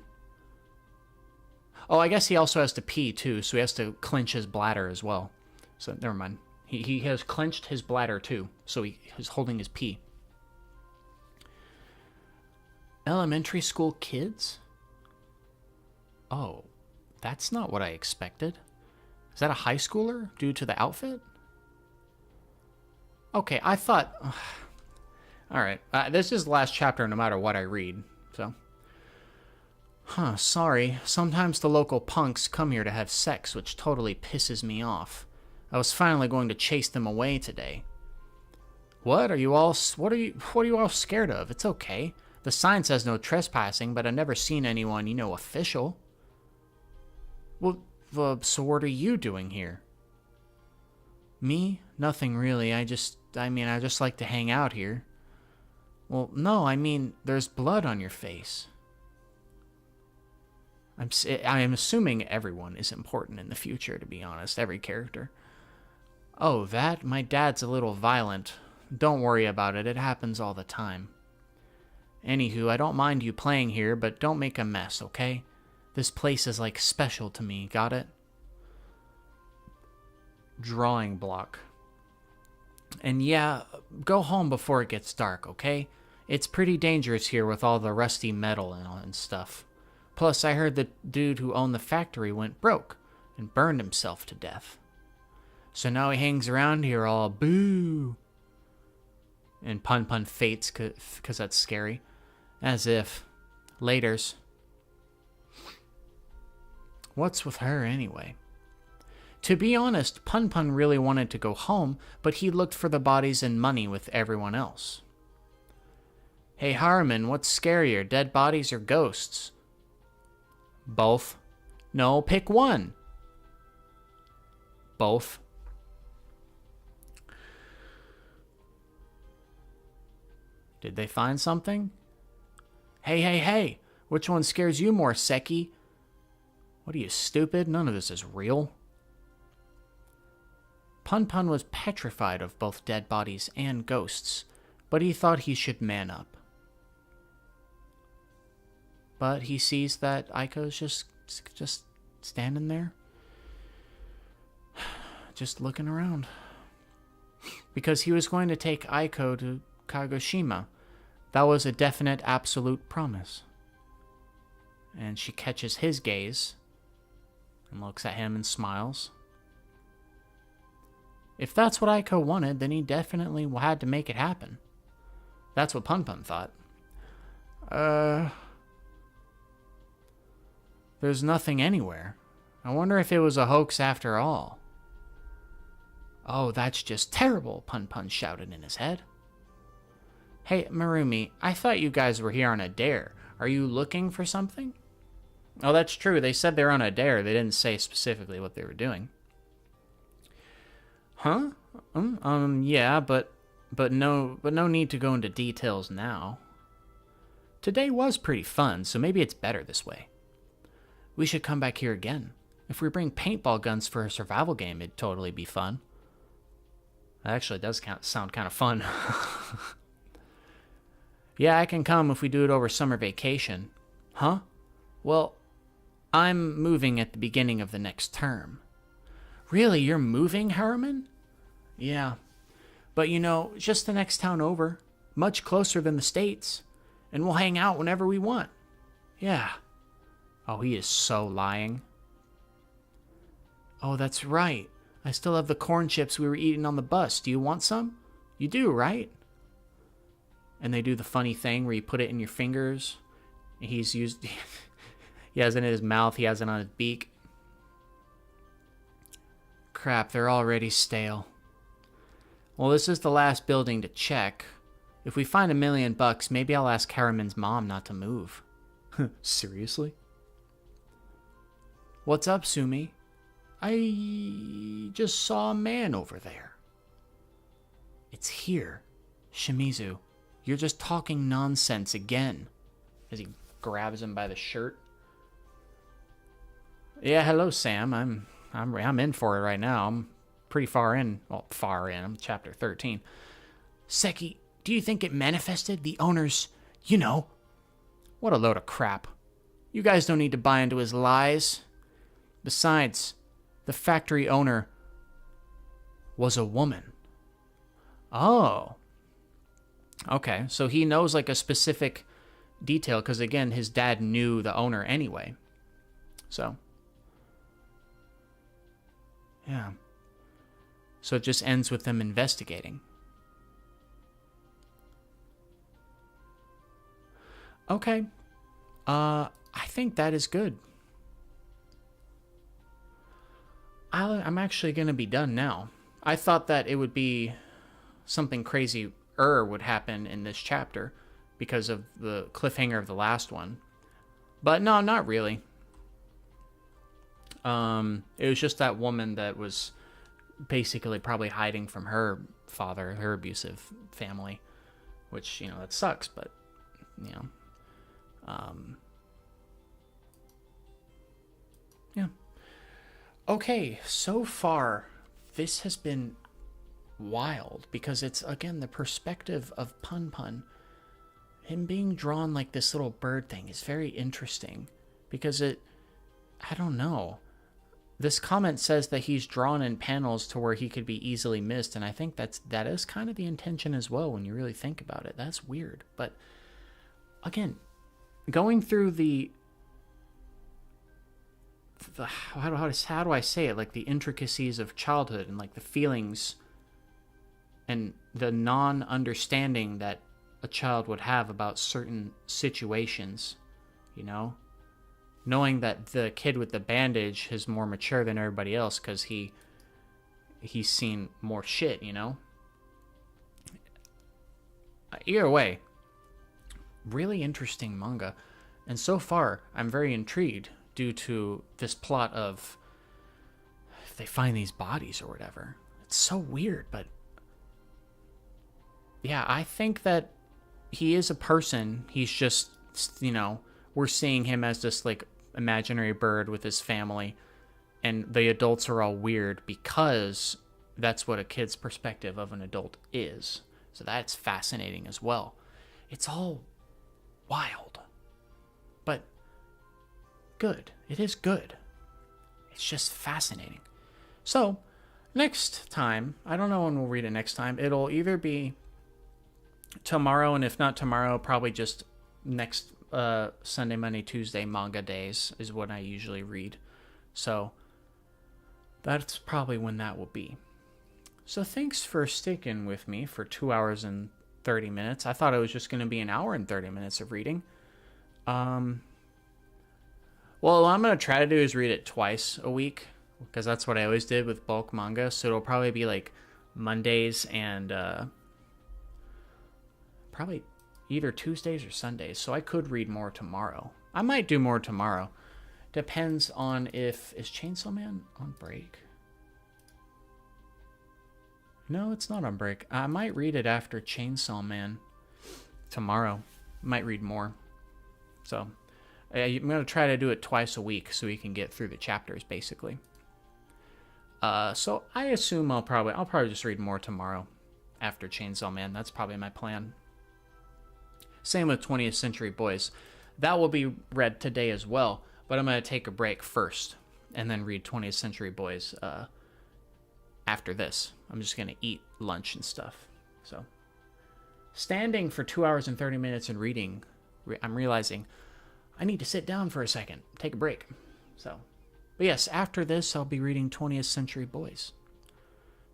Oh, I guess he also has to pee too, so he has to clench his bladder as well. So never mind. He has clenched his bladder too, so he is holding his pee. Elementary school kids? Oh, that's not what I expected. Is that a high schooler due to the outfit? Okay, I thought... Alright, this is the last chapter no matter what I read, so... Huh, sorry. Sometimes the local punks come here to have sex, which totally pisses me off. I was finally going to chase them away today. What are you all scared of? It's okay. The sign says no trespassing, but I've never seen anyone, official. Well, so what are you doing here? Me? Nothing really. I just like to hang out here. Well, no, there's blood on your face. I'm assuming everyone is important in the future, to be honest. Every character. Oh, that? My dad's a little violent. Don't worry about it. It happens all the time. Anywho, I don't mind you playing here, but don't make a mess, okay? This place is like special to me, got it? Drawing block. And yeah, go home before it gets dark, okay? It's pretty dangerous here with all the rusty metal and stuff. Plus, I heard the dude who owned the factory went broke and burned himself to death. So now he hangs around here all boo. And Punpun faints because that's scary. As if. Laters. What's with her anyway? To be honest, Punpun really wanted to go home, but he looked for the bodies and money with everyone else. Hey Harmon, what's scarier, dead bodies or ghosts? Both. No, pick one. Both. Did they find something? Hey, which one scares you more, Seki? What are you, stupid? None of this is real. Punpun was petrified of both dead bodies and ghosts, but he thought he should man up. But he sees that Aiko's just standing there, just looking around. Because he was going to take Aiko to Kagoshima. That was a definite, absolute promise. And she catches his gaze and looks at him and smiles. If that's what Aiko wanted, then he definitely had to make it happen. That's what Punpun thought. There's nothing anywhere. I wonder if it was a hoax after all. Oh, that's just terrible, Punpun shouted in his head. Hey, Marumi, I thought you guys were here on a dare. Are you looking for something? Oh, that's true. They said they're on a dare. They didn't say specifically what they were doing. Huh? Yeah, but no need to go into details now. Today was pretty fun, so maybe it's better this way. We should come back here again. If we bring paintball guns for a survival game, it'd totally be fun. That actually does sound kind of fun. Yeah, I can come if we do it over summer vacation. Huh? Well, I'm moving at the beginning of the next term. Really, you're moving, Harriman? Yeah. But just the next town over. Much closer than the States. And we'll hang out whenever we want. Yeah. Oh, he is so lying. Oh, that's right. I still have the corn chips we were eating on the bus. Do you want some? You do, right? And they do the funny thing where you put it in your fingers. He has it in his mouth. He has it on his beak. Crap, they're already stale. Well, this is the last building to check. If we find $1 million, maybe I'll ask Harriman's mom not to move. Seriously? What's up, Sumi? I just saw a man over there. It's here. Shimizu, you're just talking nonsense again. As he grabs him by the shirt. Yeah, hello, Sam. I'm in for it right now. I'm pretty far in. Well, far in. I'm chapter 13. Seki, do you think it manifested? The owner's, What a load of crap. You guys don't need to buy into his lies. Besides, the factory owner was a woman. Oh. Okay, so he knows like a specific detail because, again, his dad knew the owner anyway. So. Yeah. So it just ends with them investigating. Okay. I think that is good. I'm actually going to be done now. I thought that it would be something crazy would happen in this chapter because of the cliffhanger of the last one. But no, not really. It was just that woman that was basically probably hiding from her father, her abusive family, which, that sucks, but, yeah. Okay, so far, this has been wild because it's, again, the perspective of Punpun. Him being drawn like this little bird thing is very interesting because I don't know. This comment says that he's drawn in panels to where he could be easily missed, and I think that is kind of the intention as well when you really think about it. That's weird. But again, going through the how do I say it? Like the intricacies of childhood and like the feelings and the non-understanding that a child would have about certain situations, you know? Knowing that the kid with the bandage is more mature than everybody else because he's seen more shit, you know? Either way, really interesting manga. And so far, I'm very intrigued due to this plot of if they find these bodies or whatever. It's so weird, but yeah, I think that he is a person. He's just, you know, we're seeing him as this like imaginary bird with his family, and the adults are all weird because that's what a kid's perspective of an adult is. So that's fascinating as well. It's all wild, but good. It is good. It's just fascinating. So next time, I don't know when we'll read it next time. It'll either be tomorrow, and if not tomorrow, probably just next Sunday, Monday, Tuesday manga days is what I usually read. So that's probably when that will be. So thanks for sticking with me for 2 hours and 30 minutes. I thought it was just going to be an hour and 30 minutes of reading. Well, what I'm going to try to do is read it twice a week because that's what I always did with bulk manga. So it'll probably be like Mondays and probably either Tuesdays or Sundays, so I could read more tomorrow. I might do more tomorrow. Depends on is Chainsaw Man on break? No, it's not on break. I might read it after Chainsaw Man tomorrow. Might read more. So I'm going to try to do it twice a week so we can get through the chapters, basically. So I assume I'll probably just read more tomorrow after Chainsaw Man. That's probably my plan. Same with 20th Century Boys. That will be read today as well, but I'm going to take a break first and then read 20th Century Boys after this. I'm just going to eat lunch and stuff. So, standing for 2 hours and 30 minutes and reading, I'm realizing I need to sit down for a second, take a break. So, but yes, after this, I'll be reading 20th Century Boys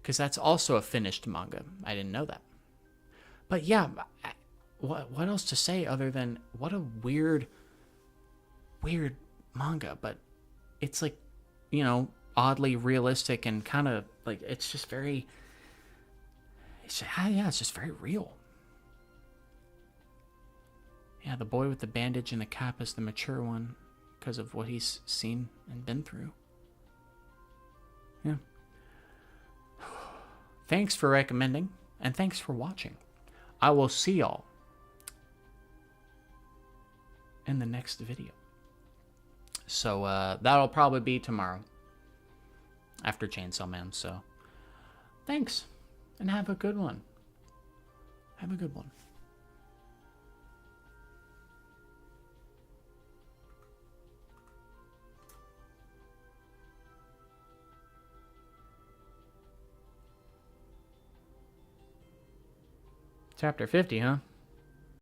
because that's also a finished manga. I didn't know that. But yeah, what else to say other than what a weird manga, but it's like, you know, oddly realistic and kind of like it's just very it's just very real. Yeah, the boy with the bandage and the cap is the mature one because of what he's seen and been through. Yeah. Thanks for recommending and thanks for watching. I will see y'all in the next video. So that'll probably be tomorrow after Chainsaw Man. So thanks and have a good one. Have a good one. Chapter 50, huh?